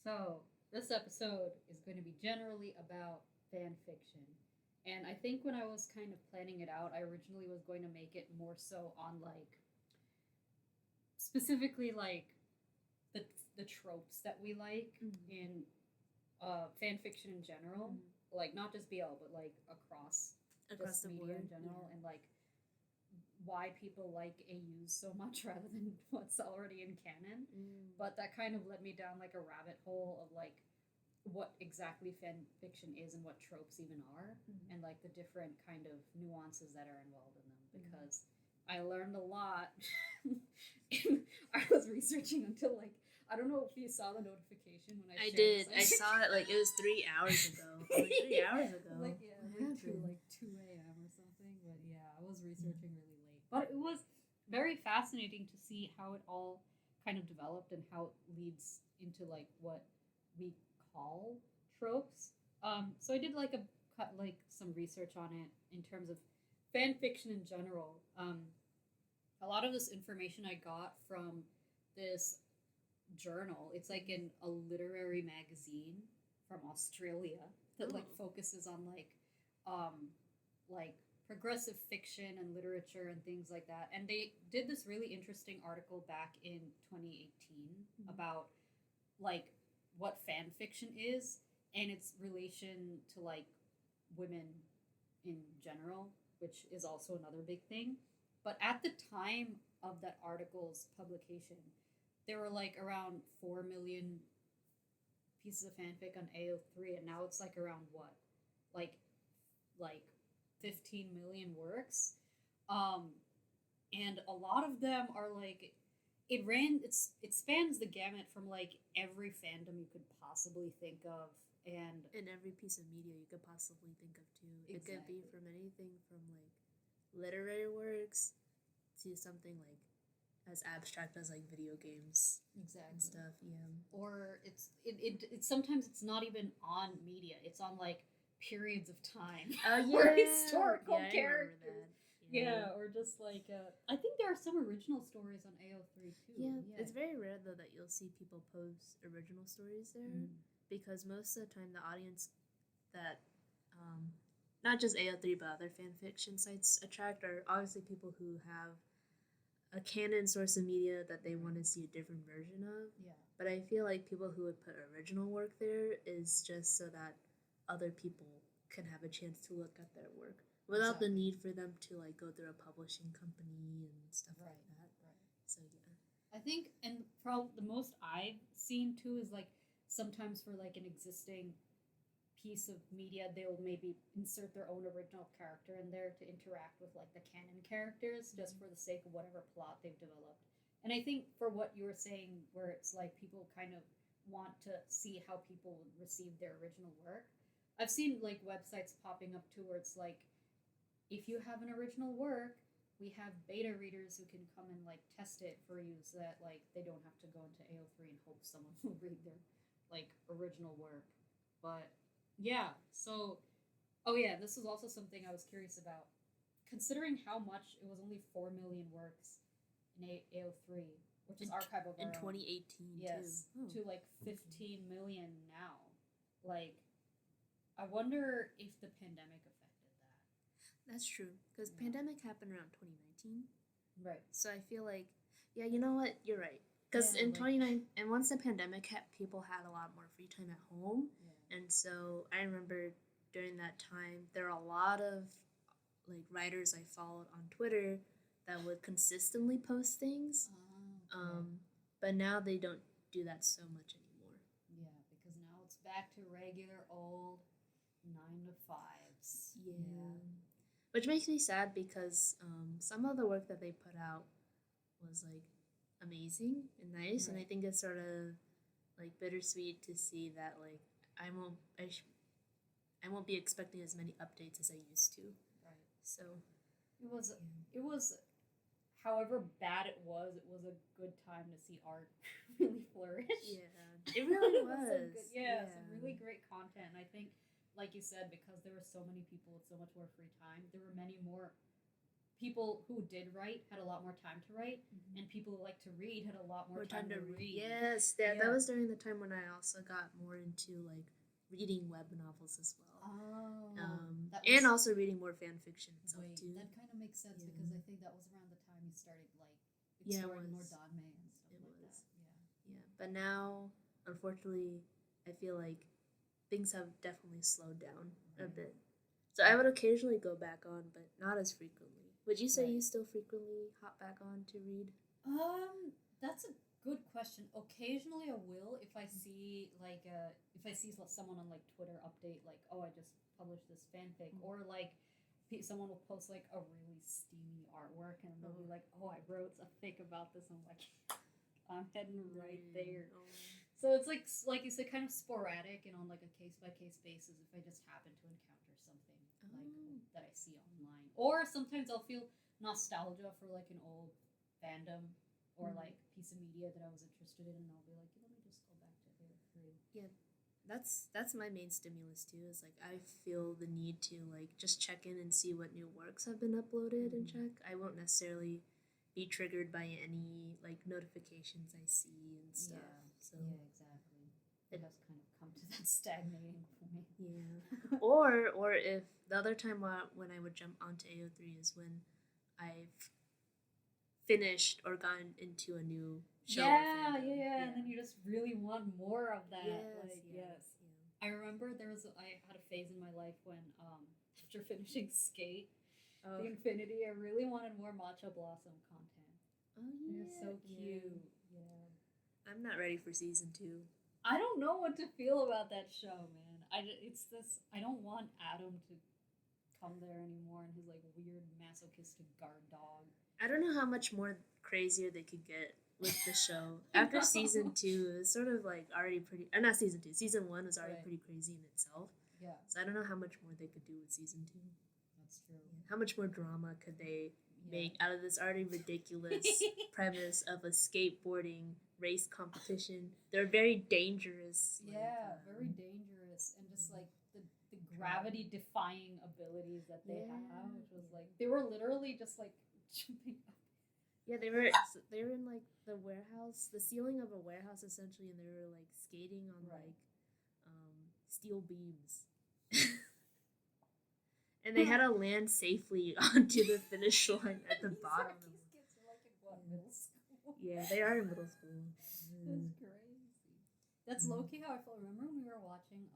So, this episode is going to be generally about fan fiction. And I think when I was kind of planning it out, I originally was going to make it more so on like specifically like the the tropes that we like in fan fiction in general, like not just BL but like across the media board. in general, and like why people like AUs so much rather than what's already in canon. But that kind of led me down like a rabbit hole of like what exactly fan fiction is and what tropes even are, and like the different kind of nuances that are involved in them. Because I learned a lot. I was researching until like I don't know if you saw the notification when I I shared did. this. I saw it like it was 3 hours ago. Like 3 hours ago. Like yeah, like two a.m. or something. But yeah, I was researching really late. But it was very fascinating to see how it all kind of developed and how it leads into like what we call tropes. So I did like like some research on it in terms of fan fiction in general. A lot of this information I got from this journal. It's like in a literary magazine from Australia that like focuses on um like progressive fiction and literature and things like that. And they did this really interesting article back in 2018 about like what fan fiction is and its relation to like women in general, which is also another big thing. But at the time of that article's publication, there were like around 4 million pieces of fanfic on AO3, and now it's like around what? Like like 15 million works. Um and a lot of them are like it spans the gamut from like every fandom you could possibly think of, and In every piece of media you could possibly think of too. It Exactly. could be from anything from like literary works to something like as abstract as like video games exactly and stuff. Yeah. or it's sometimes it's not even on media, it's on like periods of time. Oh yeah. Or historical yeah, I characters. remember that. Yeah, or just like I think there are some original stories on AO3 too. Yeah, it's very rare though that you'll see people post original stories there because most of the time the audience that not just AO3 but other fan fiction sites attract are obviously people who have a canon source of media that they want to see a different version of. Yeah. But I feel like people who would put original work there is just so that other people can have a chance to look at their work without the need for them to like go through a publishing company and stuff like that. Right. So yeah. I think, and probably the most I've seen too is like sometimes for like an existing piece of media, they'll maybe insert their own original character in there to interact with like the canon characters just for the sake of whatever plot they've developed. And I think for what you were saying, where it's like people kind of want to see how people receive their original work, I've seen like websites popping up too where it's like, if you have an original work, we have beta readers who can come and like test it for you so that like they don't have to go into AO3 and hope someone will read their like original work. But yeah, so oh yeah, this was also something I was curious about. Considering how much it was only 4 million works in AO3, which is archive of our in own. 2018 Yes, too. to like 15 million now. Like, I wonder if the pandemic affected that. That's true because pandemic happened around 2019. Right. So I feel like yeah, you know what? You're right. Because Yeah, in like- 29 and once the pandemic hit, people had a lot more free time at home. Yeah. And so I remember during that time, there were a lot of like writers I followed on Twitter that would consistently post things. But now they don't do that so much anymore. Yeah, because now it's back to regular old 9 to 5s. Yeah. Which makes me sad because some of the work that they put out was like amazing and nice, and I think it's sort of like bittersweet to see that like I won't be expecting as many updates as I used to. Right. So it was however bad it was a good time to see art really flourish. Yeah, it really It was. Some really great content. I think, like you said, because there were so many people with so much more free time, there were many more people who did write had a lot more time to write, and people who like to read had a lot more time to read. Yes, that was during the time when I also got more into like reading web novels as well. And also reading more fan fiction and stuff too. That kind of makes sense because I think that was around the time you started like exploring more Danme and stuff like that. Yeah, but now, unfortunately, I feel like things have definitely slowed down a bit. So I would occasionally go back on, but not as frequently. Would you say you still frequently hop back on to read? That's a good question. Occasionally I will if I see like if I see someone on like Twitter update like, oh, I just published this fanfic, or like someone will post like a really steamy artwork and they'll be like, oh, I wrote a fic about this. I'm like, I'm heading right there. So it's like you said, kind of sporadic and on like a case by case basis. If I just happen to encounter something like that I see online, or sometimes I'll feel nostalgia for like an old fandom or like piece of media that I was interested in, and I'll be like, let me just go back to it. Yeah, that's my main stimulus too. Is like I feel the need to like just check in and see what new works have been uploaded and check. I won't necessarily be triggered by any like notifications I see and stuff. Yeah, exactly. It has kind of come to that stagnating point. Yeah. or if the other time when I would jump onto AO3 is when I've finished or gotten into a new show. Yeah, and then you just really want more of that. Yes. I remember I had a phase in my life when after finishing Skate, the Infinity, I really wanted more Matcha Blossom content. Oh yeah, they're so cute. Yeah. I'm not ready for season 2. I don't know what to feel about that show, man. I don't want Adam to come there anymore and his like weird masochistic guard dog. I don't know how much more crazier they could get with the show. After season 2, it was sort of like already pretty. Not season 2. Season 1 was already pretty crazy in itself. Yeah. So I don't know how much more they could do with season 2. That's true. How much more drama could they make out of this already ridiculous premise of a skateboarding race competition? They're very dangerous. Very dangerous, and just like the gravity defying abilities that they have, which was like they were literally just like jumping up. Yeah, they were in like the warehouse, the ceiling of a warehouse essentially, and they were like skating on like steel beams. And they had to land safely onto the finish line at the bottom. These kids are like in what, middle school? Yeah, they are in middle school. That's crazy. That's low-key how I felt. Remember when we were watching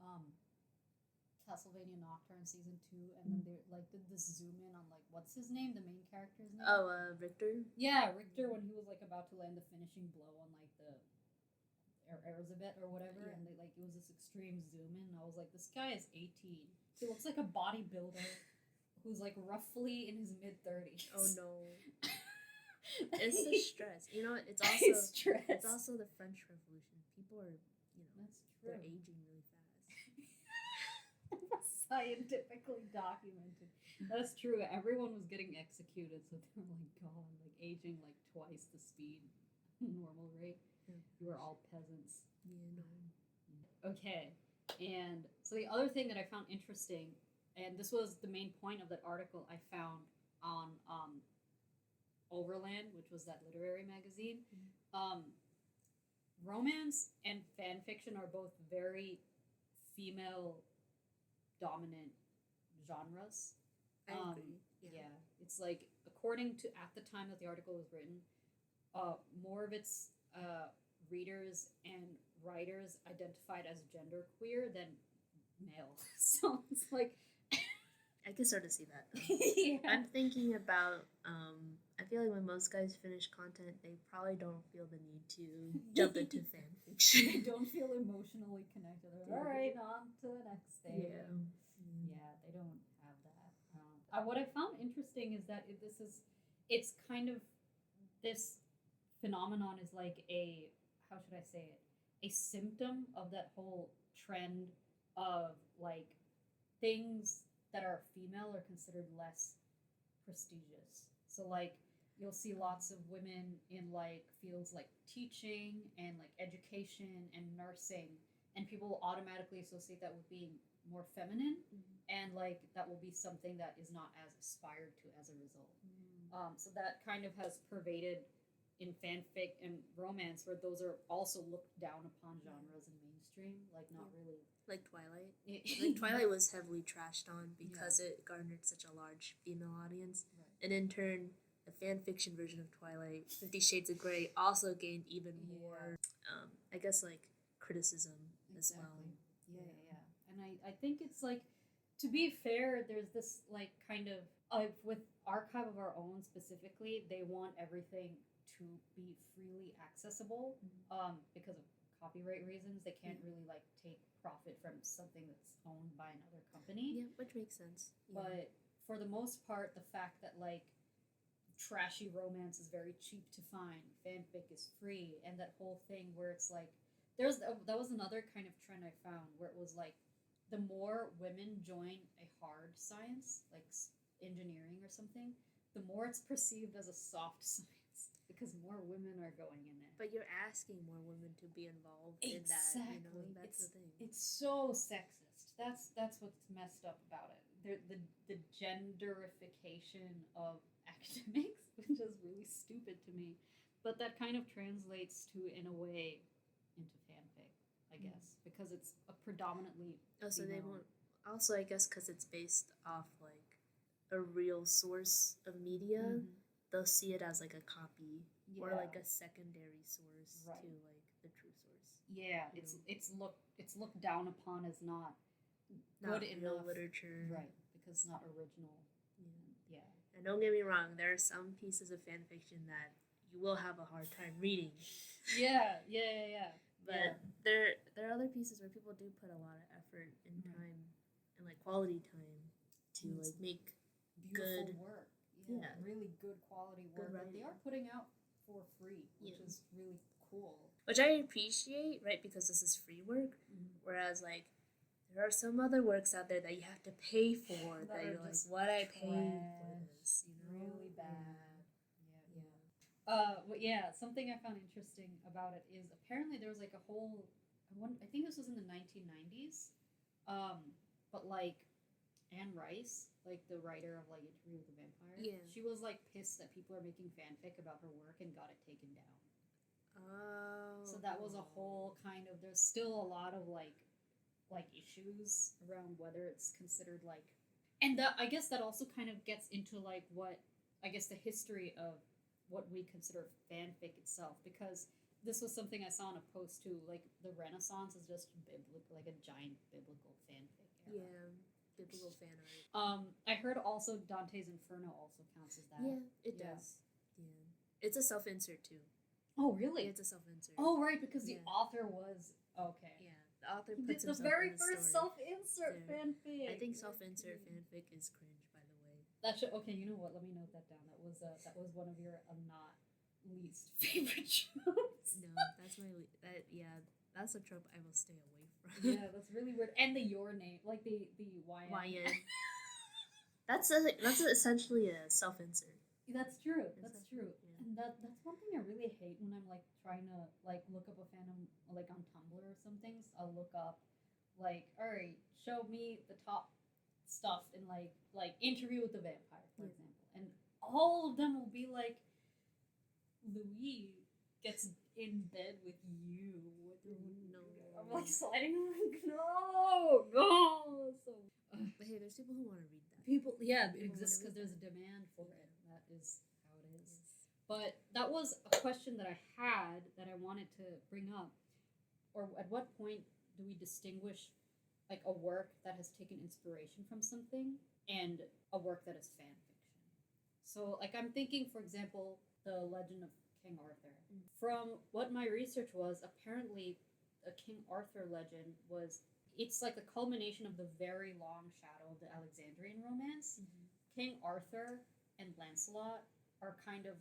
Castlevania Nocturne season 2, and then they like did this zoom in on like what's his name, the main character's name? Oh, Richter. Yeah, Richter, when he was like about to land the finishing blow on like the Erzabet or whatever, and they like it was this extreme zoom in. And I was like, this guy is 18. He looks like a bodybuilder who's like roughly in his mid-30s. Oh no. It's the stress. You know, it's also stress. It's also the French Revolution. People are, that's true. They're aging really fast. Scientifically documented. That's true. Everyone was getting executed, so they were like gone, like aging like twice the speed normal rate. You were all peasants. Yeah, no. Okay. And so the other thing that I found interesting, and this was the main point of that article I found on Overland, which was that literary magazine, romance and fan fiction are both very female dominant genres. I agree. Yeah, it's like according to at the time that the article was written, more of its readers and writers identified as genderqueer than male. So it's like I can sort of see that. Yeah. I'm thinking about I feel like when most guys finish content, they probably don't feel the need to jump into fan fiction. They don't feel emotionally connected. All right, on to the next thing. Yeah, they don't have that. What I found interesting is that it's kind of this phenomenon is like a, how should I say it, a symptom of that whole trend of like things that are female are considered less prestigious. So like you'll see lots of women in like fields like teaching and like education and nursing, and people will automatically associate that with being more feminine, and like that will be something that is not as aspired to as a result. So that kind of has pervaded in fanfic and romance, where those are also looked down upon genres in mainstream, like not really. Like Twilight. Like Twilight was heavily trashed on because it garnered such a large female audience, and in turn, the fan fiction version of Twilight, 50 Shades of Grey, also gained even more, I guess, like criticism as well. Yeah. And I think it's like, to be fair, there's this like kind of with Archive of Our Own specifically, they want everything to be freely accessible, because of copyright reasons. They can't really like take profit from something that's owned by another company. Yeah, which makes sense. Yeah. But for the most part, the fact that like trashy romance is very cheap to find, fanfic is free, and that whole thing where it's like that was another kind of trend I found, where it was like the more women join a hard science like engineering or something, the more it's perceived as a soft science because more women are going in it. But you're asking more women to be involved in that. You know, that's the thing. It's so sexist. That's what's messed up about it. The genderification of academics, which is really stupid to me, but that kind of translates to, in a way, into fanfic, I guess, because it's a predominantly. Oh, so they won't. Also, I guess because it's based off like a real source of media, they'll see it as like a copy or like a secondary source to like the true source. Yeah, it's looked down upon as not good enough literature, right? Because it's not original. Yeah. And don't get me wrong, there are some pieces of fan fiction that you will have a hard time reading. Yeah. But there are other pieces where people do put a lot of effort and time and like quality time to like make beautiful good work. Yeah, really good quality work that they are putting out for free, which is really cool. Which I appreciate, right? Because this is free work. Whereas like there are some other works out there that you have to pay for that you're like, what I paid for this, you know? Really bad. But yeah, something I found interesting about it is apparently there was like a whole, I think this was in the 1990s, but like Anne Rice, like the writer of like Interview with the Vampire, she was like pissed that people are making fanfic about her work and got it taken down. Oh. So that was a whole kind of, there's still a lot of like issues around whether it's considered like, and that I guess that also kind of gets into like what I guess the history of what we consider fanfic itself, because this was something I saw in a post too, like the Renaissance is just like a giant biblical fanfic era. Yeah, biblical fan art. I heard also Dante's Inferno also counts as that. Yeah, it does. Yeah, it's a self-insert too. Oh really? It's a self-insert. Oh right, because the author was okay. Yeah, the author puts the very first self-insert fanfic. I think self-insert fanfic is cringe, by the way. That should You know what? Let me note that down. That was one of your not least favorite tropes. No, that's my that's a trope I will stay away from. Yeah, that's really weird. And the your name, like the YN. That's essentially a self-insert. That's true. That's true. Yeah. And that's one thing I really hate when I'm like trying to like look up a fandom like on Tumblr or something. So I'll look up like, all right, show me the top stuff in like Interview with the Vampire, for example, and all of them will be like, Louis gets in bed with you. No. I'm like sliding. I'm like, no. So, but hey, there's people who want to read that. It exists because there's a demand for it. That is how it is. Yes. But that was a question that I had that I wanted to bring up. Or at what point do we distinguish like a work that has taken inspiration from something and a work that is fan fiction? So like I'm thinking, for example, the Legend of King Arthur. From what my research was, apparently a King Arthur legend it's like a culmination of the very long shadow of the Alexandrian romance. King Arthur and Lancelot are kind of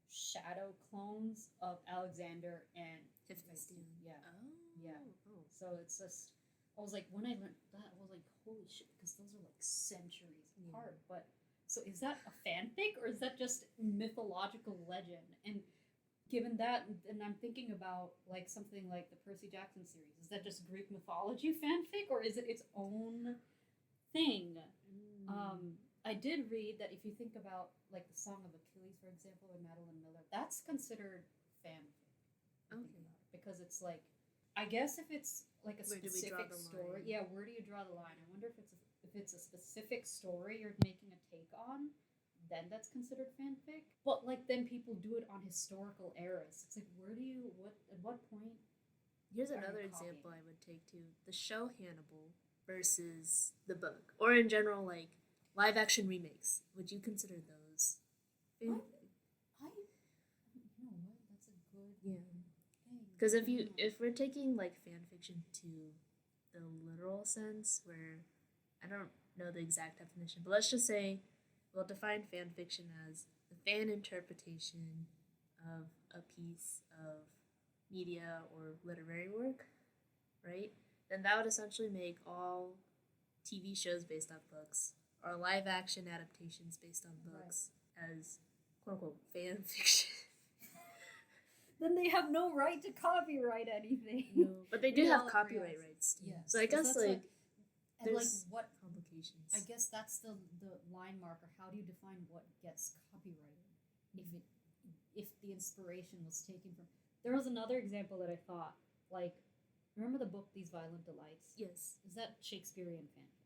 shadow clones of Alexander and Hephaestus. Yeah. So it's just, I was like, when I learned that, I was like, holy shit, because those are like centuries apart. But so is that a fanfic or is that just mythological legend? And given that, and I'm thinking about like something like the Percy Jackson series, is that just Greek mythology fanfic or is it its own thing? I did read that if you think about like the Song of Achilles, for example, with Madeline Miller, that's considered fanfic. Okay. Because it's like, I guess if it's like a Where do we draw specific the story, line? yeah, where do you draw the line? I wonder if it's a specific story you're making a take on, then that's considered fanfic. But like then people do it on historical eras. It's like where do you at what point? Here's Are you another copying? example I would take too: the show Hannibal versus the book, or in general, like live action remakes. Would you consider those fanfic? You know what? That's a good Yeah. thing. Because I don't know. if we're taking like fan fiction to the literal sense, where I don't know the exact definition, but let's just say we'll define fan fiction as the fan interpretation of a piece of media or literary work, right? Then that would essentially make all TV shows based on books or live action adaptations based on books as quote unquote fan fiction. Then they have no right to copyright anything. No, but they do We have all copyright agree on- rights too. Yes. So I guess that's like and like there's what complications. I guess that's the line marker. How do you define what gets copyrighted? If the inspiration was taken from, there was another example that I thought like, remember the book These Violent Delights? Yes. Is that Shakespearean fanfic?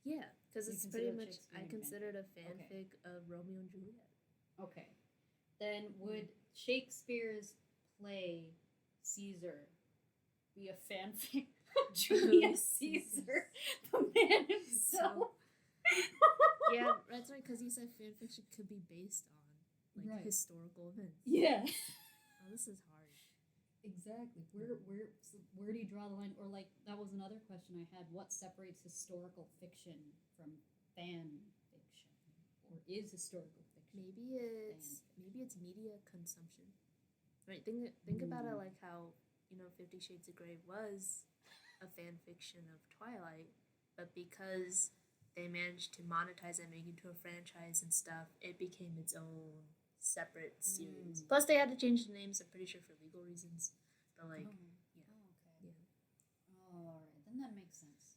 Yeah, because You it's consider pretty it much I Shakespearean considered a Okay. fanfic of Romeo and Juliet. Okay, then would Shakespeare's play Caesar be a fanfic of Julius Caesar, the man himself? Yeah, that's right. Because you said fan fiction could be based on like Right. historical events. Yeah. Oh, this is hard. Exactly. Where do you draw the line? Or like that was another question I had. What separates historical fiction from fan fiction? Or is historical fiction? Maybe it's media consumption. Right. Think about it like how 50 Shades of Grey was a fan fiction of Twilight, but because they managed to monetize it, make it into a franchise and stuff, it became its own separate series. Plus, they had to change the names. I'm pretty sure for legal reasons. But like, okay. yeah. Oh, all right. Then that makes sense.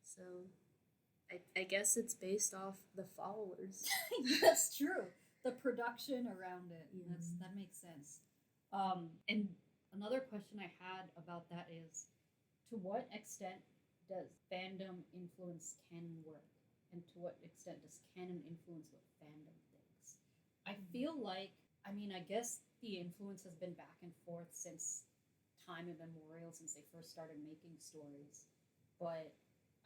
So I guess it's based off the followers. That's true. The production around it. Yeah. That makes sense. And another question I had about that is, to what extent does fandom influence canon work, and to what extent does canon influence what fandom thinks? I feel like, I guess the influence has been back and forth since time immemorial, since they first started making stories. But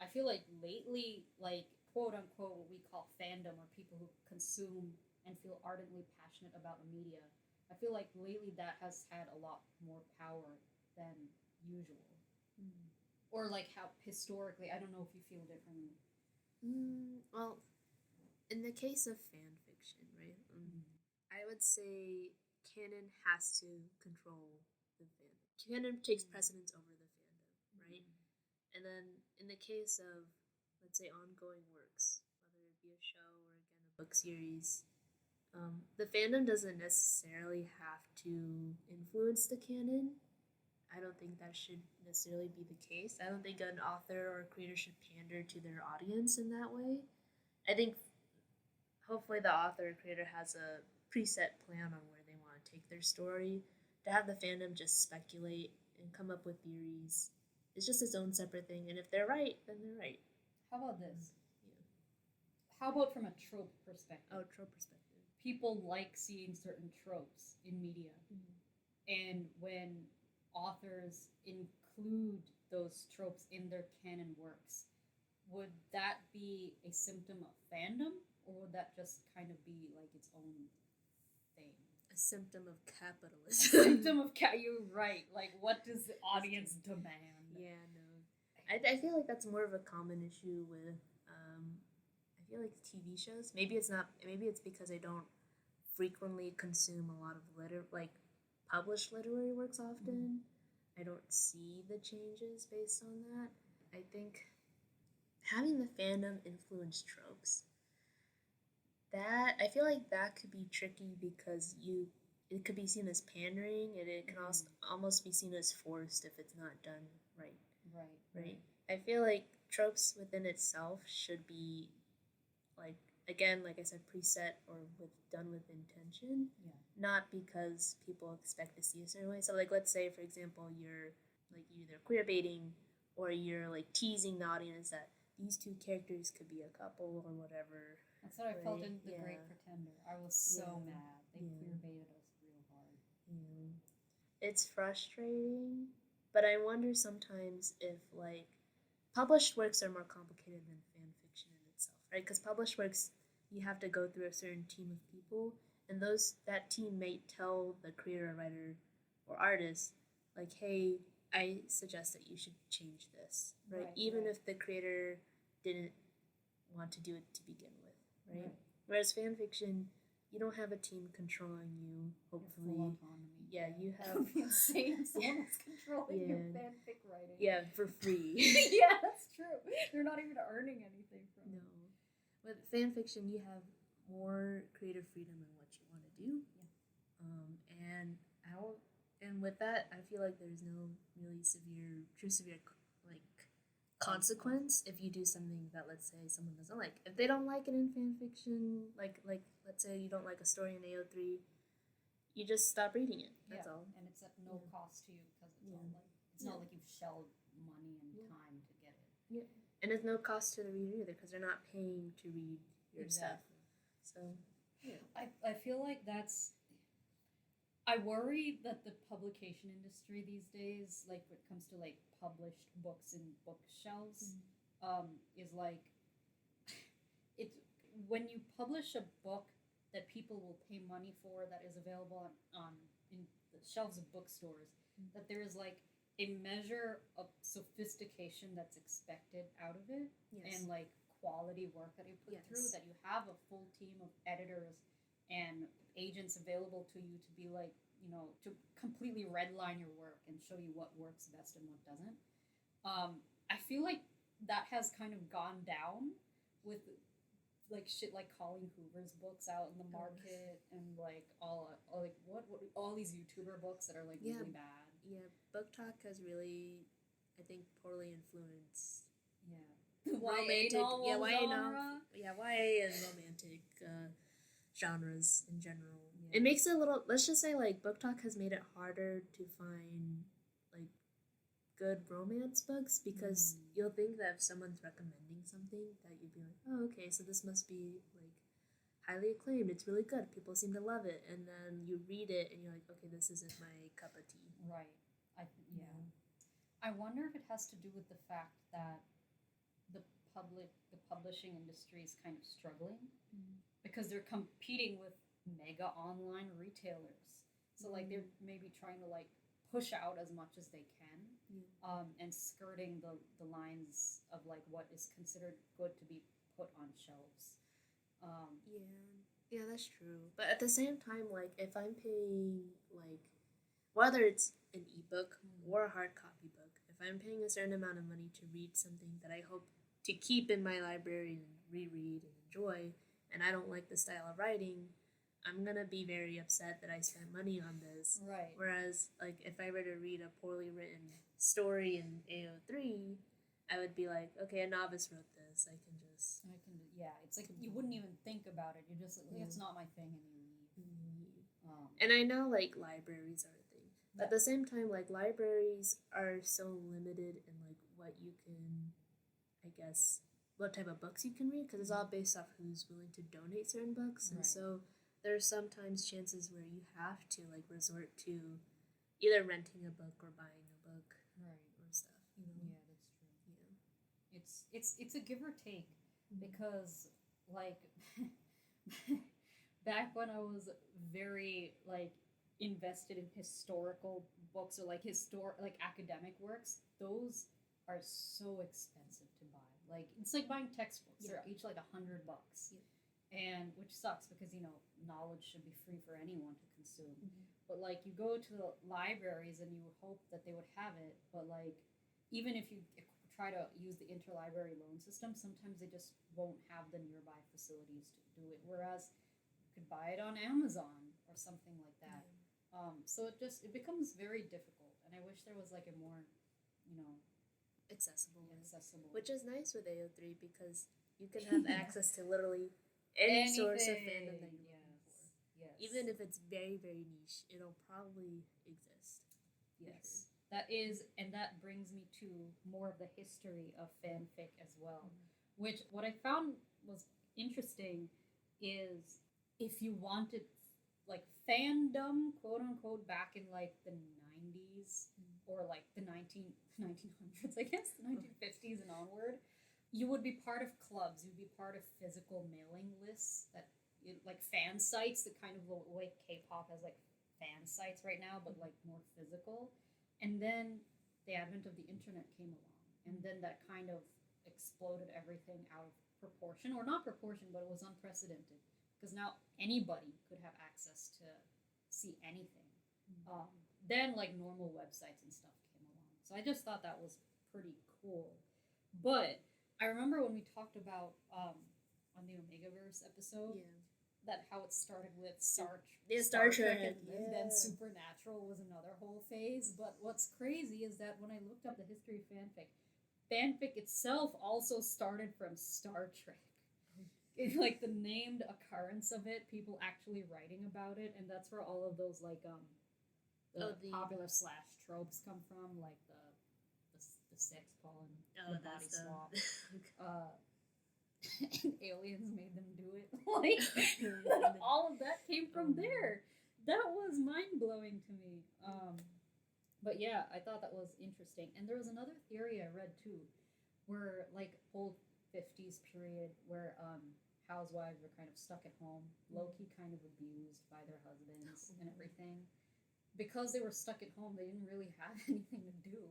I feel like lately, like quote unquote, what we call fandom, or people who consume and feel ardently passionate about a media, I feel like lately that has had a lot more power than usual. Or like how historically, I don't know if you feel differently. Well, in the case of fan fiction, right? I would say canon has to control the fandom. Canon takes precedence over the fandom, right? And then in the case of, let's say, ongoing works, whether it be a show or again a book series, the fandom doesn't necessarily have to influence the canon. I don't think that should necessarily be the case. I don't think an author or a creator should pander to their audience in that way. I think hopefully the author or creator has a preset plan on where they want to take their story. To have the fandom just speculate and come up with theories, it's just its own separate thing. And if they're right, then they're right. How about this? Yeah. How about from a trope perspective? Oh, trope perspective. People like seeing certain tropes in media. And when authors include those tropes in their canon works, would that be a symptom of fandom, or would that just kind of be like its own thing? A symptom of A capitalism. symptom of you're right. Like, what does the audience demand? Yeah, no. I feel like that's more of a common issue with I feel like TV shows. Maybe it's not. Maybe it's because I don't frequently consume a lot of published literary works often. I don't see the changes based on that. I think having the fandom influence tropes, that I feel like that could be tricky because it could be seen as pandering, and it can also almost be seen as forced if it's not done right. Right. I feel like tropes within itself should be like again, like I said, preset or done with intention, Yeah. not because people expect to see a certain way. So like, let's say for example, you're like either queer baiting or you're like teasing the audience that these two characters could be a couple or whatever. That's what I Right, felt in The yeah. Great Pretender. I was so Yeah, mad. They yeah. queer baited us real hard. Yeah. It's frustrating, but I wonder sometimes if like published works are more complicated than fan fiction in itself, right? Because published works, you have to go through a certain team of people, and that team may tell the creator, writer, or artist, like, hey, I suggest that you should change this, right? Right, Even right. if the creator didn't want to do it to begin with, right? Right. Whereas fan fiction, you don't have a team controlling you. Hopefully, Full autonomy. yeah, you That have would be insane. Someone's controlling your Yeah. fanfic writing. yeah for free. Yeah, that's true. They're not even earning anything from No, it. with fan fiction, you have more creative freedom in what you want to do. And how, and with that, I feel like there's no really severe like consequence if you do something that, let's say, someone doesn't like. If they don't like it in fan fiction, like let's say you don't like a story in AO3, you just stop reading it. That's all. And it's at no Yeah. cost to you because it's Yeah. all like it's not like you've shelled money and Yeah. time to get it. And it's no cost to the reader either because they're not paying to read your Exactly. stuff. So I feel like that's. I worry that the publication industry these days, like when it comes to like published books in bookshelves, is like it's when you publish a book that people will pay money for that is available on in the shelves of bookstores, that there is like a measure of sophistication that's expected out of it, yes. and like quality work that you put through, Yes. that you have a full team of editors and agents available to you to be like, to completely redline your work and show you what works best and what doesn't. I feel like that has kind of gone down with like shit like Colleen Hoover's books out in the market, and like all these YouTuber books that are like Yeah. really bad. Yeah, book talk has really, I think, poorly influenced Yeah. romantic, novel YA genre. novel, YA and romantic genres in general. Yeah. It makes it a little. Let's just say, like, book talk has made it harder to find like good romance books because you'll think that if someone's recommending something, that you'd be like, oh, okay, so this must be like highly acclaimed. It's really good. People seem to love it, and then you read it and you're like, okay, this isn't my cup of tea. Right. I wonder if it has to do with the fact that the publishing industry is kind of struggling because they're competing with mega online retailers. So like they're maybe trying to like push out as much as they can, and skirting the lines of like what is considered good to be put on shelves. Yeah, that's true. But at the same time, like if I'm paying like whether it's an ebook or a hard copy book, if I'm paying a certain amount of money to read something that I hope to keep in my library and reread and enjoy, and I don't like the style of writing, I'm gonna be very upset that I spent money on this. Right. Whereas, like, if I were to read a poorly written story in AO3, I would be like, okay, a novice wrote this. I can just. It's like you wouldn't even think about it. You're just like, it's not my thing, and you leave. And I know, like, libraries are a thing. But at the same time, like, libraries are so limited in, like, what you can, I guess, what type of books you can read, because it's all based off who's willing to donate certain books. And so there's sometimes chances where you have to, like, resort to either renting a book or buying a book. Or stuff, you know? Yeah, that's true. Yeah. It's a give or take, because, like, back when I was very, like, invested in historical books or like academic works, those are so expensive to buy. Like it's like buying textbooks. They're each like $100, and which sucks because knowledge should be free for anyone to consume. But like you go to the libraries and you hope that they would have it, but like even if you try to use the interlibrary loan system, sometimes they just won't have the nearby facilities to do it. Whereas you could buy it on Amazon or something like that. So it becomes very difficult, and I wish there was like a more, accessible. Accessible. Which is nice with AO3 because you can have access to literally any source of fandom that you're looking for. Yes. Even if it's very, very niche, it'll probably exist. Yes. That is, and that brings me to more of the history of fanfic as well. Which, what I found was interesting is if you wanted, like, fandom, quote unquote, back in, like, the 90s or, like, the 1900s, I guess, the 1950s and onward, you would be part of clubs, you'd be part of physical mailing lists that, like, fan sites, that kind of the way K-pop has, like, fan sites right now, but, like, more physical. And then the advent of the internet came along, and then that kind of exploded everything out of proportion, or not proportion, but it was unprecedented, because now anybody could have access to see anything. Then, like, normal websites and stuff came along. So I just thought that was pretty cool. But I remember when we talked about on the Omegaverse episode, that how it started with Star Trek, and then Supernatural was another whole phase. But what's crazy is that when I looked up the history of fanfic itself also started from Star Trek. It's like the named occurrence of it, people actually writing about it, and that's where all of those, like, the popular / tropes come from, like the sex porn, the body swap. And aliens made them do it. Like, all of that came from there. That was mind-blowing to me. But yeah, I thought that was interesting. And there was another theory I read too, where, like, old 50s period, where housewives were kind of stuck at home, low-key kind of abused by their husbands and everything. Because they were stuck at home, they didn't really have anything to do.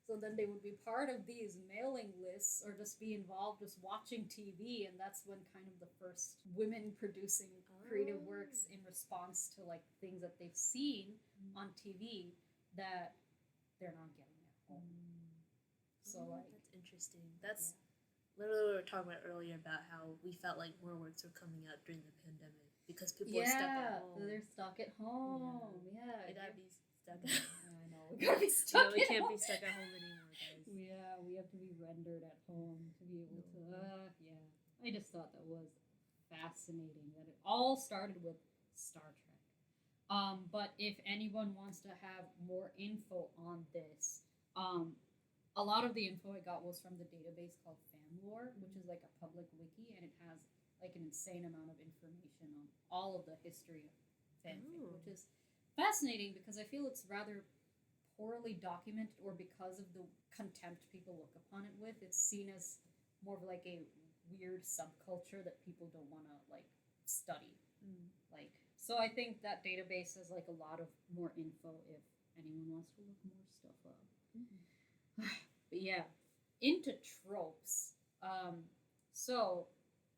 So then they would be part of these mailing lists, or just be involved just watching TV, and that's when kind of the first women producing creative works in response to, like, things that they've seen on TV that they're not getting at home. So, like, that's interesting. That's literally what we were talking about earlier, about how we felt like more works were coming out during the pandemic because people were stuck at home. They're stuck at home. Yeah, we gotta be stuck at home. I know, we gotta be stuck. We can't be stuck at home anymore, guys. Yeah, we have to be rendered at home to be able to. I just thought that was fascinating that it all started with Star Trek. But if anyone wants to have more info on this, a lot of the info I got was from the database called FanLore, which is like a public wiki, and it has, like, an insane amount of information on all of the history of fanfic, which is fascinating because I feel it's rather poorly documented, or because of the contempt people look upon it with, it's seen as more of like a weird subculture that people don't want to, like, study. Like, so I think that database has, like, a lot of more info if anyone wants to look more stuff up. But yeah, into tropes. So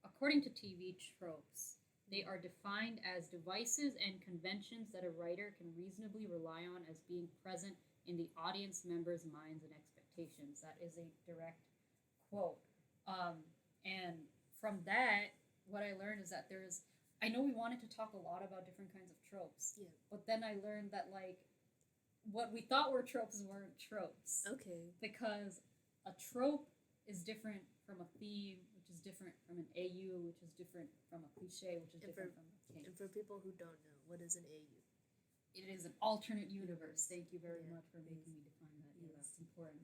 according to TV tropes, they are defined as devices and conventions that a writer can reasonably rely on as being present in the audience members' minds and expectations. That is a direct quote. And from that, what I learned is that I know we wanted to talk a lot about different kinds of tropes, but then I learned that, like, what we thought were tropes weren't tropes. Okay. Because a trope is different from a theme, which is different from an AU, which is different from a cliche, which is different from a kink. And for people who don't know, what is an AU? It is an alternate universe. Thank you very much for making me define that. Yeah, that's important.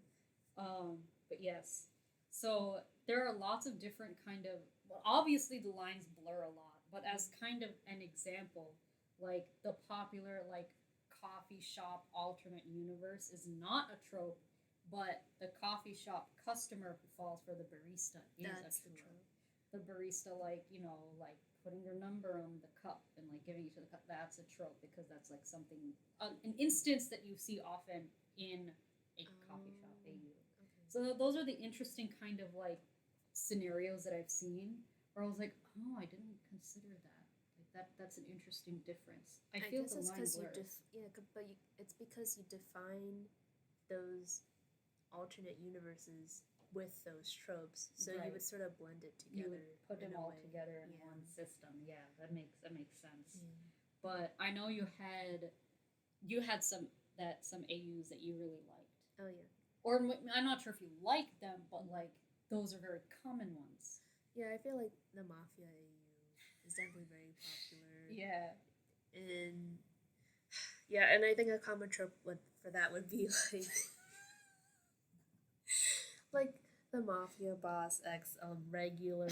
But yes. So there are lots of different kind of, well, obviously the lines blur a lot, but as kind of an example, like the popular, like, coffee shop alternate universe is not a trope, but the coffee shop customer who falls for the barista is a trope. The barista, like, you know, like putting their number on the cup and, like, giving each other the cup, that's a trope, because that's, like, something, an instance that you see often in a coffee shop AU. Okay. So those are the interesting kind of, like, scenarios that I've seen where I was like, oh, I didn't consider that. That's an interesting difference. I feel guess the it's line blurs. It's because you define those alternate universes with those tropes, so you would sort of blend it together. You would put them all together in one system. Yeah, that makes sense. But I know you had some AUs that you really liked. Oh yeah. Or I'm not sure if you liked them, but, like, those are very common ones. Yeah, I feel like the Mafia AU is definitely very popular. Yeah. And yeah, and I think a common trope for that would be like the mafia boss ex a regular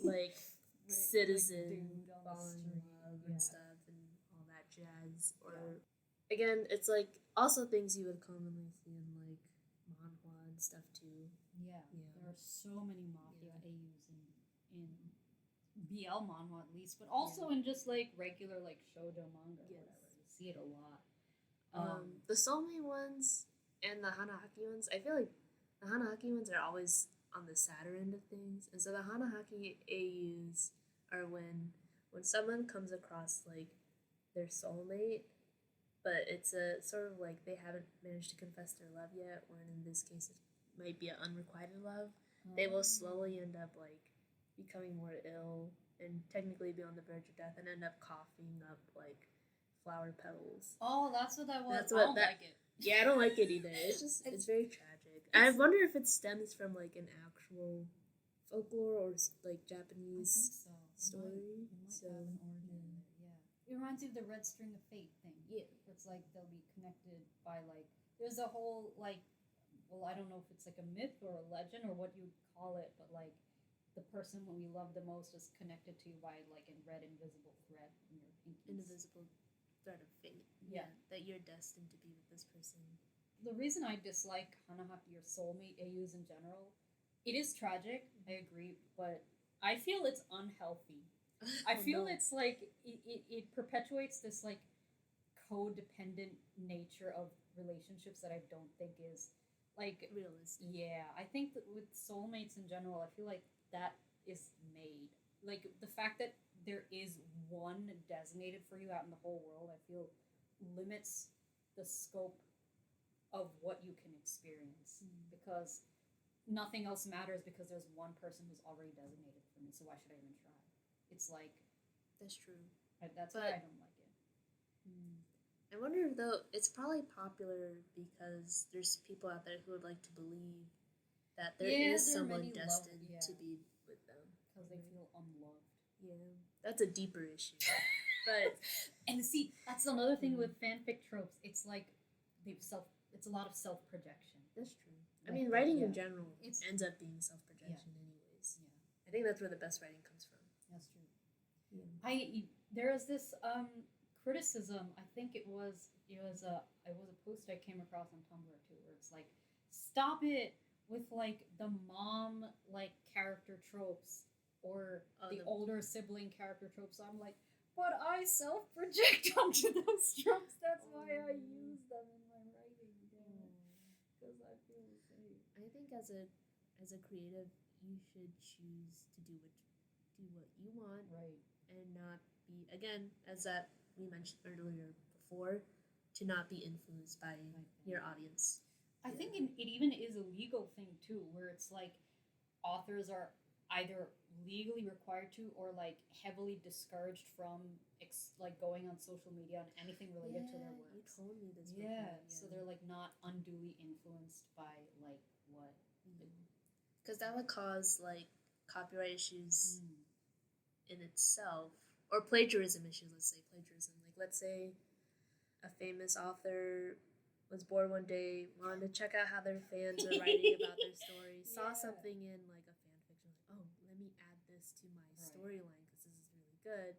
like citizen dude on the falling in street. love Yeah. and stuff and all that jazz. Or again, it's like also things you would commonly see in like manhwa and stuff too. Yeah. Yeah. There are so many mafia AUs in BL manhwa at least, but also in just like regular like shoujo manga or whatever. You see it a lot. The soulmate ones and the Hanahaki ones, I feel like the Hanahaki ones are always on the sadder end of things. And so the Hanahaki AUs are when someone comes across like their soulmate, but it's a sort of like they haven't managed to confess their love yet, or in this case it might be an unrequited love. They will slowly end up like becoming more ill and technically be on the verge of death and end up coughing up like flower petals. Oh, that's what that was. That's I what don't that- like it. Yeah, I don't like it either. It's just it's very tragic. I wonder if it stems from like an actual folklore or like I Japanese think so. story. It might So have an origin there, yeah. It reminds you of the Red String of Fate thing. yeah, It's like they'll be connected by like there's a whole like well, I don't know if it's like a myth or a legend or what you'd call it, but like the person who you love the most is connected to you by like a red invisible thread in your pinkies. invisible thread of fate. Yeah. That you're destined to be with this person. The reason I dislike Hanahaki or soulmate AUs in general, it is tragic, I agree, but I feel it's unhealthy. I feel it's like it perpetuates this like codependent nature of relationships that I don't think is like realistic. yeah, I think that with soulmates in general, I feel like that is made. Like the fact that there is one designated for you out in the whole world, I feel limits the scope of what you can experience because nothing else matters because there's one person who's already designated for me. So why should I even try? It's like That's true. that's why I don't like it. I wonder though, it's probably popular because there's people out there who would like to believe that there is there are someone many destined yeah. to be with them. Because they feel unloved. Yeah, that's a deeper issue. But and see, that's another thing with fanfic tropes. It's like it's a lot of self projection. That's true. I Like mean, writing in yeah. general It's- ends up being self projection, anyways. Yeah, I think that's where the best writing comes from. that's true. Yeah. There was this criticism. I think it was a post I came across on Tumblr too, where it's like, stop it with like the mom like character tropes or the older sibling character tropes. I'm like, but I self project onto those tropes. That's why I use them in my writing. Because I feel safe. I think as a creative, you should choose to do what you want, Right. and not be, again, as that we mentioned earlier before, to not be influenced by your audience. I think it even is a legal thing too, where it's like authors are either legally required to or like heavily discouraged from like going on social media and anything related to their You works. told me this Yeah, before. so they're like not unduly influenced by like what. Because that would cause like copyright issues in itself, or plagiarism issues. Let's say plagiarism. Like let's say a famous author was bored one day, wanted to check out how their fans are writing about their story, saw something in like a fan fiction, like, oh, let me add this to my storyline because this is really good.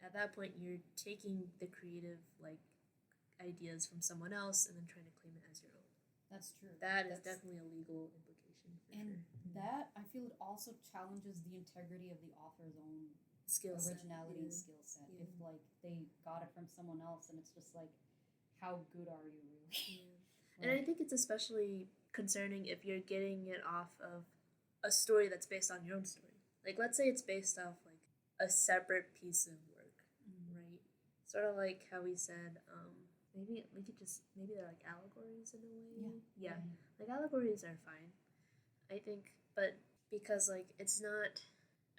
At that point, you're taking the creative like ideas from someone else and then trying to claim it as your own. That's true. That's definitely a legal implication for and sure. that I feel it also challenges the integrity of the author's own Skill set, originality and skill set. Yeah. If like they got it from someone else and it's just like, how good are you really? And I think it's especially concerning if you're getting it off of a story that's based on your own story. Like, let's say it's based off like a separate piece of work, right? Sort of like how we said, maybe they're like allegories in a way. Yeah. Like allegories are fine, I think, but because like it's not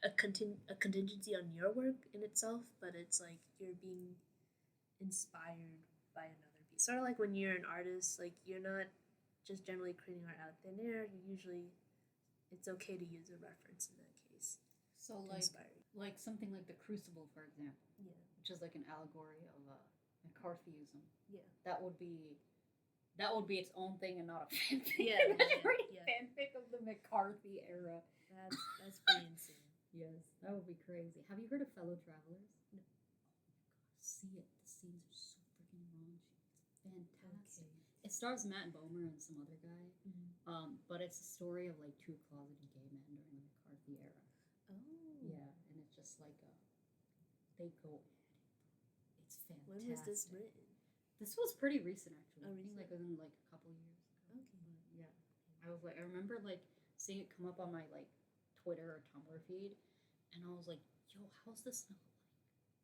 a contingency on your work in itself, but it's like you're being inspired by another piece. Sort of like when you're an artist, like you're not just generally creating art out of thin air. You usually, it's okay to use a reference in that case. So to inspire you. like something like the Crucible, for example, Yeah. which is like an allegory of McCarthyism. Yeah. That would be its own thing and not a fanfic. Yeah, Imagine yeah, reading yeah. fanfic of the McCarthy era. That's pretty insane. Yes, that would be crazy. Have you heard of Fellow Travelers? No. See it. The scenes are so freaking raunchy. It's fantastic. Okay. It stars Matt Bomer and some other guy. Mm-hmm. But it's a story of like two closeted gay men during the McCarthy era. Oh. Yeah, and it's just like they go at it. It's fantastic. When was this written? This was pretty recent, actually. Oh, I think like within like a couple years ago. Okay. But, yeah, I was like, I remember like seeing it come up on my like Twitter or Tumblr feed, and I was like, yo, how's this not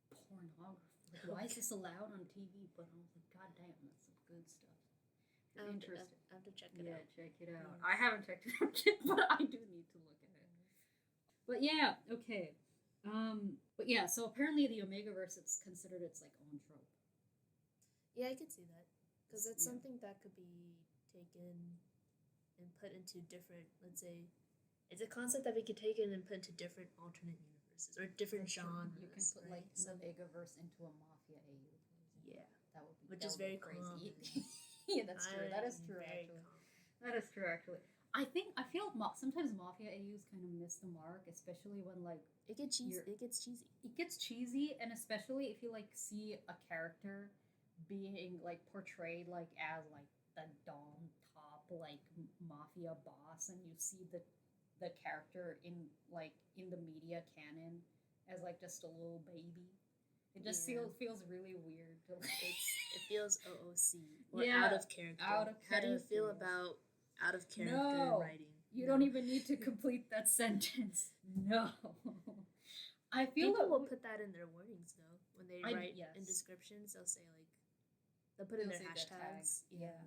like pornography? Like, why is this allowed on TV? But I was like, god damn, that's some good stuff. Interesting. I have to check it out. Yeah, check it out. Yes. I haven't checked it out yet, but I do need to look at it. But yeah, okay. But yeah, so apparently the Omegaverse, it's considered its like own trope. Yeah, I could see that. Because it's Yeah. something that could be taken and put into different, let's say, it's a concept that we could take in and put into different alternate universes or different genres. You can put right? like an Omegaverse into a Mafia AU. Yeah. That would be, Which that is would very be crazy. common. Yeah, that's true. That is true, Very actually. common. That is true, actually. I feel sometimes Mafia AUs kind of miss the mark, especially when like It gets cheesy. It gets cheesy. it gets cheesy, and especially if you like see a character being like portrayed like as like the dom top like mafia boss, and you see the character in the media canon as like just a little baby. It just Yeah. feels really weird to like. It feels OOC or Yeah, out of character. out of How do you feel character. about out of character No. writing? You No. don't even need to complete that sentence. No. I feel People that will put that in their wordings though when they write yes. in descriptions. They'll say like they'll put in They'll their say the hashtags. tags, yeah.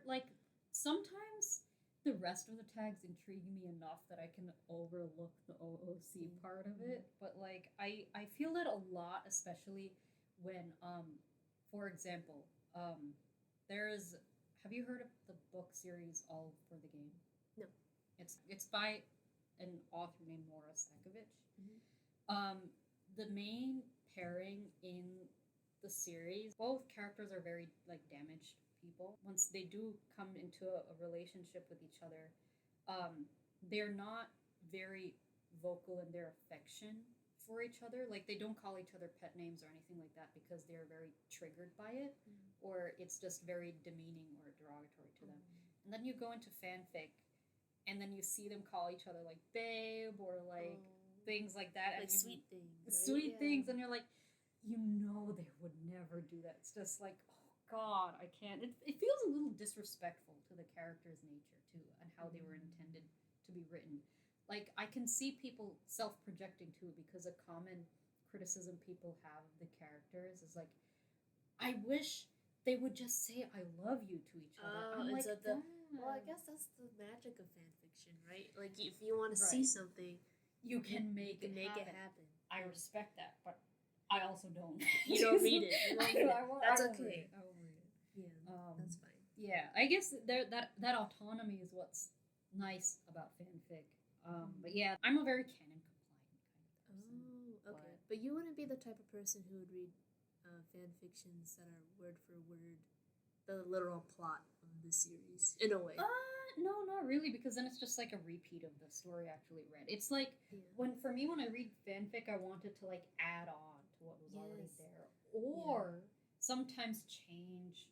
Like sometimes the rest of the tags intrigue me enough that I can overlook the OOC part of it. But like I feel that a lot, especially when for example, there's have you heard of the book series All for the Game? No. It's by an author named Nora Sakovich. Mhm. The main pairing in the series, both characters are very like damaged people. Once they do come into a relationship with each other, they're not very vocal in their affection for each other. Like they don't call each other pet names or anything like that because they're very triggered by it, or it's just very demeaning or derogatory to them. And then you go into fanfic, and then you see them call each other like babe or like things like that, like and sweet things. Right? sweet Yeah. things, and you're like, you know, they would never do that. It's just like, oh god, I can't. It feels a little disrespectful to the character's nature too, and how they were intended to be written. Like I can see people self-projecting too, because a common criticism people have of the characters is like, I wish they would just say I love you to each other. I'm like, well, I guess that's the magic of fan fiction, right? Like if you want to Right. see something, you can you make can it make happen. it happen. I respect that, but I also don't. You don't read it. You don't read it. That's I won't okay. read it. I won't read it. Yeah, that's fine. Yeah, I guess that autonomy is what's nice about fanfic. But yeah, I'm a very canon compliant kind of person. Oh, okay. But you wouldn't be the type of person who would read fan fictions that are word for word the literal plot of the series in a way. No, not really, because then it's just like a repeat of the story I actually read. It's like Yeah. when I read fanfic, I want it to like add on to what was already Yes. there, or sometimes change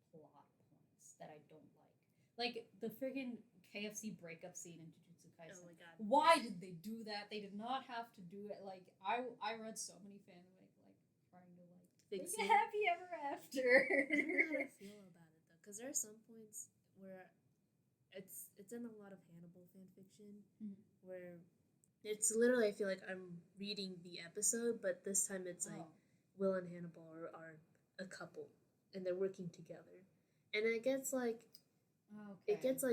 plot points that I don't like. Like the friggin' KFC breakup scene in Jujutsu Kaisen. Oh my god. Why did they do that? They did not have to do it. Like I read so many fanfic like trying to like Fix make it. a happy ever after. I don't know how I feel about it though, because there are some points where it's in a lot of Hannibal fan fiction where it's literally I feel like I'm reading the episode, but this time it's like Will and Hannibal are a couple and they're working together, and it gets like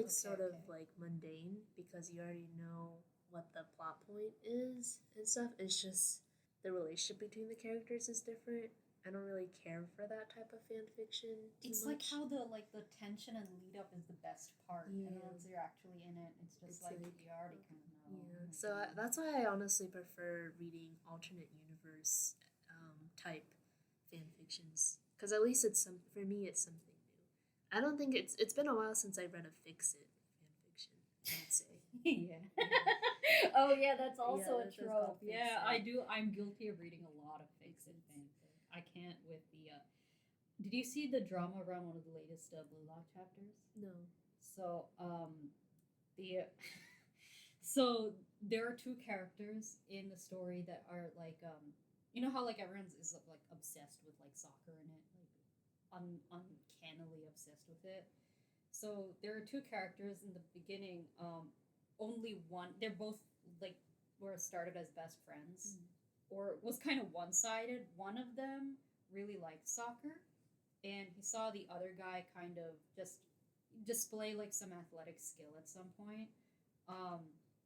sort of like mundane because you already know what the plot point is and stuff. It's just the relationship between the characters is different. I don't really care for that type of fan fiction too It's much. like how the tension and lead up is the best part, and once you're actually in it, it's just It's like, like- you already kind of know. Yeah, so that's why I honestly prefer reading alternate universe type fan fictions, because at least it's for me it's something new. I don't think it's been a while since I read a fix-it fan fiction, I'd say. Yeah. Oh yeah, that's also Yeah, a that's called trope. Yeah, fix-it. I do. I'm guilty of reading a lot of fix-it fanfic. I can't with the. Did you see the drama around one of the latest Blue Lock chapters? No. So the so there are two characters in the story that are like you know how like everyone's is like obsessed with like soccer in it, like uncannily obsessed with it. So there are two characters in the beginning. Only one. They're both like were started as best friends, or was kind of one sided. One of them really liked soccer, and he saw the other guy kind of just display like some athletic skill at some point. Um,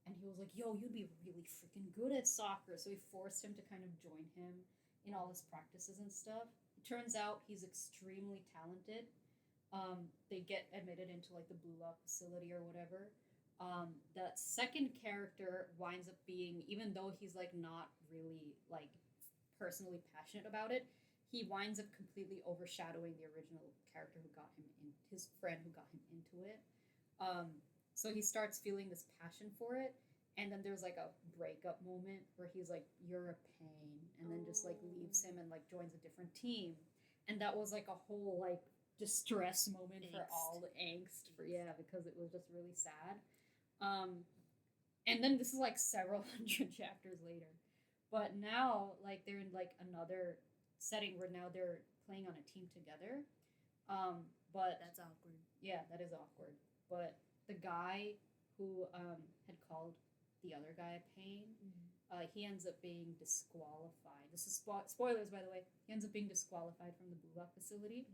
and he was like, "Yo, you'd be really freaking good at soccer." So he forced him to kind of join him in all his practices and stuff. It turns out he's extremely talented. They get admitted into like the Blue Lock facility or whatever. The second character winds up being, even though he's like not really like personally passionate about it, he winds up completely overshadowing the original character who got him in, his friend who got him into it. So he starts feeling this passion for it, and then there's like a breakup moment where he's like, "You're a pain," and then just like leaves him and like joins a different team, and that was like a whole like distress moment for all the angst for because it was just really sad. And then this is like several hundred chapters later, but now like they're in like another setting where now they're playing on a team together. But That's awkward. yeah, that is awkward. But the guy who had called the other guy a pain, he ends up being disqualified. This is spoilers, by the way. He ends up being disqualified from the Blue Lock facility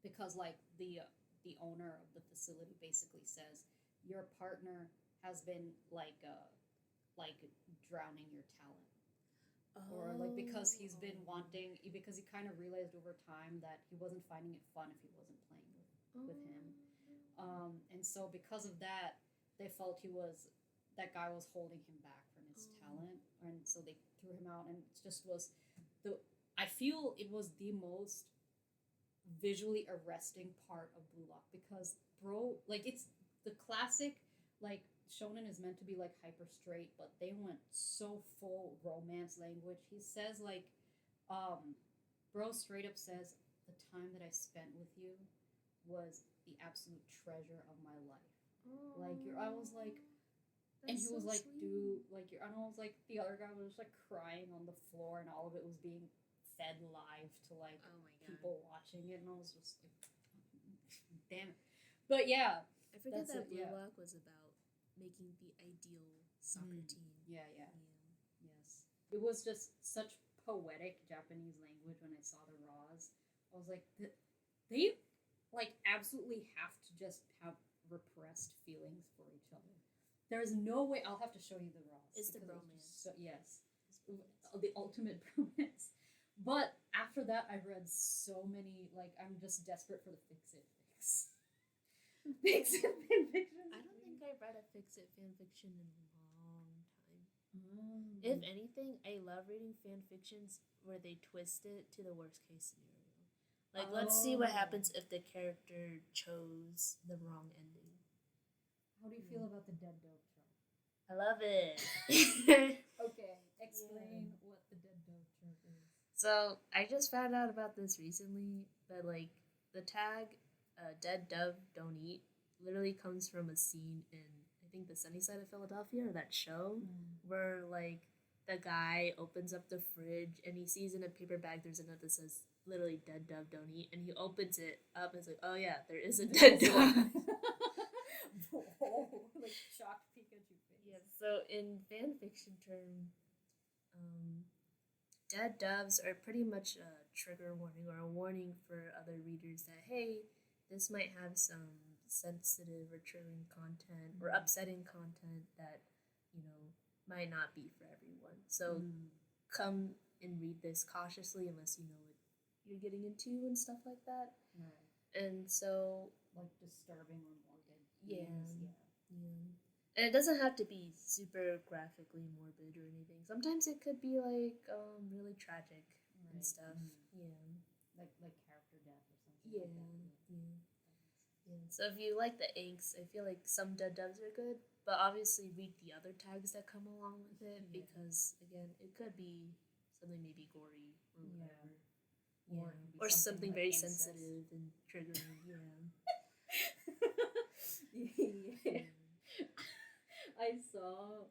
because like the owner of the facility basically says your partner has been like drowning your talent. Or like because he's been wanting, because he kind of realized over time that he wasn't finding it fun if he wasn't playing with him. And so because of that, they felt that guy was holding him back from his talent, and so they threw him out. And it just was I feel it was the most visually arresting part of Blue Lock because like it's the classic like shonen is meant to be like hyper straight, but they went so full romance language. He says like bro straight up says the time that I spent with you was the absolute treasure of my life. Like I was like, and he was like, dude, like and I was like, the other guy was just like crying on the floor, and all of it was being fed live to like people watching it, and I was just like, damn it. But yeah, I forget that Blue yeah. Lock was about making the ideal soccer team. Yeah. Yes. It was just such poetic Japanese language when I saw the raws. I was like, they like absolutely have to just have repressed feelings for each other. There's no way. I'll have to show you the raws. It's the because bromance. Yes. The ultimate bromance. But after that, I read so many, like, I'm just desperate for the fix-it fix. Fix-it fanfiction. I don't think I read a fix-it fanfiction in a long time. If anything, I love reading fanfictions where they twist it to the worst case scenario. Like, let's see what happens if the character chose the wrong ending. How do you feel about the dead dove trope? I love it. Okay, explain what the dead dove trope is. So, I just found out about this recently, but, like, the tag, dead dove don't eat, literally comes from a scene in, I think, the Sunny Side of Philadelphia, or that show, where, like, the guy opens up the fridge, and he sees in a paper bag there's a note that says, literally, dead dove don't eat, and he opens it up, and it's like, oh yeah, there is a dead dove. Like, shocked Pikachu face. Yeah, so in fanfiction term, dead doves are pretty much a trigger warning or a warning for other readers that, hey, this might have some sensitive or triggering content or upsetting content that, might not be for everyone. So come and read this cautiously unless you know it you're getting into and stuff like that. Right. And so Like disturbing or morbid. yeah, things, yeah. And it doesn't have to be super graphically morbid or anything. Sometimes it could be like really tragic and Right. stuff. Yeah. Like character death or something. Yeah. Like that. Yeah. Yeah. So if you like the inks, I feel like some dead dubs are good, but obviously read the other tags that come along with it because again, it could be something maybe gory or whatever. Yeah. Yeah. Or something like very incest. sensitive and triggering. Yeah. Yeah. I saw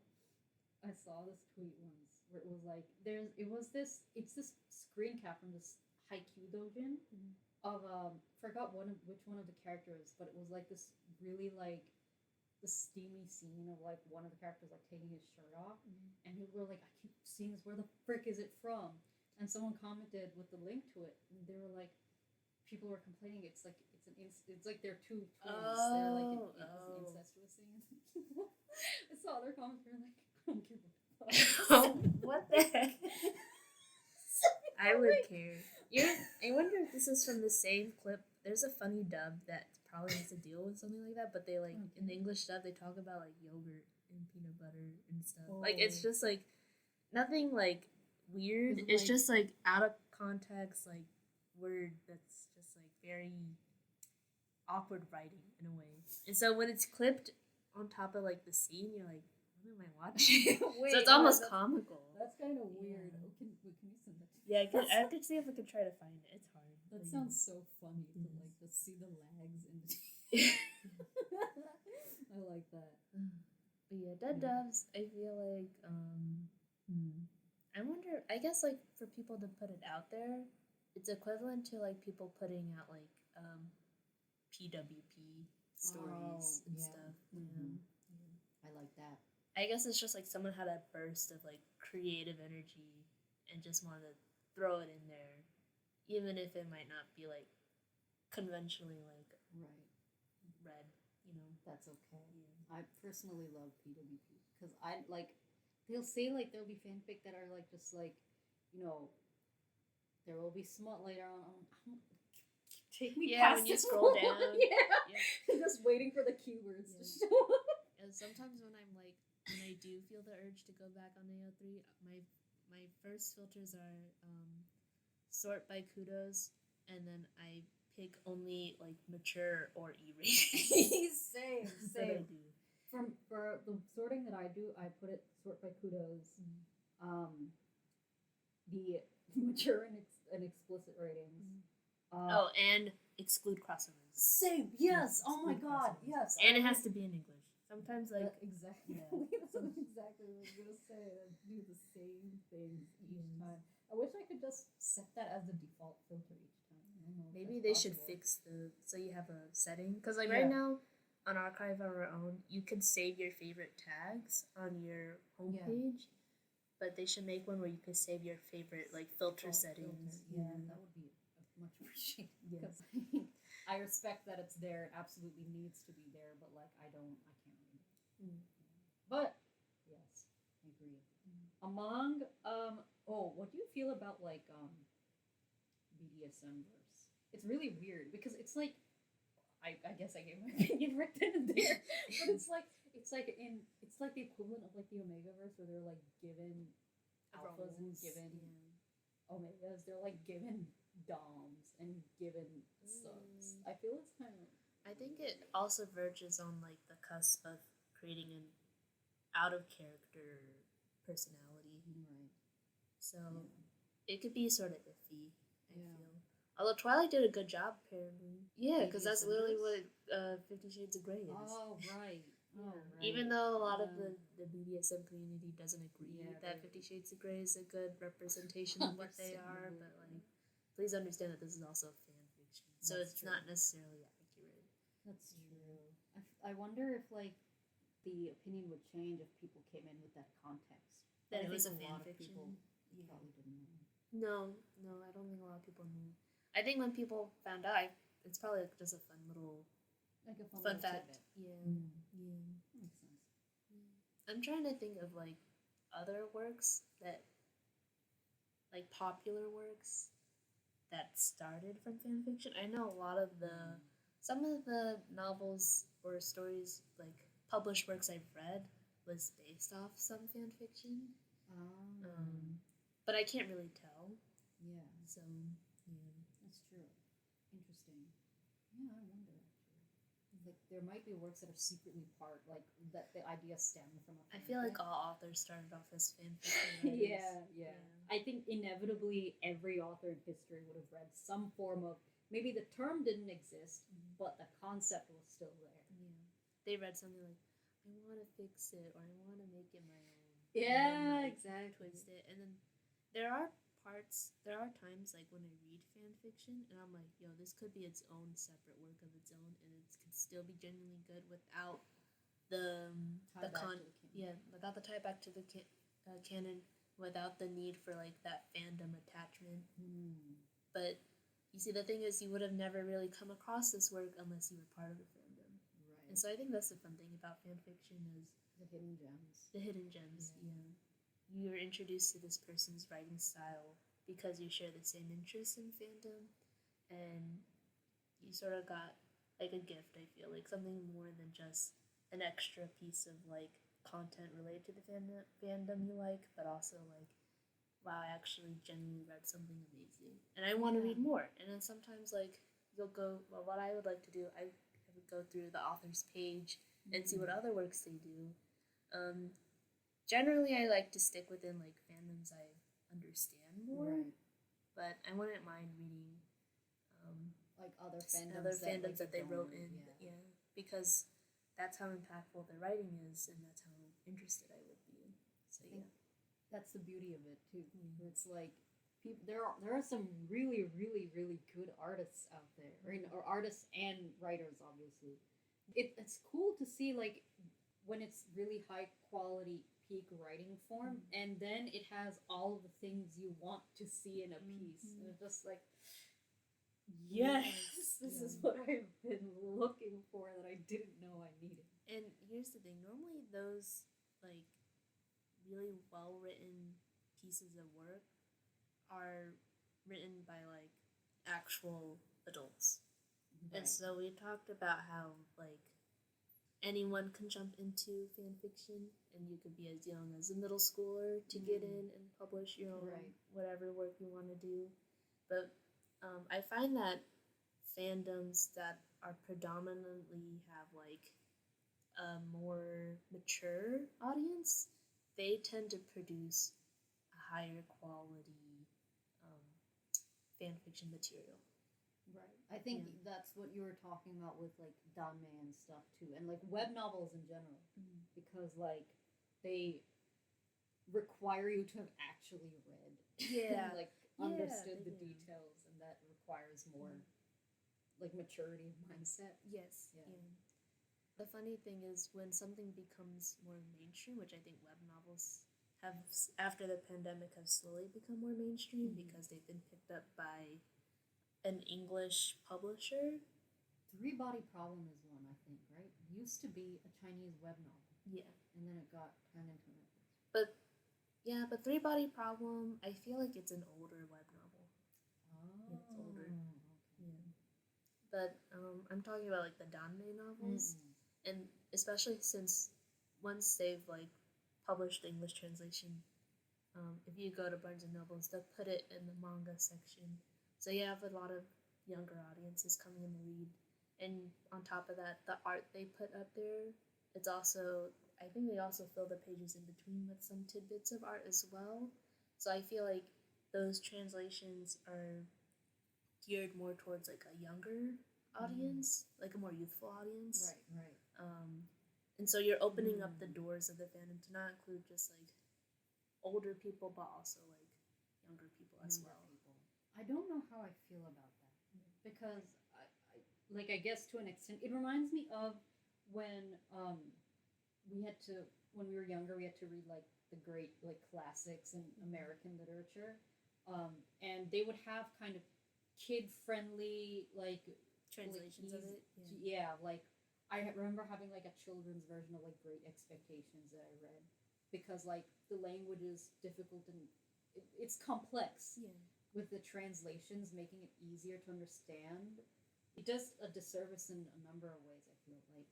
this tweet once where it was like it's this screen cap from this haiku dojin of forgot which one of the characters, but it was like this really like the steamy scene of like one of the characters like taking his shirt off, and people were like, I keep seeing this. Where the frick is it from? And someone commented with the link to it, and they were like, people were complaining. It's like it's like they're two twins. They're like an incestuous thing. I saw other comments. They're like, I don't give a fuck. What the heck? I would care. Yeah, I wonder if this is from the same clip. There's a funny dub that probably has to deal with something like that, but they like in the English dub they talk about like yogurt and peanut butter and stuff. Like it's just like nothing like weird. It's like, just like out of context like word that's just like very awkward writing in a way. And so when it's clipped on top of like the scene, you're like, what am I watching? Wait, so it's almost comical. That's kind of weird. Yeah. Can you send that? Yeah, I could see if I could try to find it. It's hard. That sounds so funny to like just see the lags in. I like that. But yeah, dead doves. I feel like I wonder. I guess like for people to put it out there, it's equivalent to like people putting out like PWP stories and stuff. Mm-hmm. Yeah. I like that. I guess it's just like someone had a burst of like creative energy and just wanted to throw it in there, even if it might not be like conventionally like read. You know, that's okay. Yeah. I personally love PWP because I like. They'll say like there'll be fanfic that are like just like, you know, there will be smut later on. Take me past when you this scroll one. down. Just waiting for the keywords to show up. And sometimes when I do feel the urge to go back on AO3, my first filters are sort by kudos, and then I pick only like mature or E-rated. Same. For the sorting that I do, I put it sort by kudos. The mature and explicit ratings. And exclude crossovers. Same. Yes. Oh my god. Yes. And it has to be in English. Sometimes like exactly. That's exactly what I was gonna say. I do the same things each time. I wish I could just set that as the default filter each time. I don't know. Maybe they should fix so you have a setting because like right now on Archive on our own you could save your favorite tags on your homepage, but they should make one where you could save your favorite like filter settings. Yeah, that would be much appreciated. Because I respect that it's there. It absolutely needs to be there, but like I can't read it. But yes, I agree. Among what do you feel about like BDSM verse? It's really weird because it's like I guess I gave my opinion right then and there, but it's like the equivalent of like the Omega verse where they're like given alphas and given Omegas. They're like given doms and given subs. I feel it's kind of. I think it also verges on like the cusp of creating an out of character personality. Right. So it could be sort of iffy. I feel. Although Twilight did a good job, apparently. Yeah, because that's literally what 50 Shades of Grey is. Oh right. Even though a lot of the BDSM community doesn't agree that 50 Shades of Grey is a good representation of what they are, but like, please understand that this is also fan fiction, so it's not necessarily accurate. That's true. I wonder if like the opinion would change if people came in with that context. That it was a fan lot fiction. Of people probably didn't know. No, I don't think a lot of people knew. I think when people found out, it's probably just a fun little. Like a fun fact. Tidbit. Yeah. Makes sense. I'm trying to think of like other works that, like popular works that started from fan fiction. I know a lot of some of the novels or stories, like published works I've read, was based off some fan fiction. But I can't really tell. Yeah. So, yeah. That's true. Interesting. Yeah, I wonder actually. Like there might be works that are secretly part, like that the idea stemmed from a I feel like all authors started off as fan fiction. yeah. I think inevitably every author in history would have read some form of, maybe the term didn't exist, but the concept was still there. Yeah. They read something like, I want to fix it, or I want to make it my own. Yeah, then, like, exactly. Twist it. And then there are times like when I read fan fiction and I'm like, yo, this could be its own separate work of its own, and it could still be genuinely good without without the tie back to the canon, without the need for like that fandom attachment. But you see, the thing is, you would have never really come across this work unless you were part of the fandom. Right. And so I think that's the fun thing about fan fiction is the hidden gems. The hidden gems, yeah. You're introduced to this person's writing style because you share the same interests in fandom, and you sort of got like a gift, I feel like something more than just an extra piece of like content related to the fandom you like, but also like, wow, I actually genuinely read something amazing and I want to read more. And then sometimes like you'll go, well, what I would like to do, I would go through the author's page and see what other works they do. Generally I like to stick within like fandoms I understand more, but I wouldn't mind reading like other fandoms that they wrote in, because that's how impactful their writing is, and that's how interested I would be. So yeah, that's the beauty of it too. It's like there are some really good artists out there, or artists and writers. Obviously, it's cool to see like when it's really high quality peak writing form, and then it has all the things you want to see in a piece, and it's just like, yes, this is what I've been looking for that I didn't know I needed. And here's the thing, normally those like really well written pieces of work are written by like actual adults. And so we talked about how like anyone can jump into fan fiction, and you could be as young as a middle schooler to get in and publish your own whatever work you want to do. But I find that fandoms that are predominantly have like a more mature audience, they tend to produce a higher quality fan fiction material. Right. I think that's what you were talking about with like danme and stuff too, and like web novels in general, because like they require you to have actually read, and, like understood the details, and that requires more like maturity of mindset. Yes. Yeah. The funny thing is when something becomes more mainstream, which I think web novels have after the pandemic have slowly become more mainstream because they've been picked up by an English publisher. Three Body Problem is one, I think, right? It used to be a Chinese web novel. Yeah. And then it got turned into Netflix. But Three Body Problem, I feel like it's an older web novel. Oh. Yeah, it's older. Okay. Yeah. But I'm talking about like the danme novels, and especially since once they've like published the English translation, if you go to Barnes and Nobles, they'll put it in the manga section. So you have a lot of younger audiences coming in to read. And on top of that, the art they put up there, it's also, I think they also fill the pages in between with some tidbits of art as well. So I feel like those translations are geared more towards like a younger audience, like a more youthful audience. Right. And so you're opening up the doors of the fandom to not include just like older people, but also like younger people as well. I don't know how I feel about that, because I guess to an extent it reminds me of when when we were younger, we had to read like the great like classics in American literature, and they would have kind of kid friendly like translations of it. Yeah, like I remember having like a children's version of like Great Expectations that I read, because like the language is difficult and it's complex. Yeah. with the translations making it easier to understand, it does a disservice in a number of ways. I feel like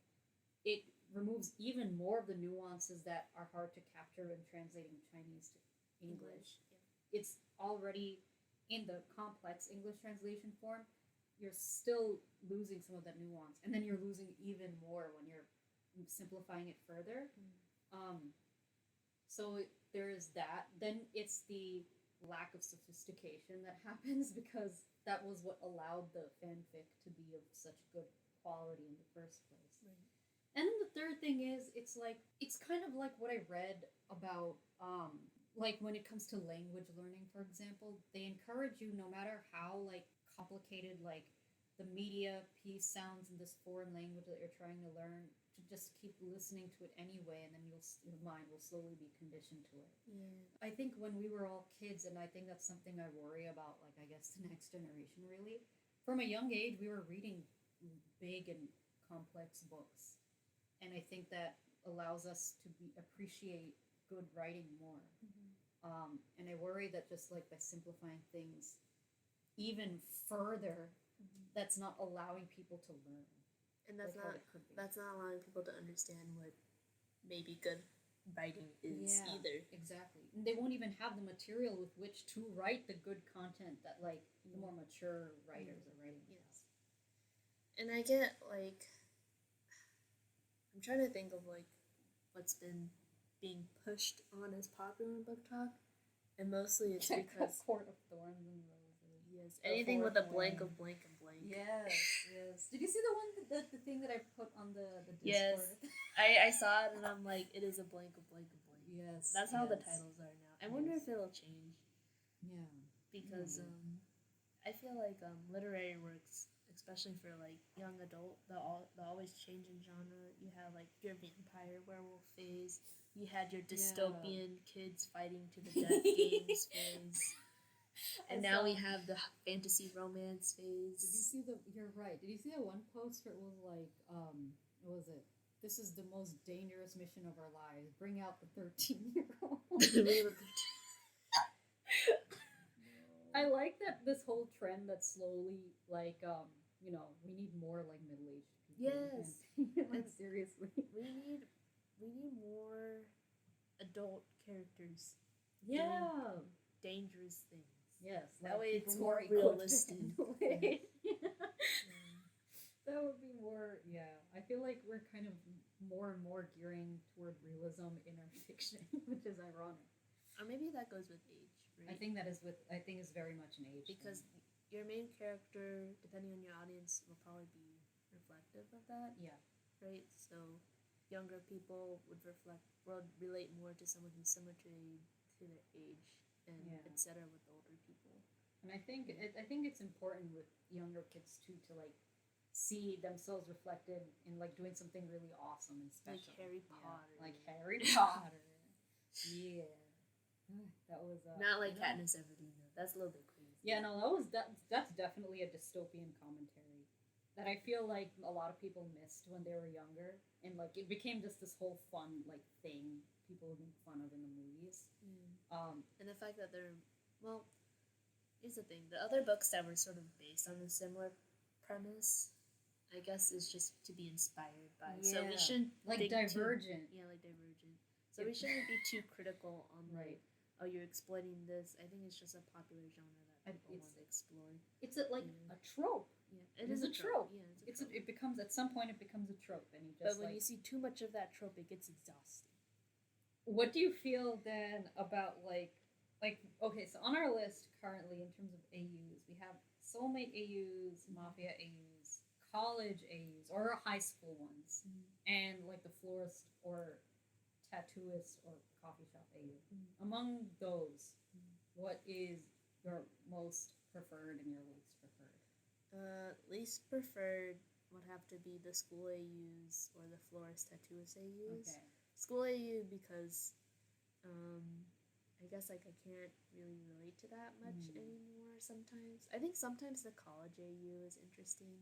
it removes even more of the nuances that are hard to capture when translating Chinese to English. Yeah. It's already in the complex English translation form. You're still losing some of that nuance, and then you're losing even more when you're simplifying it further. So there is that. Then it's the lack of sophistication that happens because that was what allowed the fanfic to be of such good quality in the first place. Right. And then the third thing is, it's kind of like what I read about, like when it comes to language learning, for example, they encourage you, no matter how like complicated like the media piece sounds in this foreign language that you're trying to learn, to just keep listening to it anyway, and then your mind will slowly be conditioned to it. Yeah. I think when we were all kids, and I think that's something I worry about, like I guess the next generation really, from a young age we were reading big and complex books, and I think that allows us to appreciate good writing more. And I worry that just like by simplifying things even further, that's not allowing people to learn. And that's like not allowing people to understand what maybe good writing is either. Exactly. And they won't even have the material with which to write the good content that like the more mature writers are writing. Yes. And I get like, I'm trying to think of like what's been being pushed on as popular in book talk, and mostly it's because Court of Thorns and Roses. Yes, anything with a blank of blank and blank. Yes, yes. Did you see the one the thing that I put on the Discord? Yes, I saw it and I'm like, it is a blank of blank of blank. Yes, that's how the titles are now. I wonder if it'll change. Yeah, because I feel like literary works, especially for like young adult, they'll always change in genre. You have like your vampire werewolf phase. You had your dystopian kids fighting to the death games phase. And now we have the fantasy romance phase. Did you see you're right. Did you see that one post where it was like, what was it? This is the most dangerous mission of our lives. Bring out the 13-year-old. I like that this whole trend that's slowly like, we need more like middle-aged people. Yes. Like seriously. We need more adult characters. Yeah. Dangerous things. Yes. That way it's more realistic. That would be more, I feel like we're kind of more and more gearing toward realism in our fiction, which is ironic. Or maybe that goes with age, right? I think is very much an age because thing. Your main character, depending on your audience, will probably be reflective of that. Yeah. Right? So younger people would relate more to someone who's similar to their age, and etc. with older people. And I think it's important with younger kids too to like see themselves reflected in like doing something really awesome and special, like Harry Potter. Like Harry Potter. Yeah. That was not like Katniss Everdeen though. That's a little bit crazy. Yeah, no, that's definitely a dystopian commentary that I feel like a lot of people missed when they were younger, and like it became just this whole fun like thing people would make fun of in the movies. And the fact that here's the thing: the other books that were sort of based on a similar premise, I guess, is just to be inspired by. Yeah. So we shouldn't like Divergent. Like Divergent. So we shouldn't be too critical on like, oh, you're exploiting this. I think it's just a popular genre that people want to explore. It's a trope. Yeah, it is a trope. Yeah, it becomes at some point it becomes a trope, and you just. But when you see too much of that trope, it gets exhausting. What do you feel then about like okay, so on our list currently in terms of AUs, we have soulmate AUs, mafia AUs, college AUs, or high school ones, and like the florist or tattooist or coffee shop AU. Among those, what is your most preferred and your least preferred? Least preferred would have to be the school AUs or the florist tattooist AUs. Okay. School AU because I guess like I can't really relate to that much anymore sometimes. I think sometimes the college AU is interesting.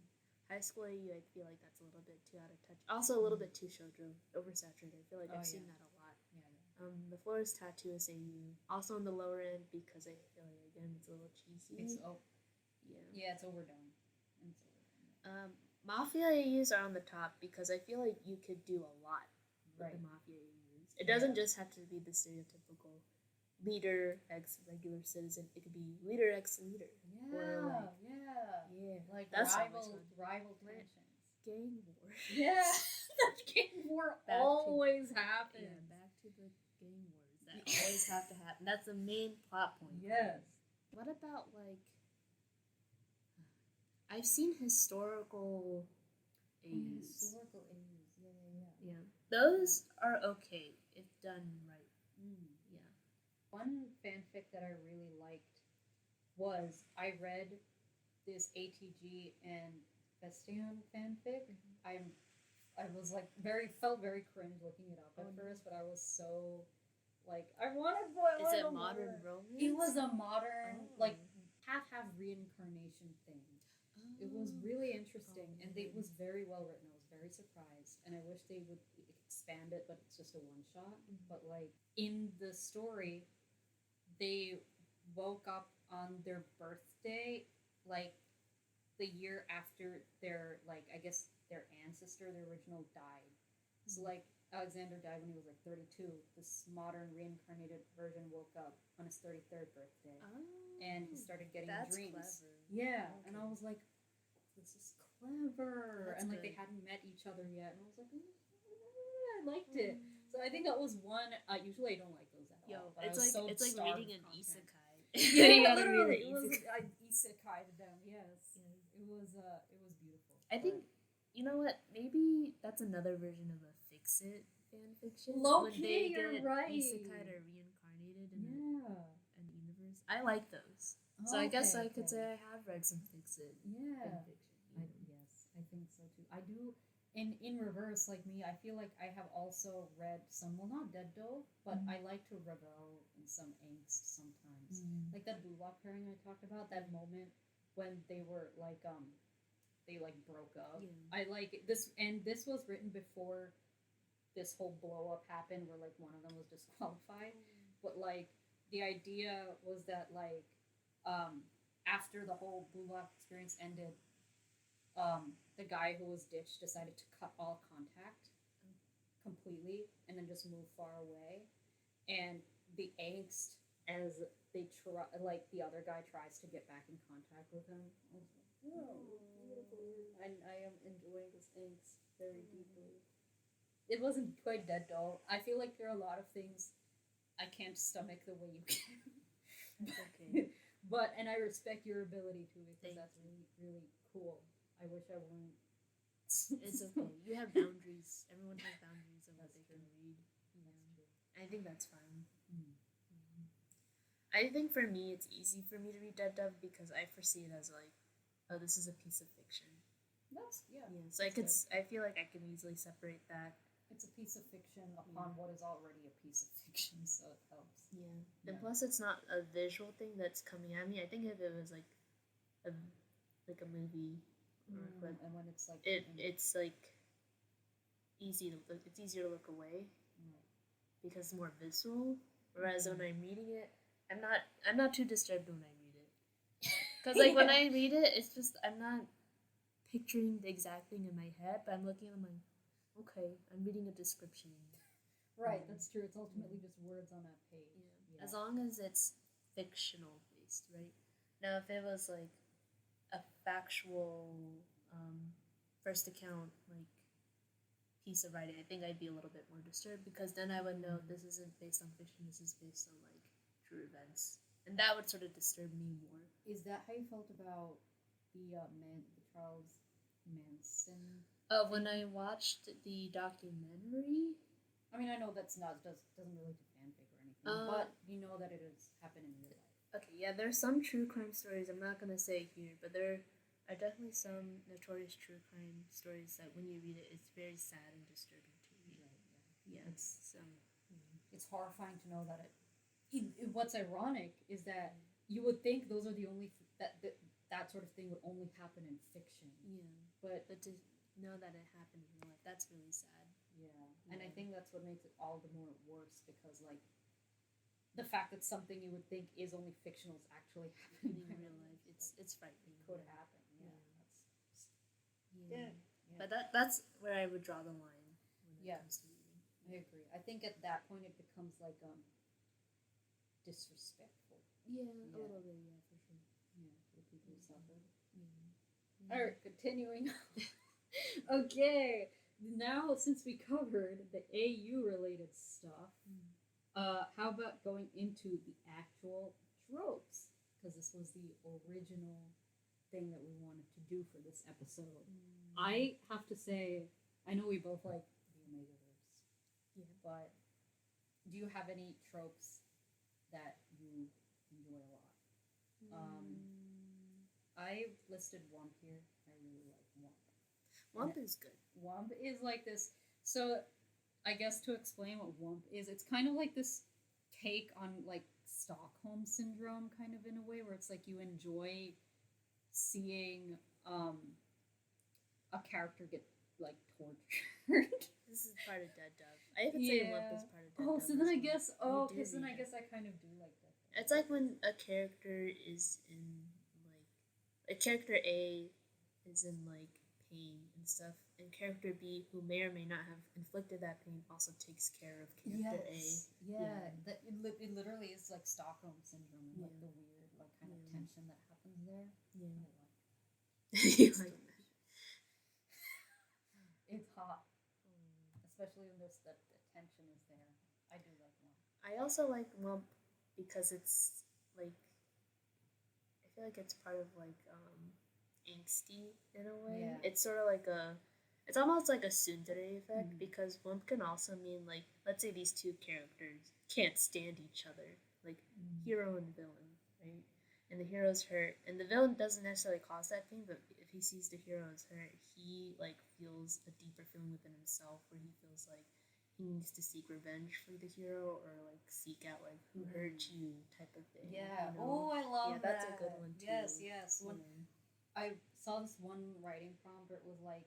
High school AU, I feel like that's a little bit too out of touch. Also a little bit too shoujo, oversaturated. I feel like I've seen that a lot. The floor's tattoo is AU. Also on the lower end because I feel like again it's a little cheesy. Yeah, it's overdone. Mafia AUs are on the top because I feel like you could do a lot with the Mafia AUs. It doesn't just have to be the stereotypical leader x regular citizen. It could be leader x leader. Like that's rival tensions. Gang war. Yeah, that gang war always happens. Yeah, back to the gang wars that always have to happen. That's the main plot point. Yes. What about like? I've seen historical AUs. Yeah. Those are okay if done right. Yeah. One fanfic that I really liked was I read this ATG and Bestian fanfic. I was like felt very cringe looking it up at first, but I was so like I wanted boy. Is it modern romance? It was a modern like half reincarnation thing. It was really interesting, and it was very well written. I was very surprised, and I wish they would expand it, but it's just a one shot. But like in the story, they woke up on their birthday, like the year after their like I guess their ancestor, the original, died. So like Alexander died when he was like 32. This modern reincarnated version woke up on his 33rd birthday, and he started getting dreams. Clever. Yeah, and I was like, this is clever. That's and like good. they hadn't met each other yet, and I was like, I liked it. So I think that was one. Usually I don't like those at all. But It's I was like so it's like starved reading an of content. isekai. Yeah, literally, it was isekai to them. Yes, it was beautiful. I think you know what? Maybe that's another version of a fix-it fan fiction. Low when key, they you're get right. isekai or reincarnated in an universe. I like those. Oh, So I guess I could say I have read some fix-it fan fiction. Yes, I think so too. I do. In reverse, like me, I feel like I have also read some. Well, not Dead Doe, but I like to revel in some angst sometimes. Like that Blue Lock pairing I talked about. That moment when they were like they like broke up. I like this, and this was written before this whole blow up happened, where like one of them was disqualified. But like the idea was that like after the whole Blue Lock experience ended, the guy who was ditched decided to cut all contact completely and then just move far away. And the angst as they try, like the other guy tries to get back in contact with him. I was like, whoa, beautiful. And I am enjoying this angst very deeply. It wasn't quite Dead Doll. I feel like there are a lot of things I can't stomach the way you can. That's okay. But and I respect your ability to, because that's really, really cool. I wish I weren't. It's okay. You have boundaries. Everyone has boundaries of what they can read. I think that's fine. I think for me, it's easy for me to read Dead Dove because I foresee it as like, oh, this is a piece of fiction. So I feel like I can easily separate that. It's a piece of fiction upon what is already a piece of fiction, so it helps. And plus, it's not a visual thing that's coming at me. I think if it was like a movie. And when it's like it's like easier to look away because it's more visual. Whereas when I'm reading it, I'm not too disturbed when I read it. Because like when I read it, it's just I'm not picturing the exact thing in my head, but I'm looking at it, I'm like, okay, I'm reading a description. Right, that's true. It's ultimately just words on that page. As long as it's fictional based, right? Now if it was like a factual first account like piece of writing, I think I'd be a little bit more disturbed because then I would know this isn't based on fiction, this is based on like true events, and that would sort of disturb me more. Is that how you felt about the Charles Manson? When I watched the documentary, I mean, I know that's doesn't relate to fanfic or anything, but you know that it has happened in real life. Okay, yeah, there's some true crime stories. I'm not gonna say here, but there are definitely some notorious true crime stories that when you read it, it's very sad and disturbing to read. Right, yeah. It's horrifying to know that what's ironic is that you would think those are the only that sort of thing would only happen in fiction. But to know that it happened in real life, that's really sad. And I think that's what makes it all the more worse because like the fact that something you would think is only fictional is actually happening in real life. It's frightening. Could happen. Yeah. But that's where I would draw the line when it comes to reading. I agree. I think at that point it becomes like disrespectful. Yeah, a little bit, for sure. Yeah, for the people who suffered. Yeah. Alright, continuing. Okay. Now since we covered the AU related stuff, how about going into the actual tropes? Because this was the original thing that we wanted to do for this episode. I have to say, I know we both like the Omegaverse. Yeah. But do you have any tropes that you enjoy a lot? I listed Wump here. I really like Wump. Wump is good. Wump is like this. So, I guess to explain what Wump is, it's kind of like this take on like Stockholm syndrome, kind of in a way, where it's like you enjoy seeing a character get like tortured. This is part of Dead Dove. I even say Wump is part of Dead Dove. So then I guess then I guess I kind of do like that. It's like when a character is in like a character A is in like pain and stuff, and character B, who may or may not have inflicted that pain, also takes care of character A. That it literally is like Stockholm syndrome and like the weird like kind of tension that happens there. You like that. It's hot, especially when the tension is there. I do like Wump. I also like Wump because it's like I feel like it's part of like angsty in a way. Yeah. It's sort of like it's almost like a tsundere effect because Wump can also mean like let's say these two characters can't stand each other, like hero and villain, right? And the hero's hurt, and the villain doesn't necessarily cause that pain, but if he sees the hero is hurt, he like feels a deeper feeling within himself where he feels like he needs to seek revenge for the hero or like seek out like who hurt you type of thing. Yeah. You know? I love that. That's a good one too. Yes. When I saw this one writing prompt where it was like,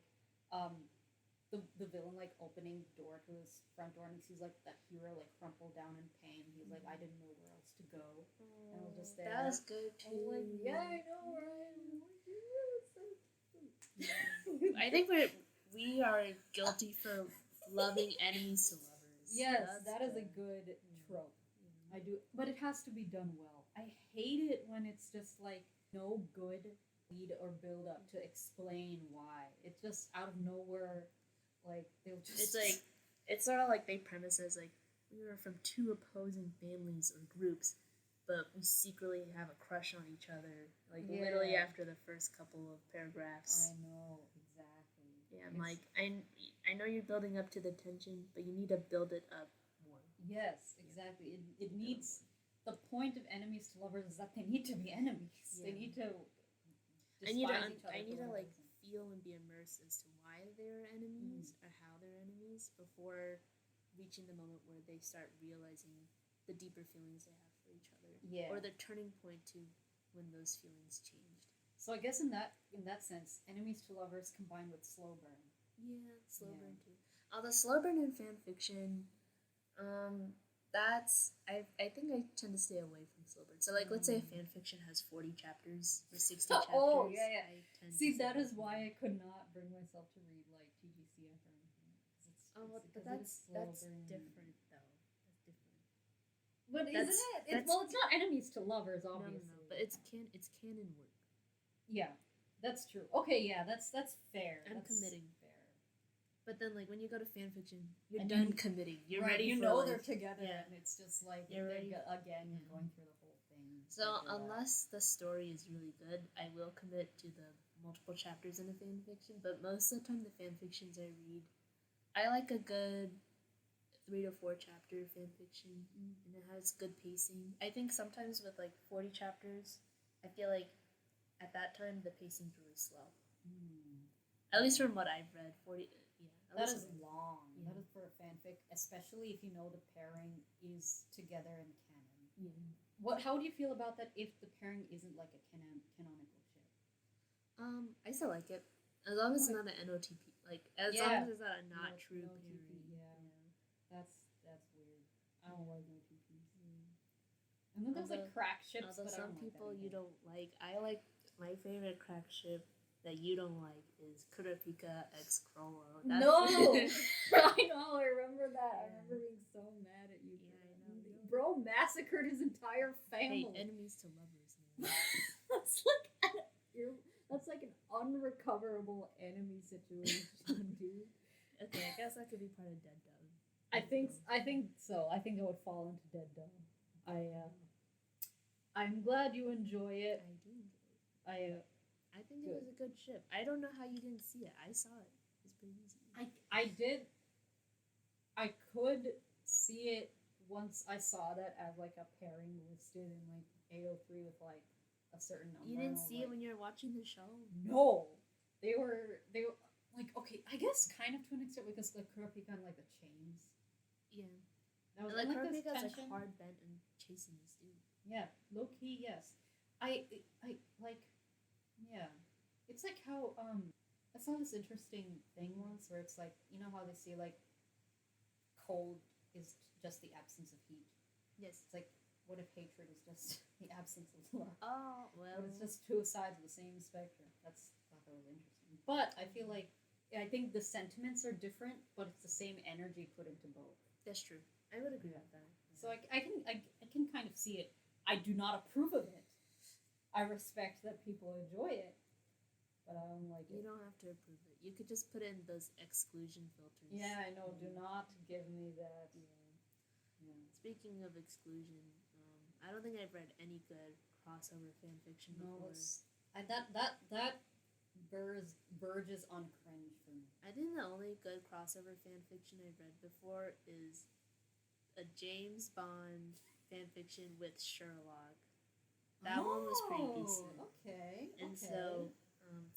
the villain like opening the door to his front door and he sees like that hero like crumple down in pain. He's like, I didn't know where else to go, and I was just there. That was good too. I was like, yeah, I know, right? I think we are guilty for loving enemies to lovers. Yes, that is a good trope. I do, but it has to be done well. I hate it when it's just like no good lead or build up to explain why. It's just out of nowhere. Like they'll just. It's sort of like they premise as like we were from two opposing families or groups, but we secretly have a crush on each other. Like literally after the first couple of paragraphs. I know exactly. Yeah, I'm like I know you're building up to the tension, but you need to build it up more. Yes, exactly. It needs the point of enemies to lovers is that they need to be enemies. Yeah. They need to. I need to like feel and be immersed as to why they're enemies or how they're enemies before reaching the moment where they start realizing the deeper feelings they have for each other. Yeah. Or the turning point to when those feelings changed. So I guess in that sense, enemies to lovers combined with slow burn. Yeah, slow burn too. The slow burn in fan fiction, that's I think I tend to stay away from slow burn. So like let's say a fan fiction has 40 chapters or 60 chapters. Oh yeah. See, that is why I could not bring myself to read like TGCF or anything. But that's different though. That's different. But isn't it? It's not enemies to lovers, obviously. No. But it's canon work. Yeah, that's true. Okay, yeah, that's fair. I'm committing. Fair. But then, like when you go to fan fiction, you're done committing. You're right, ready. You for know like, they're together, and it's just like you're ready again. You're going through the whole thing. So unless the story is really good, I will commit to the multiple chapters in a fan fiction. But most of the time, the fan fictions I read, I like a good 3 to 4 chapter fan fiction, and it has good pacing. I think sometimes with like 40 chapters, I feel like at that time the pacing's really slow. At least from what I've read, 40. That is long. Yeah. That is for a fanfic, especially if you know the pairing is together in canon. Yeah. How do you feel about that if the pairing isn't like a canonical ship? I still like it as long as it's not an Like as Yeah. long as it's not a not No- true no pairing. TP, yeah. That's weird. I don't like no TPs. And then there's Although- like crack ships, Although but I some don't like people that you either. don't like. I like my favorite crack ship that you don't like is Kurapika X Crollo. No, I know. I remember that. I Yeah. remember being so mad at you. Yeah, for I that. know. Bro massacred his entire family. Hey, enemies to lovers. Man. that's like an unrecoverable enemy situation, dude. Okay, I guess that could be part of Dead Dove. I think so. I think it would fall into Dead Dove. I'm glad you enjoy it. I do enjoy it. I think it was a good ship. I don't know how you didn't see it. I saw it. It's pretty easy. I did. I could see it once I saw that as like a pairing listed in like AO3 with like a certain number. You didn't and I was see it like, when you were watching the show? No, they were like, okay, I guess kind of to an extent because like Kurapika and like the chains. Yeah. That was Like this Kurapika's like tension. hard bent and chasing this dude. Yeah, low key, yes. I like, yeah. It's like how I saw this interesting thing once where it's like, you know how they say like cold is just the absence of heat. Yes. It's like, what if hatred is just the absence of love? Oh, well. But it's just two sides of the same spectrum. I thought that was interesting. But I feel like I think the sentiments are different, but it's the same energy put into both. That's true. I would agree with that. So I can kind of see it. I do not approve of it. I respect that people enjoy it, but I don't like it. You don't have to approve it. You could just put in those exclusion filters. Yeah, I know. Do not give me that. Yeah. Speaking of exclusion, I don't think I've read any good crossover fan fiction No, before. that verges on cringe for me. I think the only good crossover fan fiction I've read before is a James Bond fan fiction with Sherlock. That one was pretty decent. Okay. And so,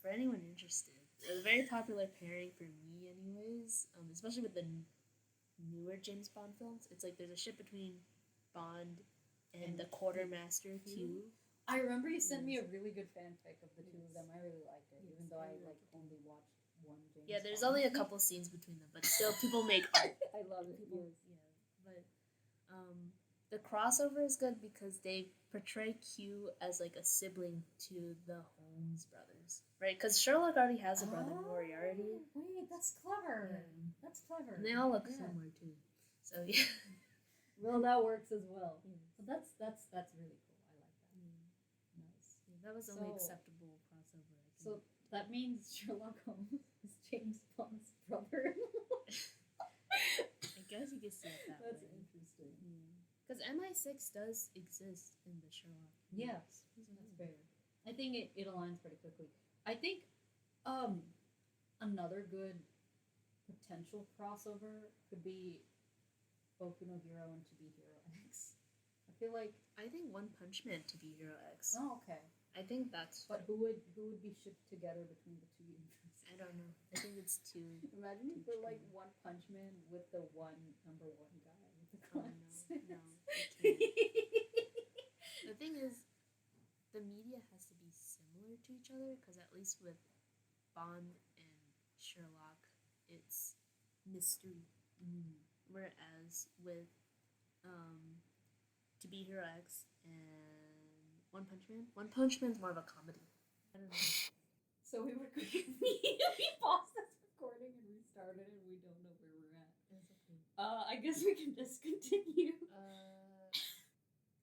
for anyone interested, it was a very popular pairing for me, anyways. Especially with the newer James Bond films. It's like there's a ship between Bond and the Quartermaster Q. I remember you sent me a really good fanfic of the two of them. I really liked it, even though I like only watched one James. Yeah, there's Bond. only a couple scenes between them, but still, people make art. I love it. People, but the crossover is good because they portray Q as like a sibling to the Holmes brothers, right? Because Sherlock already has a brother, Moriarty. Wait, that's clever. Yeah. That's clever. And they all look similar too. So yeah. Well, that works as well. Yeah. So that's really cool. I like that. Nice. Yeah, that was the only acceptable crossover. I think. So that means Sherlock Holmes is James Bond's brother. I guess you could see it that That's way. interesting. Because MI6 does exist in the Sherlock. Yes, that's fair. I think it aligns pretty quickly. I think another good potential crossover could be Boku no Hero and To Be Hero X. I feel like I think One Punch Man to be Hero X. oh okay, I think that's. but who would be shipped together between the two universes? I don't know. I think it's two. Imagine you put like One Punch Man with the number one guy with the Oh, glasses. no, I can't. The thing is, the media has to be similar to each other because at least with Bond and Sherlock, it's mystery. Whereas with To Be Hero X and One Punch Man's more of a comedy. I don't know. So we paused this recording and restarted, and we don't know where we're at. It's okay. I guess we can just continue.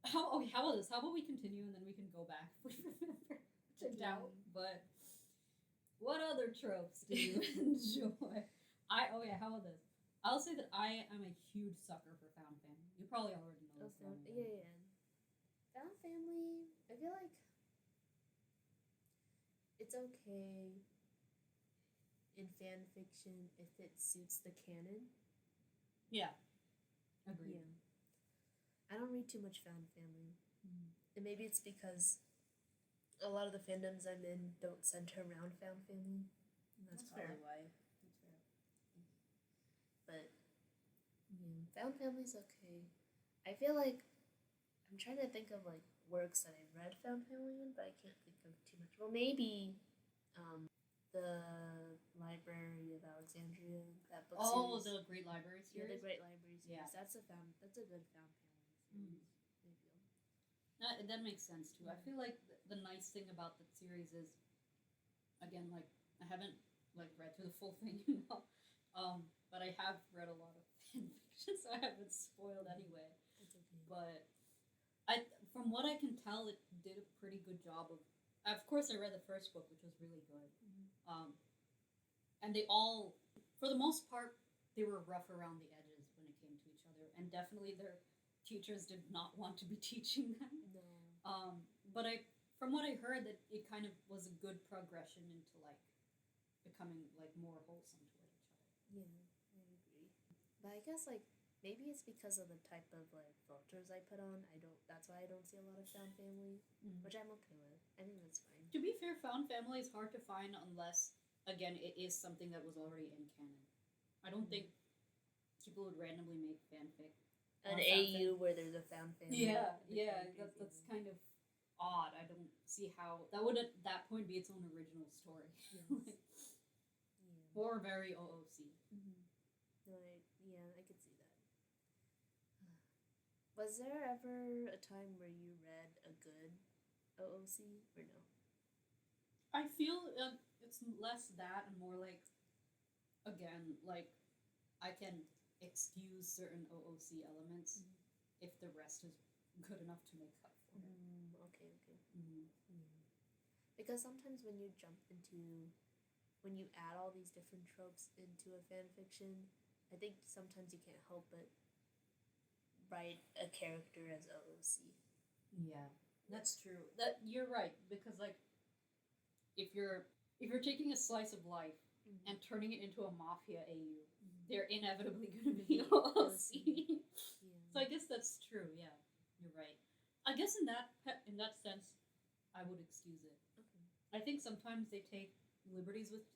How about this? How about we continue and then we can go back if we remember. I doubt, but what other tropes do you enjoy? How about this? I'll say that I am a huge sucker for found family. You probably already know this. Yeah. Found family, I feel like it's okay in fan fiction if it suits the canon. Yeah. Agreed. Yeah. I don't read too much found family. And maybe it's because a lot of the fandoms I'm in don't center around found family. And that's probably why. That's fair. But yeah, found family's okay. I feel like I'm trying to think of like works that I read found family in, but I can't think of too much. Well, maybe the Library of Alexandria, that book Oh, series. the Great Library Yeah, series. the Great Library series. Yeah. That's a good found family series. That makes sense too. I feel like the nice thing about the series is, again, like I haven't like read through the full thing, but I have read a lot of fan fiction, so I haven't spoiled anyway. That's okay. But from what I can tell, it did a pretty good job of. Of course, I read the first book, which was really good. And they all, for the most part, they were rough around the edges when it came to each other, and definitely their teachers did not want to be teaching them. No. But from what I heard, that it kind of was a good progression into like becoming like more wholesome toward each other. Yeah, I agree. But I guess like maybe it's because of the type of like filters I put on. That's why I don't see a lot of found family, which I'm okay with. I think that's fine. To be fair, found family is hard to find unless, again, it is something that was already in canon. I don't think people would randomly make fanfic. An AU where there's a found family. Yeah, that's kind of odd. I don't see how that would at that point be its own original story. Yes. Or very OOC. No, I could see that. Was there ever a time where you read a good OOC or no? I feel it's less that and more like, again, like I can excuse certain OOC elements if the rest is good enough to make up for it. Okay. Because sometimes when you add all these different tropes into a fan fiction, I think sometimes you can't help but write a character as OOC. Yeah, that's true. That you're right, because like if you're taking a slice of life and turning it into a mafia AU, they're inevitably going to be OOC. So I guess that's true. Yeah, you're right. I guess in that sense, I would excuse it. Okay. I think sometimes they take liberties with.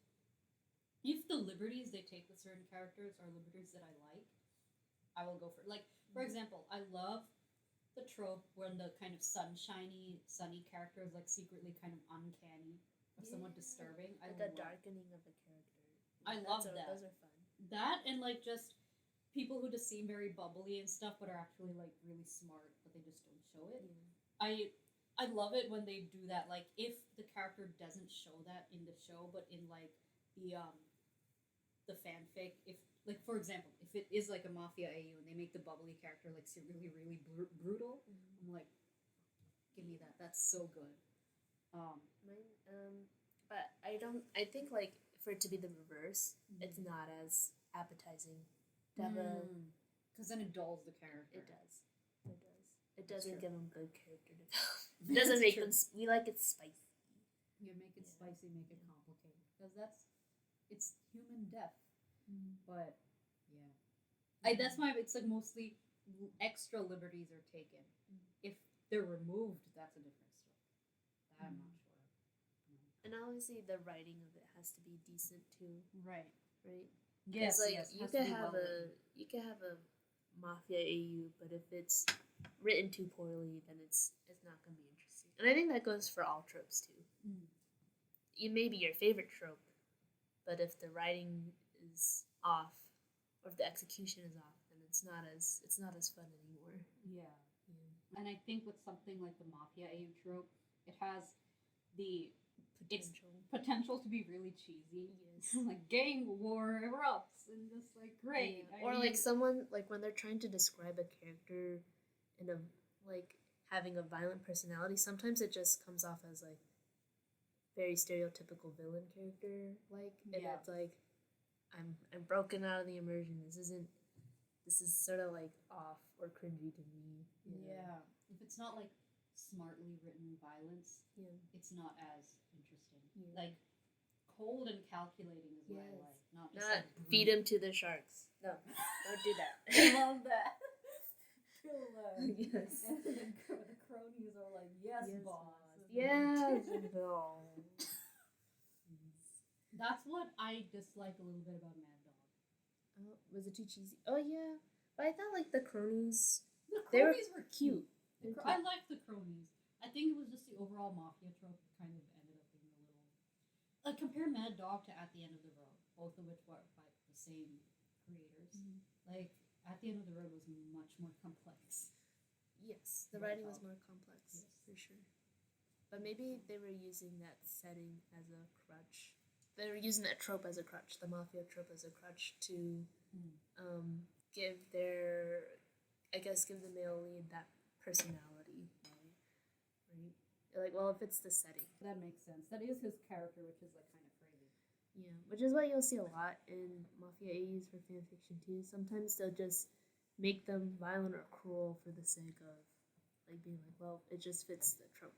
If the liberties they take with certain characters are liberties that I like, I will go for it. Like, for example, I love the trope when the kind of sunny character is like secretly kind of uncanny or somewhat disturbing. Like a darkening of a character. I love that. Those are fun. That and like just people who just seem very bubbly and stuff, but are actually like really smart, but they just don't show it. Yeah. I love it when they do that. Like if the character doesn't show that in the show, but in like the fanfic, if like for example, if it is like a mafia AU and they make the bubbly character like really brutal, I'm like, give me that. That's so good. But I think like for it to be the reverse, it's not as appetizing. Because then it dulls the character. It does. It doesn't give them good character development. It doesn't make them. We like it spicy. You make it spicy, make it complicated, because it's human death. But yeah, that's why it's like mostly extra liberties are taken. If they're removed, that's a different story. That I'm not sure. And obviously, the writing of it has to be decent too. Right. Yes. Like you could have a mafia AU, but if it's written too poorly, then it's not going to be interesting. And I think that goes for all tropes too. It may be your favorite trope, but if the writing is off, or if the execution is off, then it's not as fun anymore. Yeah. And I think with something like the mafia AU trope, it has the potential to be really cheesy. Yes. Like gang war erupts and just like great. Yeah. Or like someone like when they're trying to describe a character in a like having a violent personality, sometimes it just comes off as like very stereotypical villain character and it's like I'm broken out of the immersion. This is sort of like off or cringy to me. Yeah. If it's not like smartly written violence, it's not as interesting. Like cold and calculating is what I like. Not just like feed him to the sharks. No, don't do that. I love that. Kill them. Yes. And then the cronies are like, yes boss. Yes. No. That's what I dislike a little bit about Mad Dog. Oh, was it too cheesy? Oh yeah, but I thought like the cronies. The cronies were cute. I liked the cronies. I think it was just the overall mafia trope that kind of ended up being like compare Mad Dog to At the End of the Road, both of which were by the same creators. Mhm. Like At the End of the Road was much more complex. Yes, the What writing was about- more complex, Yes. for sure. But maybe they were using that setting as a crutch. They were using that trope as a crutch, the mafia trope as a crutch to give their, I guess, give the male lead that personality, right? Like, well, it fits the setting. That makes sense. That is his character, which is like kind of crazy. Yeah, which is what you'll see a lot in mafia AUs for fanfiction too. Sometimes they'll just make them violent or cruel for the sake of like being like, well, it just fits the trope.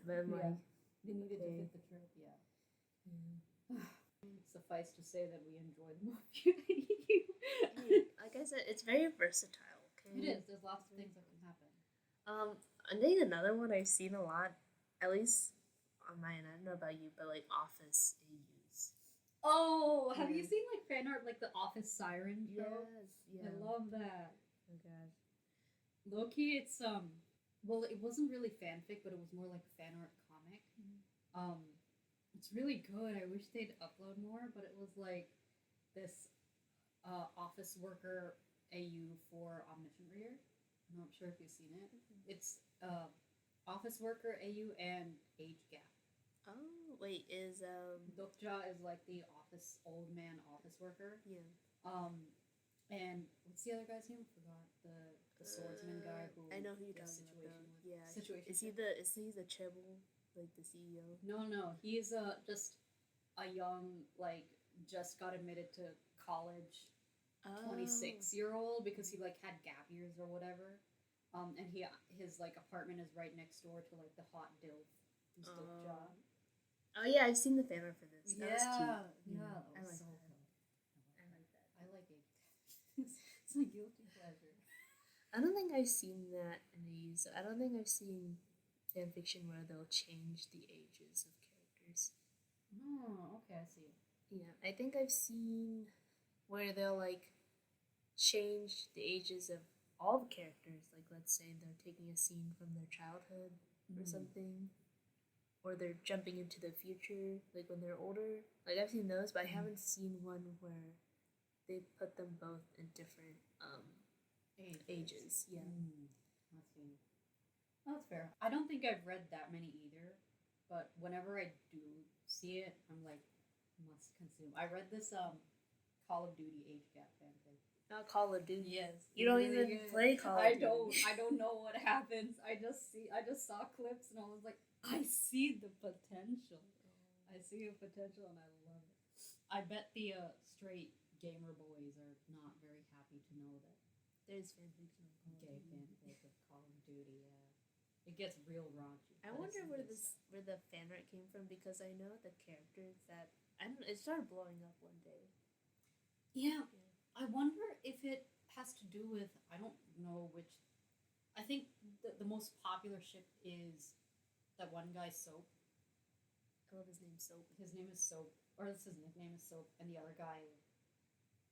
But I'm like, They needed to okay. fit the trope, yeah. yeah. Suffice to say that we enjoyed the movie. Hey, like I said, it's very versatile. Okay, It is. There's lots of things that can happen. I think another one I've seen a lot, at least on my end. I don't know about you, but like Office AUs. Oh, have you Yeah. seen like fan art like the Office Siren show? Yes, yeah. I love that. Oh gosh. Low-key, it's well, it wasn't really fanfic, but it was more like a fan art comic. It's really good. I wish they'd upload more, but it was like this office worker AU for Omniscient Reader. I'm not sure if you've seen it. It's office worker AU and age gap. Oh wait, is Dokja is like the office old man office worker. yeah. And what's the other guy's name? I forgot the swordsman guy who I know who you're the talking about. situation Though. with. Yeah. Situation. Is he the Chibble, like the CEO? No. He's just a young like just got admitted to college 26-year-old because he like had gap years or whatever. And his like apartment is right next door to like the hot dilf who's Dokja. Oh yeah, I've seen the fan art for this. That was cute. Yeah, I that was like so that. good. I like that. I like it. It's my guilty pleasure. I don't think I've seen that in the use. I don't think I've seen fan fiction where they'll change the ages of characters. Oh, okay, I see. Yeah, I think I've seen where they'll like change the ages of all the characters. Like, let's say they're taking a scene from their childhood or something, or they're jumping into the future, like when they're older. Like, I've seen those, but I haven't seen one where they put them both in different ages. Yeah. I see. Oh, that's fair. I don't think I've read that many either, but whenever I do see it, I'm like, must consume. I read this Call of Duty age gap fanfic. Not Call of Duty. Yes, You don't really even good. play Call of Duty. I don't know what happens. I just saw clips and I was like, I see the potential. I see the potential and I love it. I bet the straight gamer boys are not very happy to know that There's fanfiction of Call gay of Duty. fanfic of Call of Duty. It gets real raunchy. I but it's wonder some where good where the fan art came from, because I know the characters that it started blowing up one day. Yeah, I wonder if it has to do with, I don't know which. I think the most popular ship is that one guy Soap. I love his name Soap. His name is Soap, or his nickname is Soap, and the other guy,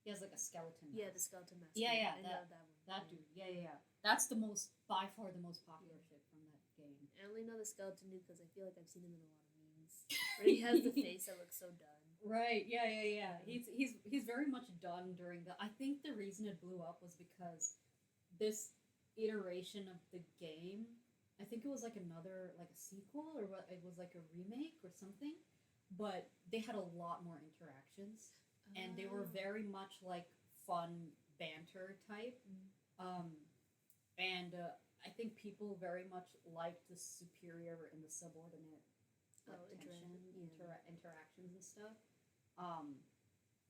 he has like a skeleton. Yeah, the mask. skeleton mask. Yeah, I know that one. That dude. Yeah. That's by far the most popular ship from that game. I only know the skeleton dude because I feel like I've seen him in a lot of memes. Where he has the face that looks so done. Right. Yeah. He's very much done during the. I think the reason it blew up was because this iteration of the game. I think it was like another like a sequel or what? It was like a remake or something, but they had a lot more interactions and they were very much like fun banter type. And I think people very much liked the superior and the subordinate interactions and stuff.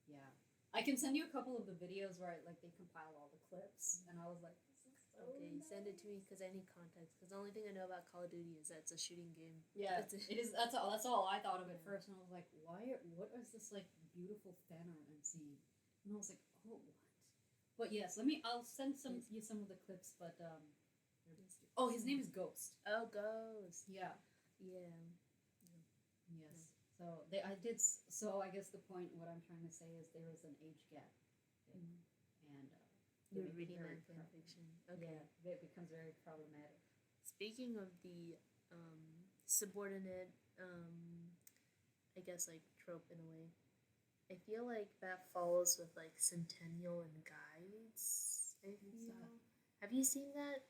Yeah, I can send you a couple of the videos where they compiled all the clips, and I was like, this is so Okay, nice. send it to me because I need context. Because the only thing I know about Call of Duty is that it's a shooting game. Yeah, That's it. it is. That's all I thought of at first, and I was like, what is this like beautiful fan art I'm seeing? And I was like, oh, what? But yes, I'll send you some of the clips. But oh, his name is Ghost. Oh, Ghost. Yeah. Yeah. Yes. So So I guess the point, what I'm trying to say is there is an age gap, and You're it reading very my fan fiction. Okay. Yeah, it becomes very problematic. Speaking of the subordinate I guess like trope in a way. I feel like that follows with like Centennial and Guides. I feel. Have you seen that?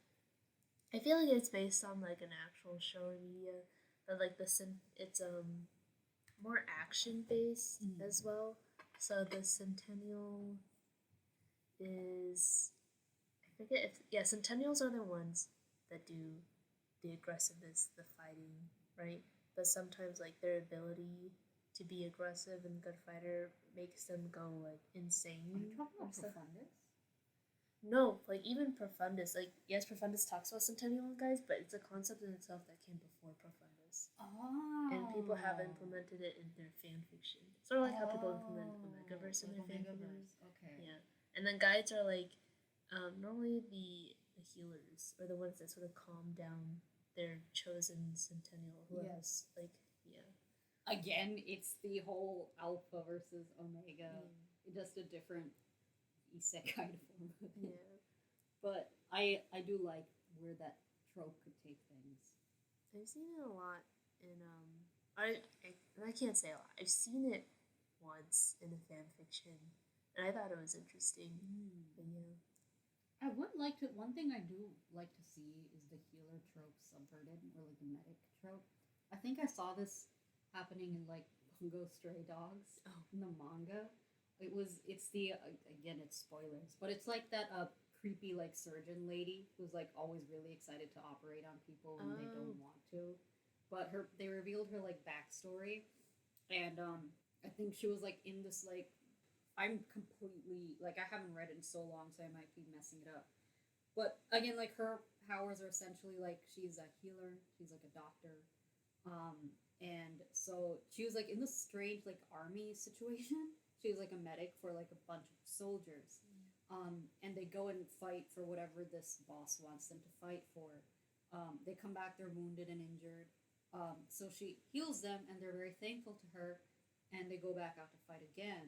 I feel like it's based on like an actual show or media, but like it's more action based as well. So the Centennial is, I forget if, yeah, Centennials are the ones that do the aggressiveness, the fighting, right? But sometimes like their ability to be aggressive and good fighter makes them go like insane. Are you talking about stuff. Profundus? No, like even Profundus, like yes, Profundus talks about Centennial guys, but it's a concept in itself that came before Profundus. Oh. And people have implemented it in their fan fiction. Sort of like how people implement Omegaverse in their fan fiction. Okay. Yeah. And then guides are like normally the healers or the ones that sort of calm down their chosen Centennial who has like Again, it's the whole Alpha versus Omega. Just a different isekai form of it. Yeah. But I do like where that trope could take things. I've seen it a lot in I can't say a lot. I've seen it once in a fan fiction, and I thought it was interesting. But yeah, I would like to. One thing I do like to see is the healer trope subverted, or like the medic trope. I think I saw this happening in like Bungo Stray Dogs in the manga. It's the again, it's spoilers, but it's like that creepy like surgeon lady who's like always really excited to operate on people when they don't want to. But they revealed her like backstory, and I think she was like in this like, I'm completely like, I haven't read it in so long, so I might be messing it up. But again, like her powers are essentially like she's a healer, she's like a doctor, and so she was like in this strange like army situation. She was like a medic for like a bunch of soldiers. And they go and fight for whatever this boss wants them to fight for. They come back, they're wounded and injured. So she heals them, and they're very thankful to her, and they go back out to fight again.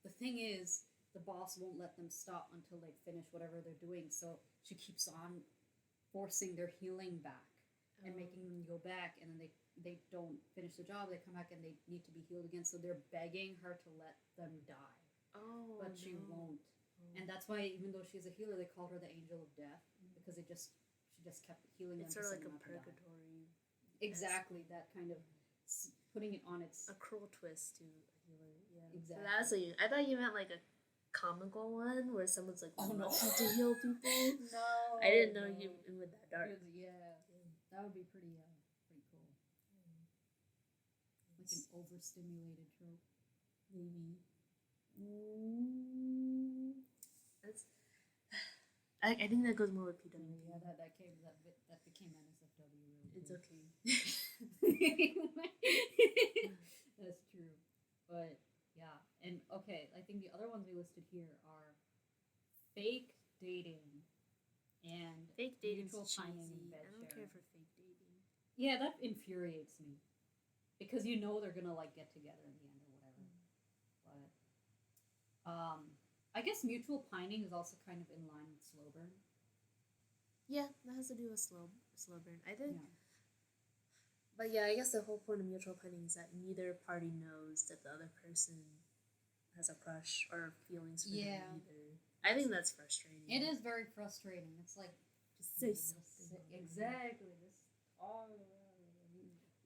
The thing is, the boss won't let them stop until they finish whatever they're doing, so she keeps on forcing their healing back and making them go back, and then they don't finish the job, they come back and they need to be healed again, so they're begging her to let them die. But she won't. And that's why, even though she's a healer, they called her the Angel of Death, because she just kept healing them. It's sort of like a purgatory. Exactly, that kind of putting it on its... A cruel twist to a healer, yeah. Exactly. So that's what I thought you meant like a comical one, where someone's like, oh no, to heal people. No. I didn't know you went that dark. That would be pretty cool. Like an overstimulated trope. Maybe. That's. I think that goes more with PW. Yeah, that became NSFW. Really it's okay. That's true, but yeah, and okay. I think the other ones we listed here are fake dating and fake dating mutual is pining cheesy. and bed I don't sharing. care for fake dating. Yeah, that infuriates me because you know they're gonna like get together in the end or whatever. But I guess mutual pining is also kind of in line with slow burn. Yeah, that has to do with slow burn. I think. Yeah. But yeah, I guess the whole point of mutual pining is that neither party knows that the other person has a crush or feelings for them either. I think that's frustrating. It is very frustrating. It's like, just say something. Exactly.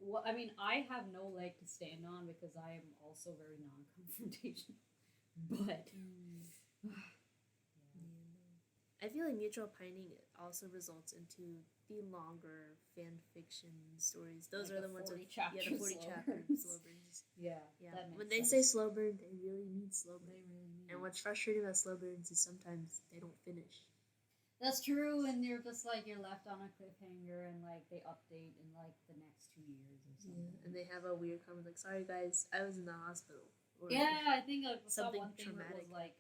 Well, I mean, I have no leg to stand on because I am also very non-confrontational. But I feel like mutual pining also results into the longer fan fiction stories. Those like are the ones with the 40 chapter slow burns. Yeah. When they say slow burn, they really mean slow burn. They really mean. And what's frustrating about slow burns is sometimes they don't finish. That's true, and you're just like, you're left on a cliffhanger, and like they update in like the next 2 years or something. Yeah, and they have a weird comment like, "Sorry guys, I was in the hospital." Or I think I saw something one thing traumatic was like,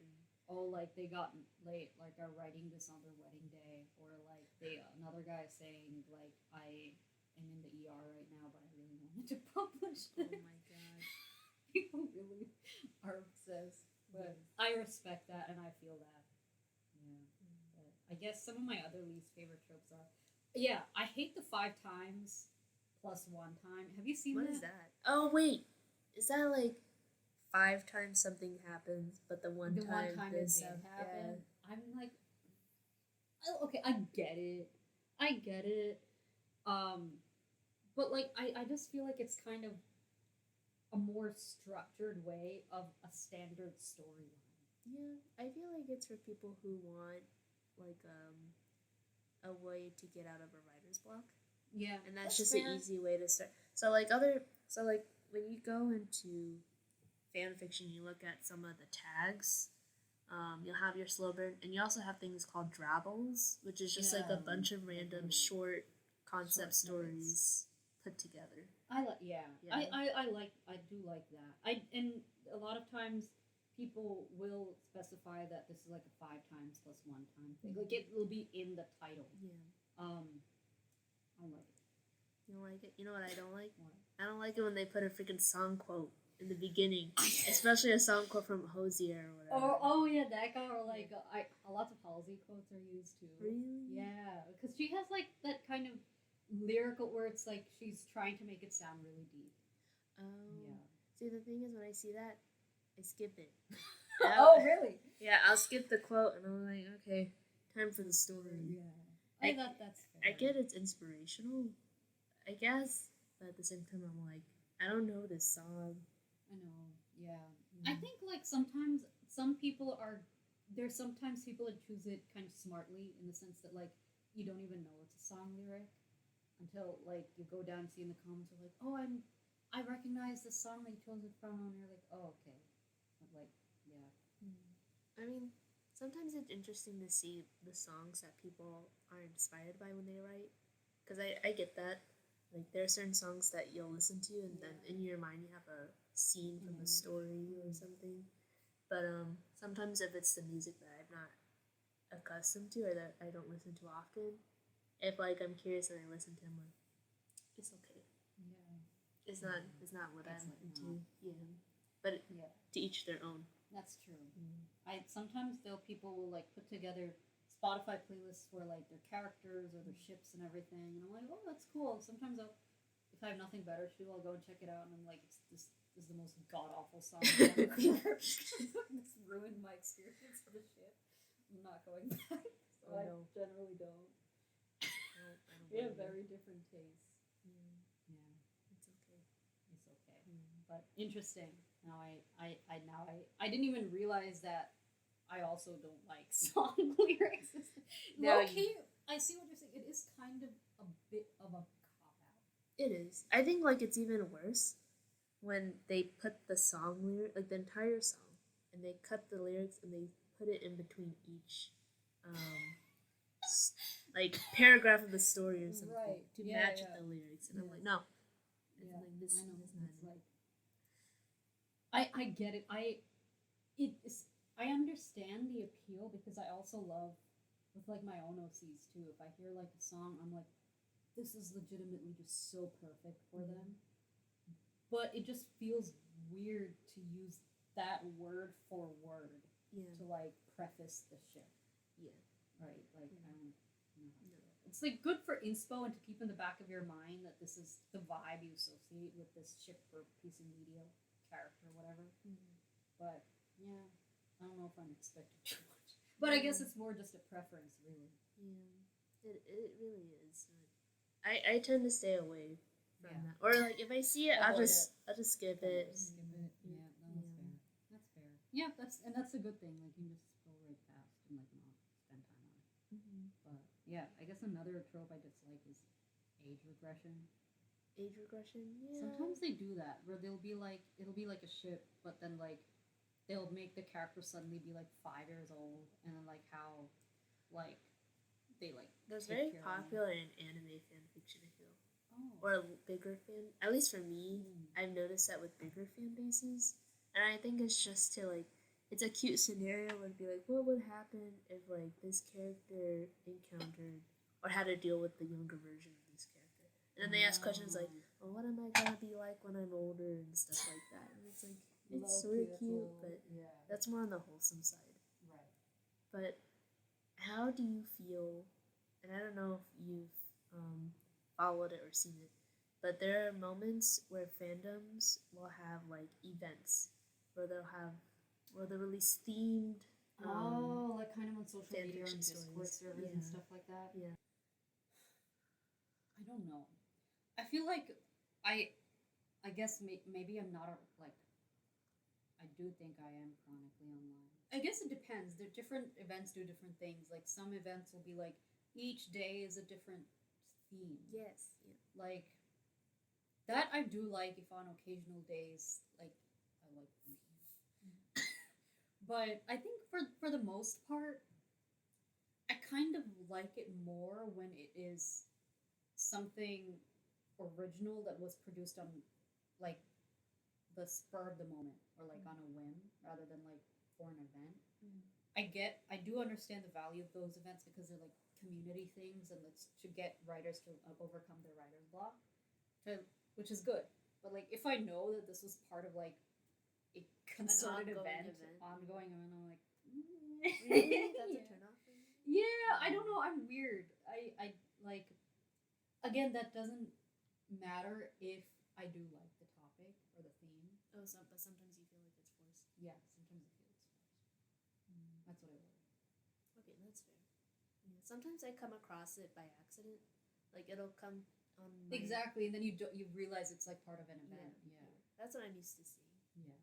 oh, like they got late, like are writing this on their wedding day, or like another guy saying like, I am in the ER right now, but I really wanted to publish this. Oh my god, people really are obsessed, but I respect that and I feel that. I guess some of my other least favorite tropes are, I hate the 5 times plus one time. Have you seen What that? is that? Oh wait, is that like 5 times something happens, but the one time it this did happen. I'm like, oh, okay, I get it. I get it. But like, I just feel like it's kind of a more structured way of a standard storyline. Yeah, I feel like it's for people who want like a way to get out of a writer's block. Yeah, And that's just fair. An easy way to start. So like when you go into fan fiction, you look at some of the tags. You'll have your slow burn, and you also have things called drabbles, which is just like a bunch of random short concept stories put together. I do like that. And a lot of times people will specify that this is like a 5 times plus 1 time thing. Like it will be in the title. Yeah. I like it. You don't like it? You know what I don't like? What? I don't like it when they put a freaking song quote in the beginning, especially a song quote from Hosier or whatever. Oh yeah, that guy. Or like lots of Halsey quotes are used too. Really? Yeah, because she has like that kind of lyrical where it's like she's trying to make it sound really deep. Oh. Yeah. See, the thing is, when I see that, I skip it. Oh really? Yeah, I'll skip the quote, and I'm like, okay, time for the story. Yeah. I thought that's fair. I get it's inspirational, I guess, but at the same time, I'm like, I don't know this song. I know, yeah. I think like sometimes people that choose it kind of smartly in the sense that like you don't even know it's a song lyric until like you go down and see in the comments are like, oh, I recognize the song they chose it from, and you're like, oh, okay. But like, yeah. I mean, sometimes it's interesting to see the songs that people are inspired by when they write, because I get that. Like, there are certain songs that you'll listen to, and then in your mind you have a scene from a story or something. But sometimes if it's the music that I'm not accustomed to or that I don't listen to often, if like I'm curious and I listen to them, like, it's okay. Yeah. It's not what I'm into. Yeah. But to each their own. That's true. Sometimes though people will like put together Spotify playlists for like their characters or their ships and everything, and I'm like, oh, that's cool. Sometimes if I have nothing better to do, I'll go and check it out, and I'm like, this is the most god awful song I've ever heard. This ruined my experience of the ship. I'm not going back. So I generally don't. We have very different tastes. Yeah. It's okay. It's okay. But interesting. Now I didn't even realize that I also don't like song lyrics. I see what you're saying. It is kind of a bit of a cop-out. It is. I think like it's even worse when they put the song lyric, like the entire song, and they cut the lyrics and they put it in between each like paragraph of the story or something to match the lyrics. And I'm like, no. Yeah, like, this, I know. This It's like I get it. I understand the appeal because I also love with like my own OCs too. If I hear like a song, I'm like, this is legitimately just so perfect for them. But it just feels weird to use that word for word to like preface the ship. Yeah. Right. Like I don't know. It's like good for inspo and to keep in the back of your mind that this is the vibe you associate with this ship or piece of media, character, whatever. But yeah, I don't know if I'm expecting too much. But I guess it's more just a preference, really. Yeah, it really is. I tend to stay away from that, or like if I see it, I'll just skip it. Skip it. Yeah, that's fair. That's fair. Yeah, that's a good thing. Like you just go right past and like not spend time on it. But yeah, I guess another trope I dislike is age regression. Age regression, yeah. Sometimes they do that where it'll be like a ship, but then like they'll make the character suddenly be like 5 years old, and then like how like they like that's very popular in anime fan fiction, I feel. Oh. Or bigger fan, at least for me, I've noticed that with bigger fan bases, and I think it's just to like, it's a cute scenario where it'd be like, what would happen if like this character encountered or had to deal with the younger version of this character, and then they ask questions like, well, what am I gonna be like when I'm older and stuff like that, and it's like, it's sort of cute, but that's more on the wholesome side. Right. But how do you feel, and I don't know if you've followed it or seen it, But there are moments where fandoms will have like events where they'll release themed like kind of on social media and fanfiction Discord stories. servers and stuff like that. Yeah. I don't know. I feel like I guess maybe I'm not like I do think I am chronically online. I guess it depends. The different events do different things. Like some events will be like each day is a different theme. Yes. Yeah. Like that I do like if on occasional days like I like but I think for the most part I kind of like it more when it is something original that was produced on like the spur of the moment or like on a whim rather than like for an event. I do understand the value of those events because they're like community things and it's to get writers to overcome their writer's block, which is good. But like if I know that this was part of like a concerted ongoing event, I'm like, Really? That's a turn off for you? yeah, I don't know. I'm weird. I like again that doesn't matter if I do like the topic or the theme. Oh, but sometimes you feel like it's forced. Yeah, sometimes I feel it's forced. That's what I worry. Okay, that's fair. Yeah, sometimes I come across it by accident. Like it'll come on my... Exactly, and then you realize it's like part of an event. Yeah. That's what I'm used to seeing. Yeah,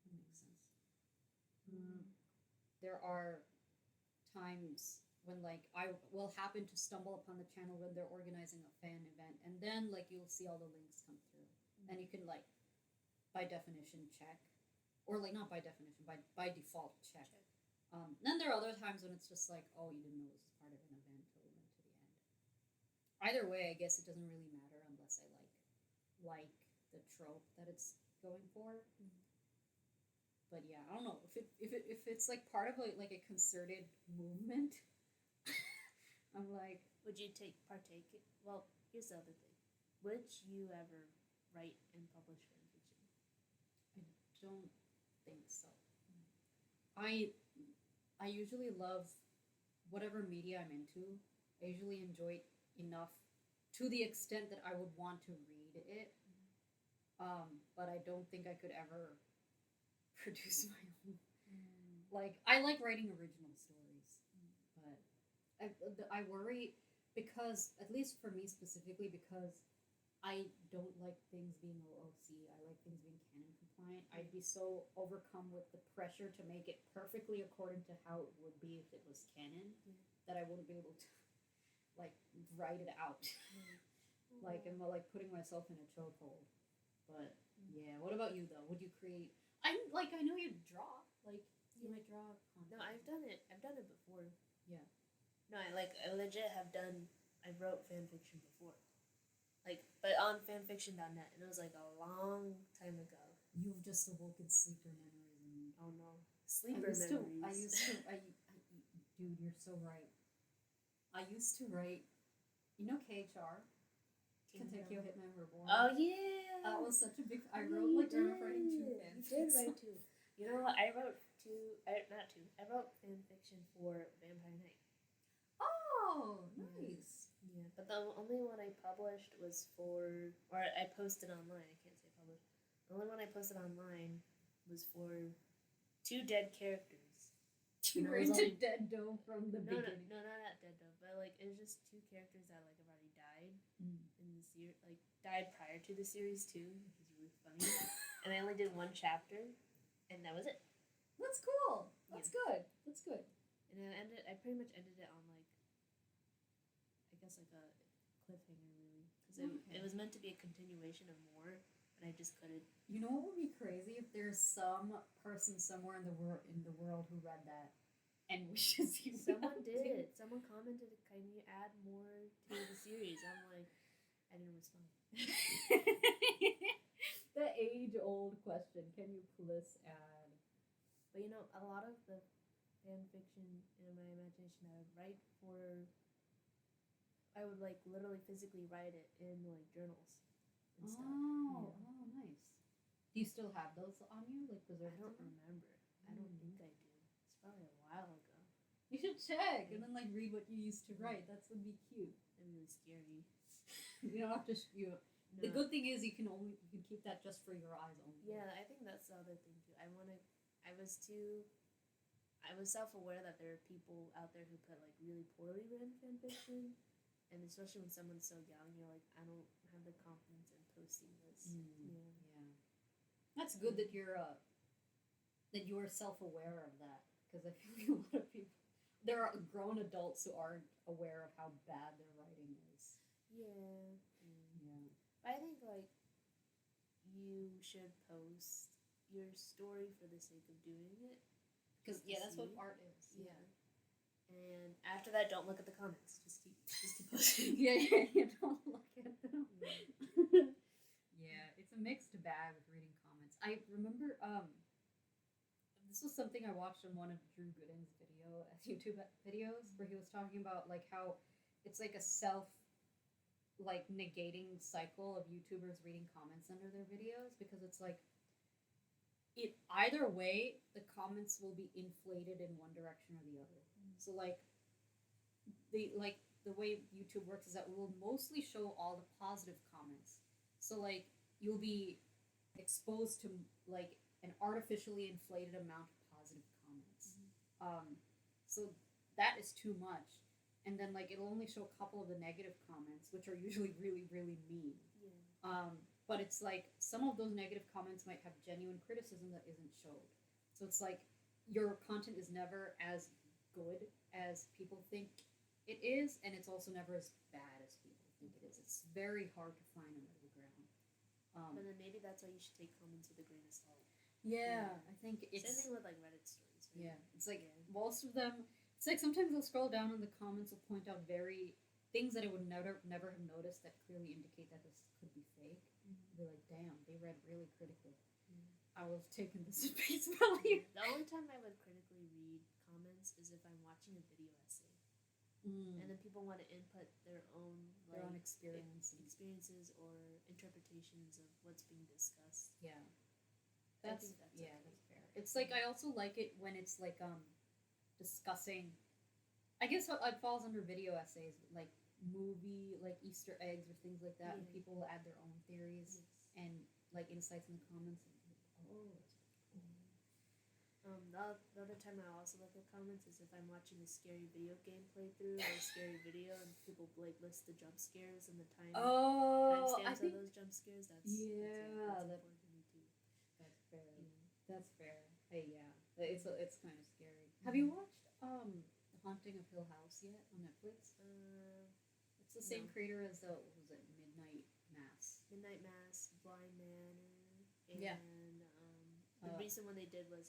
that makes sense. There are times when like I will happen to stumble upon the channel when they're organizing a fan event, and then like you'll see all the links come through, and you can like by definition check, or like not by definition, by default check. Then there are other times when it's just like, oh, you didn't know this was part of an event until we went to the end. Either way, I guess it doesn't really matter unless I like the trope that it's going for. But yeah, I don't know if it's like part of like a concerted movement. I'm like, would you partake? Well, here's the other thing. Would you ever write and publish fanfiction? I don't think so. I usually love whatever media I'm into. I usually enjoy it enough to the extent that I would want to read it. But I don't think I could ever produce my own. Like I like writing original stories, but I worry because at least for me specifically because I don't like things being OOC. I like things being canon compliant. I'd be so overcome with the pressure to make it perfectly according to how it would be if it was canon that I wouldn't be able to like write it out. Like I'm like putting myself in a chokehold. But yeah, what about you though? Would you create? I know you draw. Like you might draw. No, I've done it. I've done it before. Yeah. No, I legit have done. I wrote fanfiction before. Like, but on fanfiction.net, and it was like a long time ago. You've just awoken sleeper memories in me. Oh no, sleeper memories. Dude, you're so right. I used to write, you know, KHR, Kentucky Hitman Reborn. Oh yeah, that was such a big. I wrote like I remember writing 2 fanfics. You did write 2. You know what? I wrote 2. Not 2. I wrote fanfiction for Vampire Knight. Oh, nice. Yeah, but the only one I published was or I posted online. I can't say published. The only one I posted online was for 2 dead characters. You were into Dead Dome from the beginning. No, not Dead Dome, but like it was just 2 characters that like have already died in the series, like died prior to the series too, which is really funny. And I only did 1 chapter, and that was it. That's cool. That's good. That's good. And I pretty much ended it on like, I guess like a cliffhanger really, because it was meant to be a continuation of more, but I just couldn't. You know what would be crazy if there's some person somewhere in the world who read that and wishes you. Someone did. Someone commented, "Can you add more to the series?" I'm like, I didn't respond. The age-old question: can you please add? But you know, a lot of the fan fiction in my imagination I would write for. I would like literally physically write it in like journals and stuff. Oh, nice. Do you still have those on you, like preserved? I don't remember. I don't think I do. It's probably a while ago. You should check and then like read what you used to write. That would be cute. And really scary. You don't have to. You The good thing is you can keep that just for your eyes only. Yeah, I think that's the other thing too. I was self-aware that there are people out there who put like really poorly written fan fiction, and especially when someone's so young, you're like, I don't have the confidence in posting this. Yeah, that's good that you're self-aware of that, because I feel like a lot of people, there are grown adults who aren't aware of how bad their writing is. Yeah. Yeah. But I think like you should post your story for the sake of doing it. Because that's what art is. Yeah. And after that, don't look at the comments. Just keep posting. yeah, don't look at them. Yeah, it's a mixed bag with reading comments. I remember this was something I watched on one of Drew Gooden's YouTube videos, where he was talking about like how it's like a self like negating cycle of YouTubers reading comments under their videos, because it's like it either way the comments will be inflated in one direction or the other. So like the way YouTube works is that we will mostly show all the positive comments. So like you'll be exposed to like an artificially inflated amount of positive comments. So that is too much. And then like it'll only show a couple of the negative comments, which are usually really, really mean. Yeah. But it's like some of those negative comments might have genuine criticism that isn't showed. So it's like your content is never as good as people think it is, and it's also never as bad as people think it is. It's very hard to find a middle ground. But then maybe that's why you should take comments with a grain of salt. Yeah, I think it's... Same thing with like Reddit stories. Right? Yeah, it's like most of them... It's like sometimes I'll scroll down and the comments will point out things that I would never have noticed that clearly indicate that this could be fake. Be like, damn, they read really critically. I was taking this at face value. The only time I would critically read comments is if I'm watching a video essay, and then people want to input their own experiences or interpretations of what's being discussed. Yeah, that's okay. That's fair. It's like I also like it when it's like discussing. I guess it falls under video essays, like movie, like Easter eggs or things like that, and people will add their own theories and like insights in the comments. And the other time I also look at comments is if I'm watching a scary video game playthrough or a scary video and people like list the jump scares and the timestamps of those jump scares. That's important to me too. That's fair. That's fair. Hey, yeah, it's kind of scary. Have you watched The Haunting of Hill House yet on Netflix? It's the same creator as Midnight Mass. Midnight Mass, Blind Manor, and the recent one they did was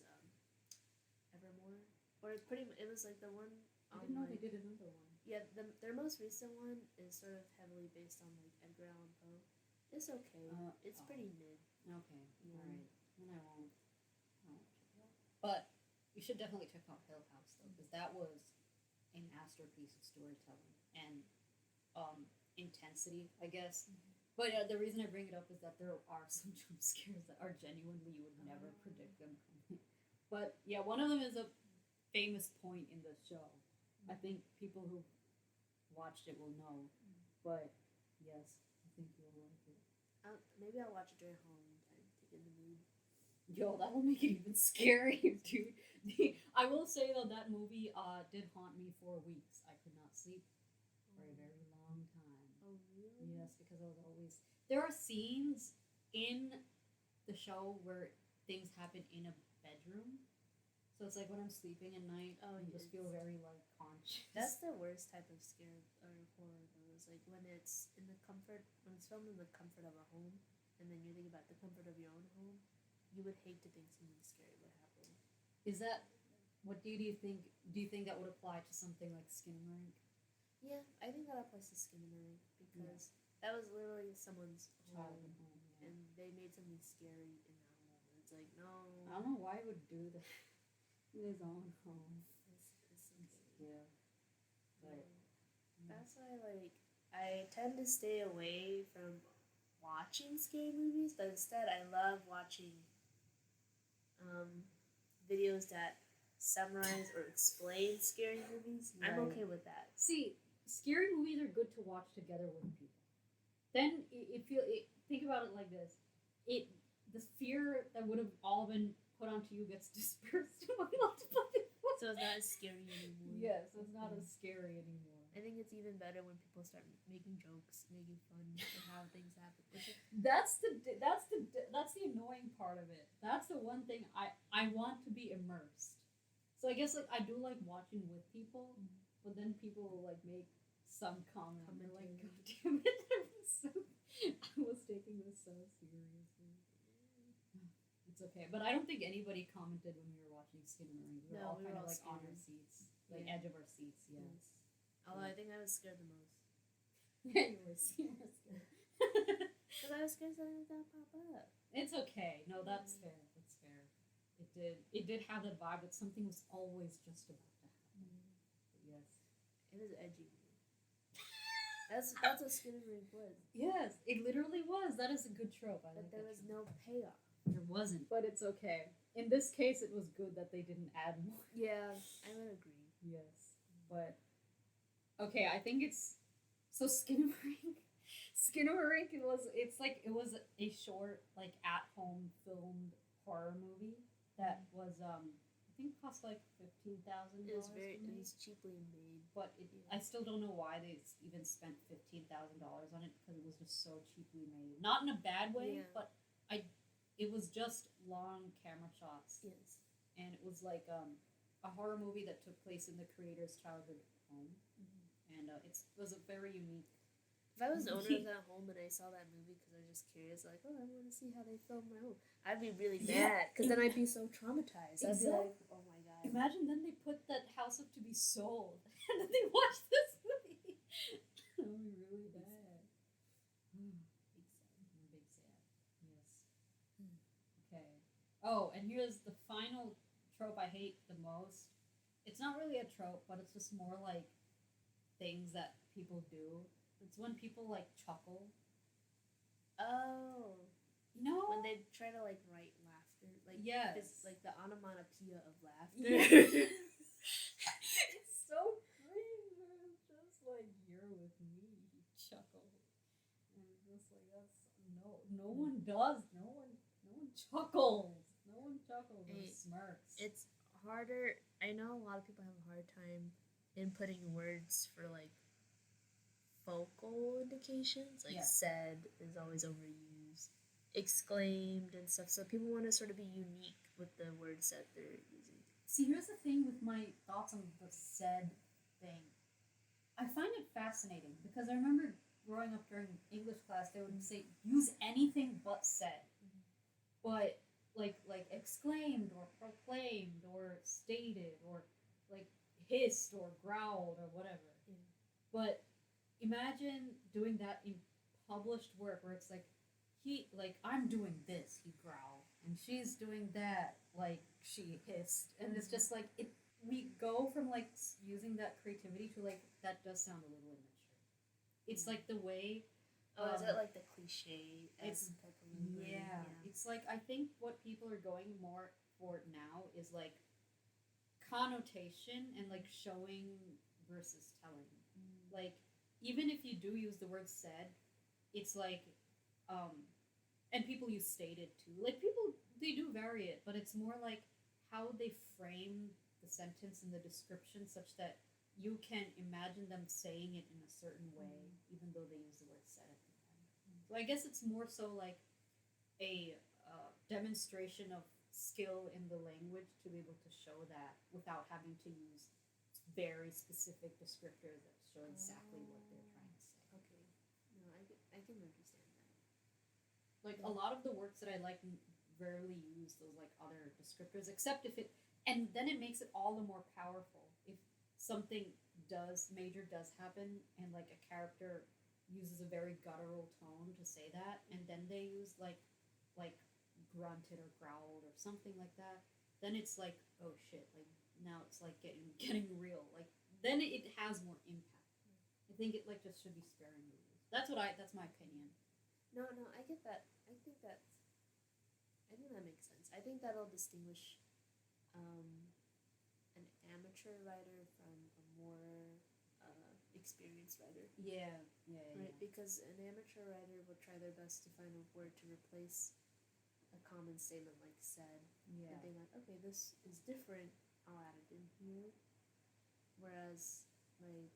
Evermore, or it was like the one. I didn't know they did another one. Yeah, their most recent one is sort of heavily based on like Edgar Allan Poe. It's okay. It's pretty mid. Okay, all right. Then I won't check it out. But you should definitely check out Hill House though, because that was a masterpiece of storytelling and intensity, I guess. But the reason I bring it up is that there are some jump scares that are genuinely you would never predict them coming. But yeah, one of them is a famous point in the show. I think people who watched it will know. But yes, I think you'll like it. Maybe I'll watch it during Halloween time to get in the mood. Yo, that will make it even scarier, dude. I will say though, that movie did haunt me for weeks. I could not sleep for a very long time. Oh really? Yes, because I was always... There are scenes in the show where things happen in a bedroom. So it's like when I'm sleeping at night, I just feel very like conscious. That's the worst type of scare or horror though. Is like when it's filmed in the comfort of a home, and then you're thinking about the comfort of your own home. You would hate to think something scary would happen. Is that what do you think? Do you think that would apply to something like Skinamarink? Yeah, I think that applies to Skinamarink because that was literally someone's home, and they made something scary in that home. It's like no, I don't know why he would do that. In his own home. Yeah. But that's why I tend to stay away from watching scary movies, but instead I love watching videos that summarize or explain scary movies. Right. I'm okay with that. See, scary movies are good to watch together with people. then think about it like this: the fear that would have all been put onto you gets dispersed multiplied. So it's not as scary anymore. Yes, it's not as scary anymore. I think it's even better when people start making jokes, making fun of how things happen. That's the annoying part of it. That's the one thing I want to be immersed. So I guess like I do like watching with people, but then people will like make some comment. They're like, God damn it, I was taking this so seriously. It's okay, but I don't think anybody commented when we were watching Skinner. We were all kind of like scared. On our seats, like edge of our seats. Yes. Although I think I was scared the most. Yeah, you were scared. Because I was scared something was gonna pop up. It's okay. No, that's fair. That's fair. It did have that vibe that something was always just about to happen. But yes, it was edgy. That's what Skinner was. Yes, it literally was. That is a good trope. But there was no payoff. There wasn't. But it's okay. In this case, it was good that they didn't add more. Yeah, I would agree. Yes. But, okay, I think it's... So, Skinnamarink... Skinnamarink, it was a short, like, at-home filmed horror movie that was, I think cost like $15,000. It was cheaply made. But I still don't know why they even spent $15,000 on it, because it was just so cheaply made. Not in a bad way, but it was just long camera shots. Yes. And it was like a horror movie that took place in the creator's childhood home. And it was a very unique... If I was the owner of that home and I saw that movie because I was just curious, like, oh, I want to see how they film my home, I'd be really mad because then I'd be so traumatized. I'd be like, oh my God. Imagine then they put that house up to be sold and then they watch this movie. That would be really bad. Big sad. Yes. Okay. Oh, and here's the final trope I hate the most. It's not really a trope, but it's just more like things that people do. It's when people like chuckle. Oh. No. When they try to like write laughter. Like, yes. It's like the onomatopoeia of laughter. Yeah. It's so cringe. It's just like, you're with me. Chuckle. And it's just like, that's no one does. No one chuckles. No one chuckles or smirks. It's harder. I know a lot of people have a hard time inputting words for like vocal indications, like said is always overused, exclaimed and stuff, so people want to sort of be unique with the words that they're using. See, here's the thing with my thoughts on the said thing. I find it fascinating because I remember growing up during English class, they would say use anything but said. But like exclaimed or proclaimed or stated or like hissed or growled or whatever. But imagine doing that in published work where it's like I'm doing this, he growled, and she's doing that, like she hissed, and it's just like we go from like using that creativity to like that does sound a little immature. It's like the way. Is it like the cliche? It's It's like I think what people are going more for now is like connotation and like showing versus telling. Like even if you do use the word said, it's like and people use stated too. Like people they do vary it, but it's more like how they frame the sentence in the description such that you can imagine them saying it in a certain way, even though they use the word said at the end. So I guess it's more so like a demonstration of skill in the language to be able to show that without having to use very specific descriptors that show exactly what they're trying to say. Okay. No, I can understand that. Like a lot of the works that I like rarely use those like other descriptors, except if it, and then it makes it all the more powerful if something major does happen and like a character uses a very guttural tone to say that, and then they use like grunted or growled or something like that, then it's like, oh shit, like now it's like getting real. Like then it has more impact. I think it like just should be sparingly used. That's my opinion. No, I get that. I think that makes sense. I think that'll distinguish an amateur writer from a more experienced writer. Yeah. right? Because an amateur writer will try their best to find a word to replace a common statement, like said, and being like, okay, this is different, I'll add it in here. Whereas, like,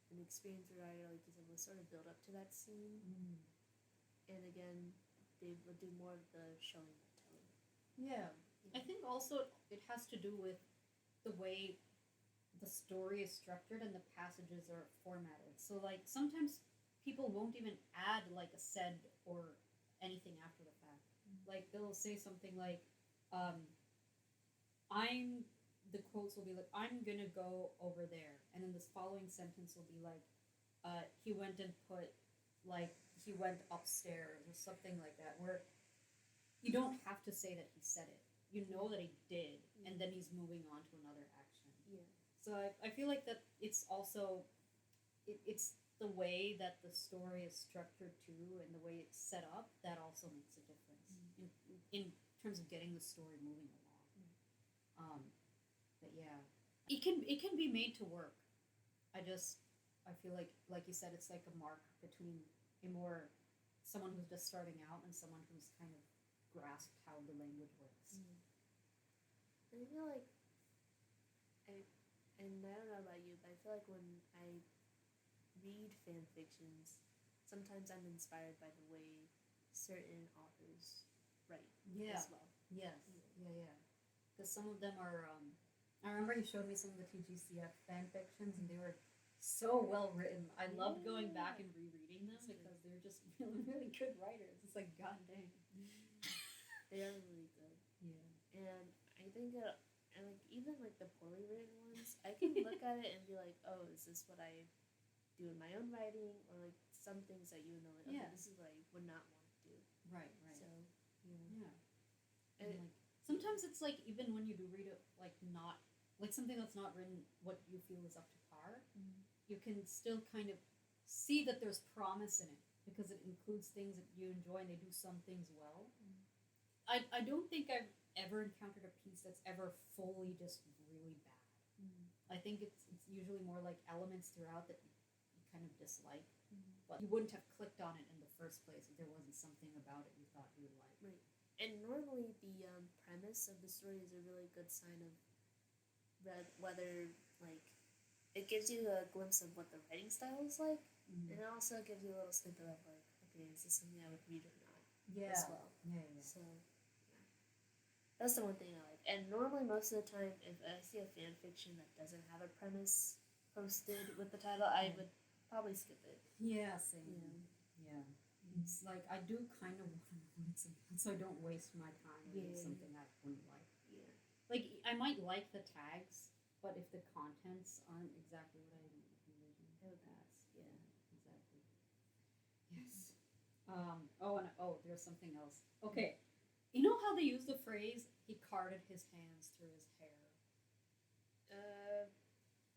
an experienced writer, like you said, will sort of build up to that scene, and again, they will do more of the showing than telling. Yeah. I think also it has to do with the way the story is structured and the passages are formatted. So like sometimes people won't even add like a said or anything after the fact. Like they'll say something like, I'm the quotes will be like, I'm gonna go over there, and then this following sentence will be like, he went and put like he went upstairs or something like that, where you don't have to say that he said it. You know that he did, and then he's moving on to another action. Yeah. So I feel like that it's also it's the way that the story is structured too, and the way it's set up that also makes a difference in terms of getting the story moving along. But yeah, it can be made to work. I feel like you said, it's like a mark between a more someone who's just starting out and someone who's kind of grasped how the language works. And I feel like and I don't know about you, but I feel like when I read fan fictions, sometimes I'm inspired by the way certain authors write as well. Yes. Yeah. Because some of them are. I remember you showed me some of the TGCF fan fictions, and they were so well written. I loved going back and rereading them because they're just really, really good writers. It's like, god dang. They are really good. Yeah. And I think that, and like even like the poorly written ones, I can look at it and be like, oh, is this what I do in my own writing, or like some things that you would know, like, okay, this is what I would not want to do. Right. So yeah. And like sometimes it's like even when you do read it, like not like something that's not written what you feel is up to par, you can still kind of see that there's promise in it because it includes things that you enjoy and they do some things well. I don't think I've ever encountered a piece that's ever fully just really bad. I think it's usually more like elements throughout that you kind of dislike, but you wouldn't have clicked on it in the first place if there wasn't something about it you thought you would like. Right. And normally the premise of the story is a really good sign of whether like it gives you a glimpse of what the writing style is like, and it also gives you a little snippet of like, okay, is this something I would read or not? As well. Yeah. So that's the one thing I like. And normally, most of the time, if I see a fan fiction that doesn't have a premise posted with the title, I would probably skip it. Yeah, same. Yeah. It's like I do kind of want to know what it's about, so I don't waste my time reading something I wouldn't like. Yeah. Like I might like the tags, but if the contents aren't exactly what I envision, I would pass. Yeah, exactly. Yes. There's something else. Okay. You know how they use the phrase, he carded his hands through his hair?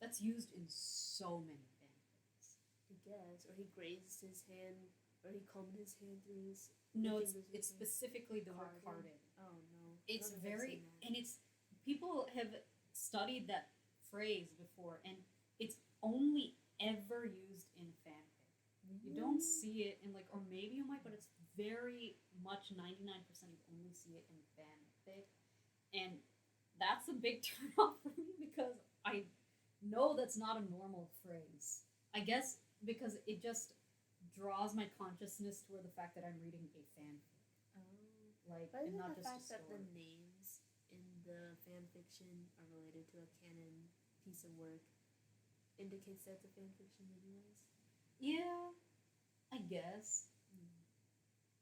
That's used in so many fanfics. I guess. Or he grazed his hand, or he combed his hand through his... No, it's specifically the word carded. Oh, no. It's very... And it's... People have studied that phrase before, and it's only ever used in fanfic. You don't see it in, like... Or maybe you might, but it's very much 99% you only see it in fanfic. And that's a big turn off for me because I know that's not a normal phrase. I guess because it just draws my consciousness toward the fact that I'm reading a fanfic. Like, but and not the just fact a that story. the names in the fanfiction are related to a canon piece of work indicates that it's a fanfiction anyways? Yeah, I guess.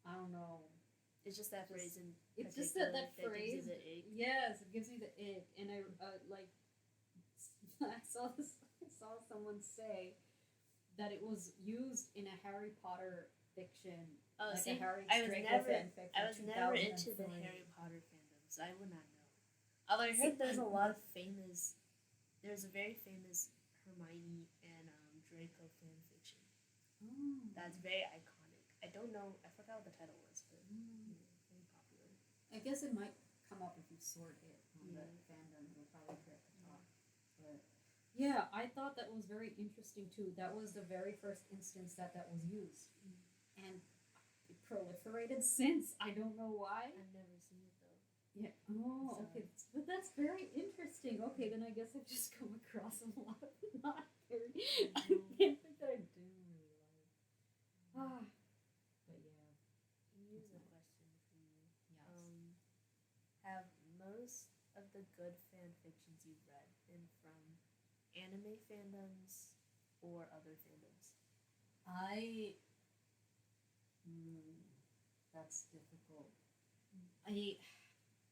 I don't know. It's just that phrase in it's just that phrase. Gives you the ick. Yes, it gives me the ick, and I I saw someone say that it was used in a Harry Potter fiction. Oh, like see, a Harry I was never into the 2003. Harry Potter fandom, so I would not know. Although I heard there's a very famous Hermione and Draco fanfiction. That's very iconic. I don't know, I forgot what the title was, but very popular. I guess it might come up if you sort it on the fandom. It'll probably appear at the top. But Yeah, I thought that was very interesting too. That was the very first instance that was used, and it proliferated since. I don't know why. I've never seen it though. Yeah. Oh, So- okay. But that's very interesting. Okay, then I guess I've just come across a lot of not very. I can't think that I do really like. Ah, but yeah. Here's a question for you. Yes. Have most of the good fan fictions you've read been from anime fandoms or other fandoms? That's difficult. I,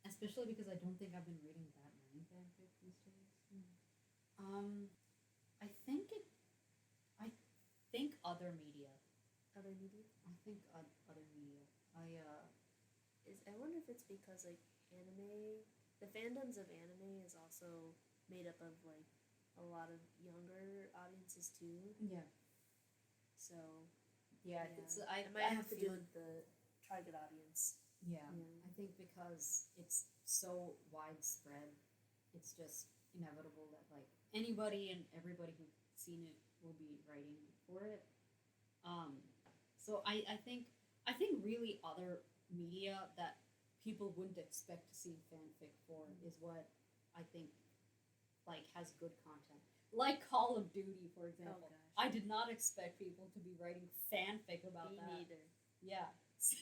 especially because I don't think I've been reading that many fanfic these days. I think it. I think other media. Other media? I think other media. I wonder if it's because like anime, the fandoms of anime is also made up of like a lot of younger audiences too. Yeah. So Yeah. it might have to do with the target audience. Yeah. Yeah. I think because it's so widespread, it's just inevitable that like anybody and everybody who's seen it will be writing for it. So I think really other media that people wouldn't expect to see fanfic for is what I think like has good content. Like Call of Duty, for example. gosh. I did not expect people to be writing fanfic about Me that. neither. Yeah.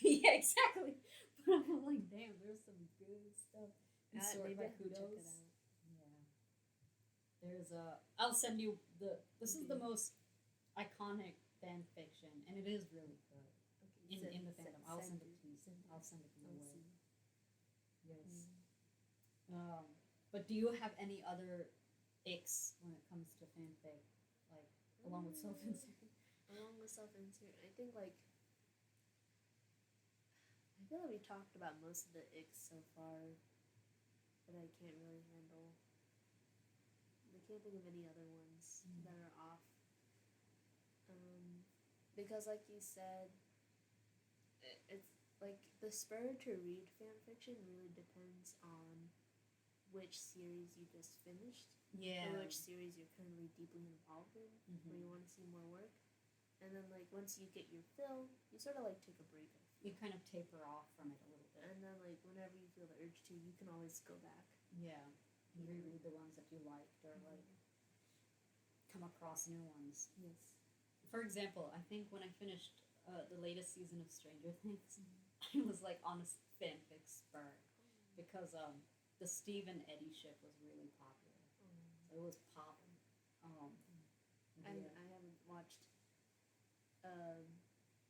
Yeah, exactly. But I'm like, damn, there's some good stuff. And Sword Maybe by I can check it Kudos. out. Yeah. There's I'll send you this is the Okay. most iconic fan fiction, and it is really good. Okay, In the fandom. I'll send it to you. I'll send it I'll your way. see. Yes. But do you have any other icks when it comes to fanfic? Like along with self-insert? Along with self-insert, I think like I feel like we talked about most of the icks so far that I can't really handle. I can't think of any other ones that are off. Because like you said, it's like the spur to read fan fiction really depends on which series you just finished Yeah. or which series you're currently deeply involved in, where you want to see more work. And then like once you get your fill, you sort of like take a break. You kind of taper off from it a little bit. And then like whenever you feel the urge to, you can always go back. Yeah. And reread the ones that you liked or like come across new ones. Yes. For example, I think when I finished the latest season of Stranger Things, I was like on a fanfic spur because the Steve and Eddie ship was really popular. So it was popping. I Yeah. haven't watched.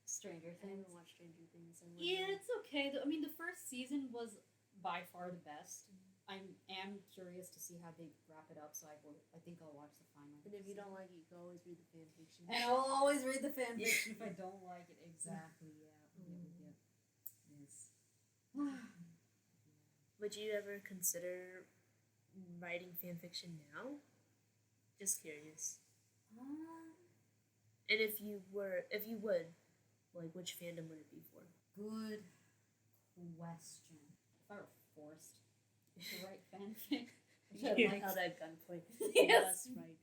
Stranger I Things. haven't watched Stranger Things. I Yeah, it's okay. I mean, the first season was by far the best. I am curious to see how they wrap it up, so I think I'll watch the final. And if you don't like it, you can always read the fan fiction. And I'll always read the fanfiction if I don't like it. Exactly. Yeah. Yes. Would you ever consider writing fan fiction now? Just curious. And if you would, like, which fandom would it be for? Good question. If I were forced to write fanfic, You held at gunpoint. Yes. That's right.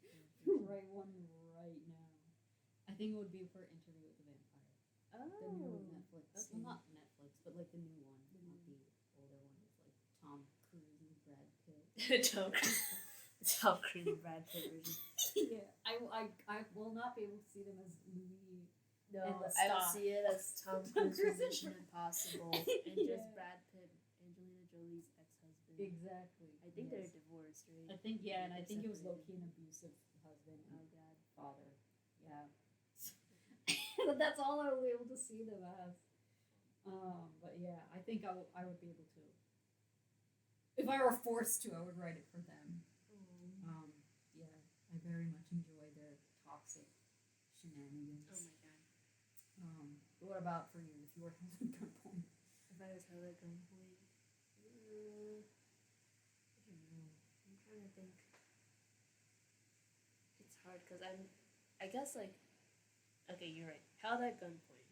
write one right now. I think it would be for Interview with the Vampire. The new Netflix. okay. Well, not Netflix, but like the new one, not the older one with like Tom Cruise and Brad Pitt. Tom Cruise and Brad Pitt version. Yeah, I will not be able to see them as Louis. No, And I would stop. see it as Tom Cruise from Mission Impossible and just Yeah. Brad Pitt, Angelina Jolie's ex-husband. Exactly. I think yes. they're divorced, right? I think yeah, and I They're think it was separated. low-key an abusive husband and Oh god. father. Yeah. But that's all I will be able to see them as. But yeah, I think I would be able to. If I were forced to, I would write it for them. Yeah, I very much enjoy their toxic shenanigans. Oh my god. But what about for you? If you were held at gunpoint? If I was held at gunpoint, I don't know. I'm trying to think. It's hard because I guess like, okay, you're right. Held at gunpoint.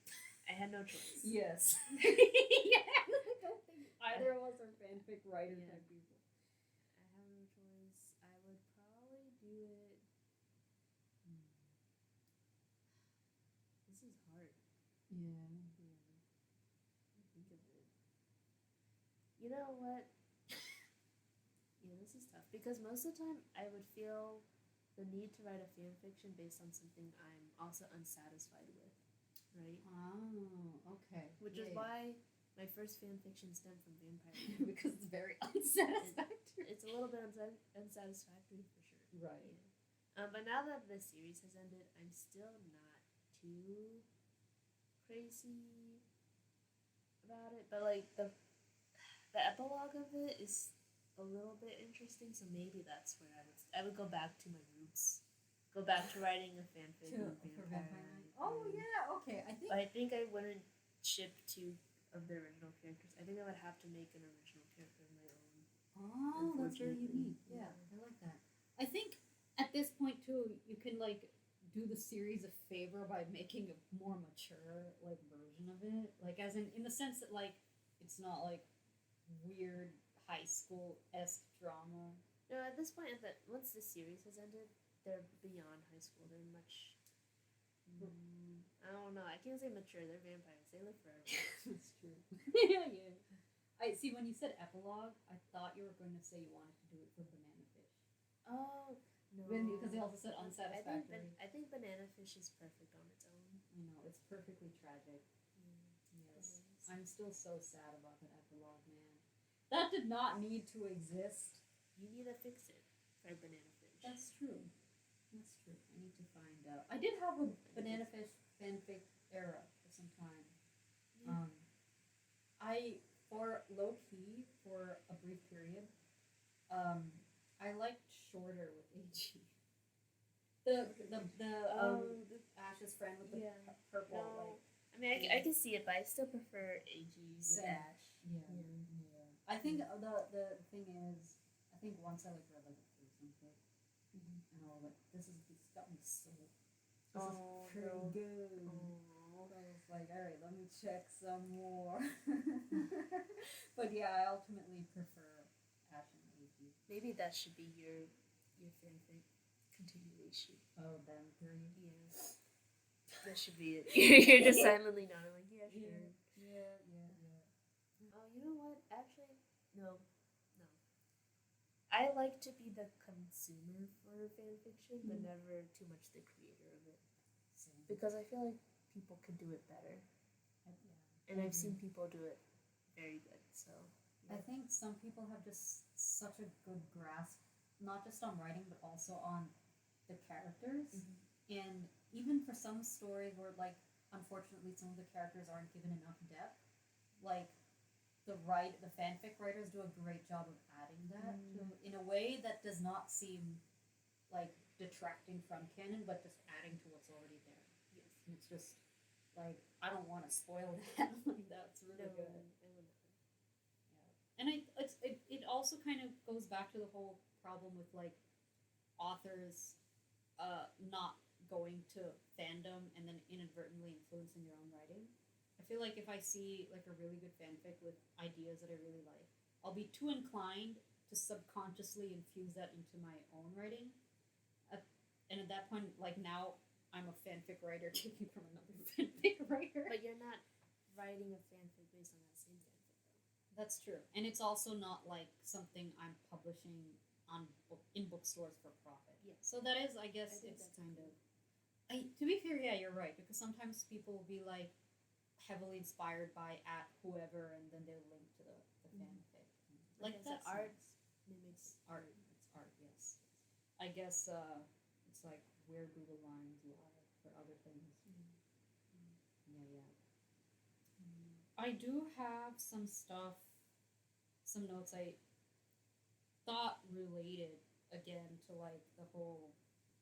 I had no choice. Yes. Yeah, I don't think either of us are fanfic writer Yeah. type people. I have no choice. I would probably do it Yeah. I think of it. You know what? Yeah, this is tough because most of the time I would feel the need to write a fan fiction based on something I'm also unsatisfied with, right? Oh, okay. Which is why my first fan fiction stemmed from vampire. Because it's very unsatisfactory. It's a little bit unsatisfactory for sure. Right. Yeah. But now that the series has ended, I'm still not too crazy about it. But like the epilogue of it is a little bit interesting, so maybe that's where I would go back to my roots, go back to writing a fanfic on vampire. Oh yeah, okay. But I think I wouldn't ship two of the original characters. I think I would have to make an original character of my own. Oh, that's very unique. Yeah, I like that. I think at this point too, you can like do the series a favor by making a more mature like version of it, like as in the sense that like it's not like weird high school esque drama. No, at this point, once the series has ended, they're beyond high school. They're much. I don't know. I can't say mature. They're vampires. They live forever. That's true. Yeah. I see. When you said epilogue, I thought you were going to say you wanted to do it for Banana Fish. Oh no! Because they also said unsatisfactory. I think Banana Fish is perfect on its own. I know it's perfectly tragic. Yes, I'm still so sad about that epilogue, man. That did not need to exist. You need to fix it for Banana Fish. That's true. That's true. I need to find out. I did have a Banana Fish fanfic era for some time. I for low key for a brief period. I liked Shorter with AG. The Ash's friend with the purple. No. Like, I mean, I can see it, but I still prefer AG with Ash. Yeah. I think the thing is, I think once I like read like a threesome fic, and I was like, this got me so. This is pretty good. So I was like, all right, let me check some more. But yeah, I ultimately prefer Ash and AG. Maybe that should be your fanfic continuation. Oh, them three. Yeah. That should be it. You're just silently nodding like, yeah, sure. Yeah. Oh, you know what? Actually, no. I like to be the consumer for fan fiction, but never too much the creator of it. Same. Because I feel like people could do it better. And I've seen people do it very good, so. I think some people have just such a good grasp, not just on writing, but also on the characters. And even for some stories where, like, unfortunately, some of the characters aren't given enough depth, like, the fanfic writers do a great job of adding that in a way that does not seem like detracting from canon, but just adding to what's already there. Yes, and it's just like I don't want to spoil that. Like that's really good. And it also kind of goes back to the whole problem with like authors not going to fandom and then inadvertently influencing your own writing. I feel like if I see like a really good fanfic with ideas that I really like, I'll be too inclined to subconsciously infuse that into my own writing. And at that point, like now, I'm a fanfic writer taking from another fanfic writer. But you're not writing a fanfic based on that same fanfic, though. That's true, and it's also not like something I'm publishing in bookstores for profit. Yeah. So that is, I guess, it's kind of. To be fair, yeah, you're right, because sometimes people will be like heavily inspired by at whoever, and then they'll link to the fanfic. Like that's art mimics art. It's art, yes. I guess it's like where do the lines lie for other things. Yeah. I do have some notes I thought related again to like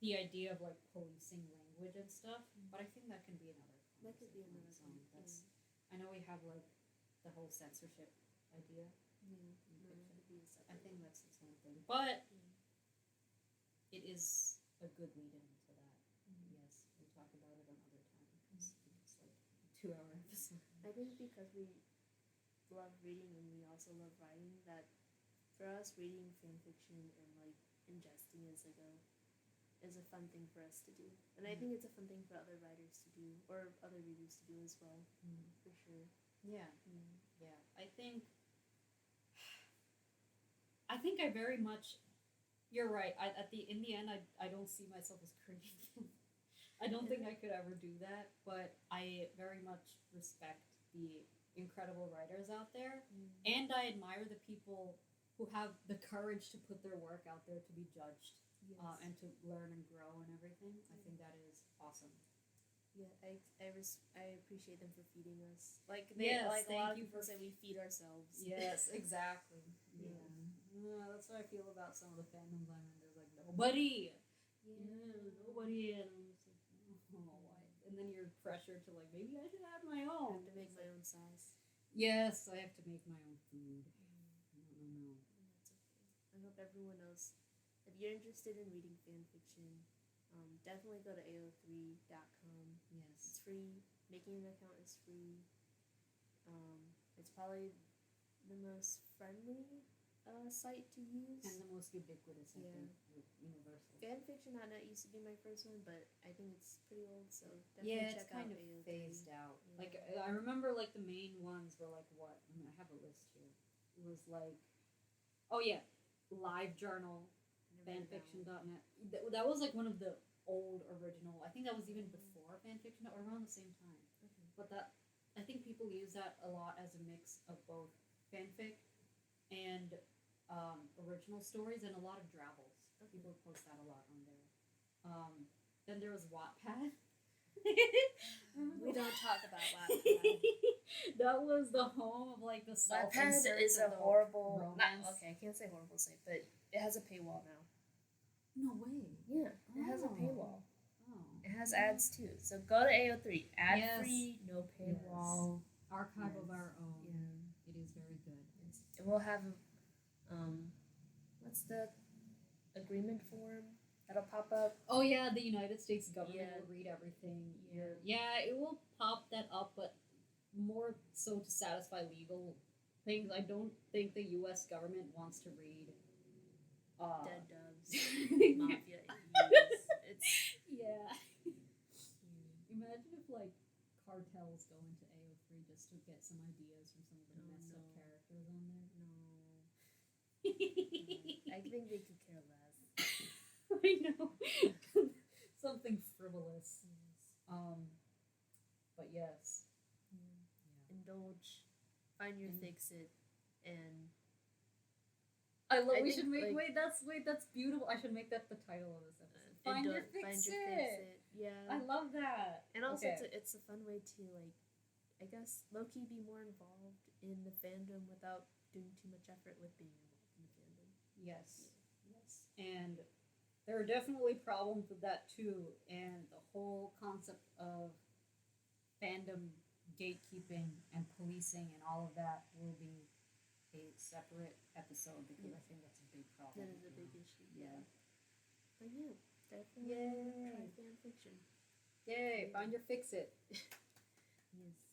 the idea of like policing language and stuff, but I think that can be another. That could be another thing. I know we have like the whole censorship idea. I think that's its own thing, but it is a good lead-in to that. Yes, we'll talk about it another time because it's like a 2-hour episode. I think because we love reading and we also love writing, that for us reading fan fiction and like ingesting as like a is a fun thing for us to do, and I think it's a fun thing for other writers to do or other readers to do as well, for sure. Yeah. Yeah. I think I very much. You're right. In the end, I don't see myself as creative. I don't think I could ever do that, but I very much respect the incredible writers out there, and I admire the people who have the courage to put their work out there to be judged, and to learn and grow and everything. I think that is awesome. Yeah, I appreciate them for feeding us. Like Yes, a lot thank of you people for say we feed ourselves. Yes, exactly. Yeah. That's what I feel about some of the fandoms I'm in. There's like nobody. Nobody, and I'm just like, oh, why? And then you're pressured to like, maybe I should have my I own. have to make my own sauce. Yes, I have to make my own food. No. That's okay. I hope everyone knows. If you're interested in reading fan fiction, definitely go to AO3.com. Yes. It's free. Making an account is free. It's probably the most friendly site to use. And the most ubiquitous, I think, universal. Fanfiction.net used to be my first one, but I think it's pretty old, so definitely check out kind of AO3. phased out. Yeah. Like, I remember, like, the main ones were, like, what? I have a list here. It was, like, LiveJournal, fanfiction.net. That was, like, one of the old original. I think that was even before fanfiction, or around the same time. Okay. But I think people use that a lot as a mix of both fanfic and original stories, and a lot of drabbles. Okay. People post that a lot on there. Then there was Wattpad. We don't talk about Wattpad. That was the home of like the Wattpad is a horrible. I can't say horrible site, but it has a paywall now. No way. Yeah, it has a paywall. Oh. It has ads too. So go to AO3. Ad free, no paywall. Yes. Archive of our own. Yeah. It is very good. Yes. And we'll have what's the agreement form that'll pop up? Oh yeah, the United States government will read everything. Yeah, it will pop that up, but more so to satisfy legal things. I don't think the U.S. government wants to read dead doves, mafia Indians. Imagine if like cartels go into AO3 just to get some ideas from some of the messed up characters on there. I think they could care less. I know. Something frivolous. But yes. Indulge. Find your fix-it. And we should make that's beautiful. I should make that the title of this episode. Find your fix-it. Yeah. I love that. And also it's a fun way to like, I guess, low-key be more involved in the fandom without doing too much effort with being involved in the fandom. Yes. And there are definitely problems with that too, and the whole concept of fandom gatekeeping and policing and all of that will be a separate episode, because I think that's a big problem. That is a big issue. Yeah. But yeah, definitely try fan fiction. Yay! Find your fix-it. Yes.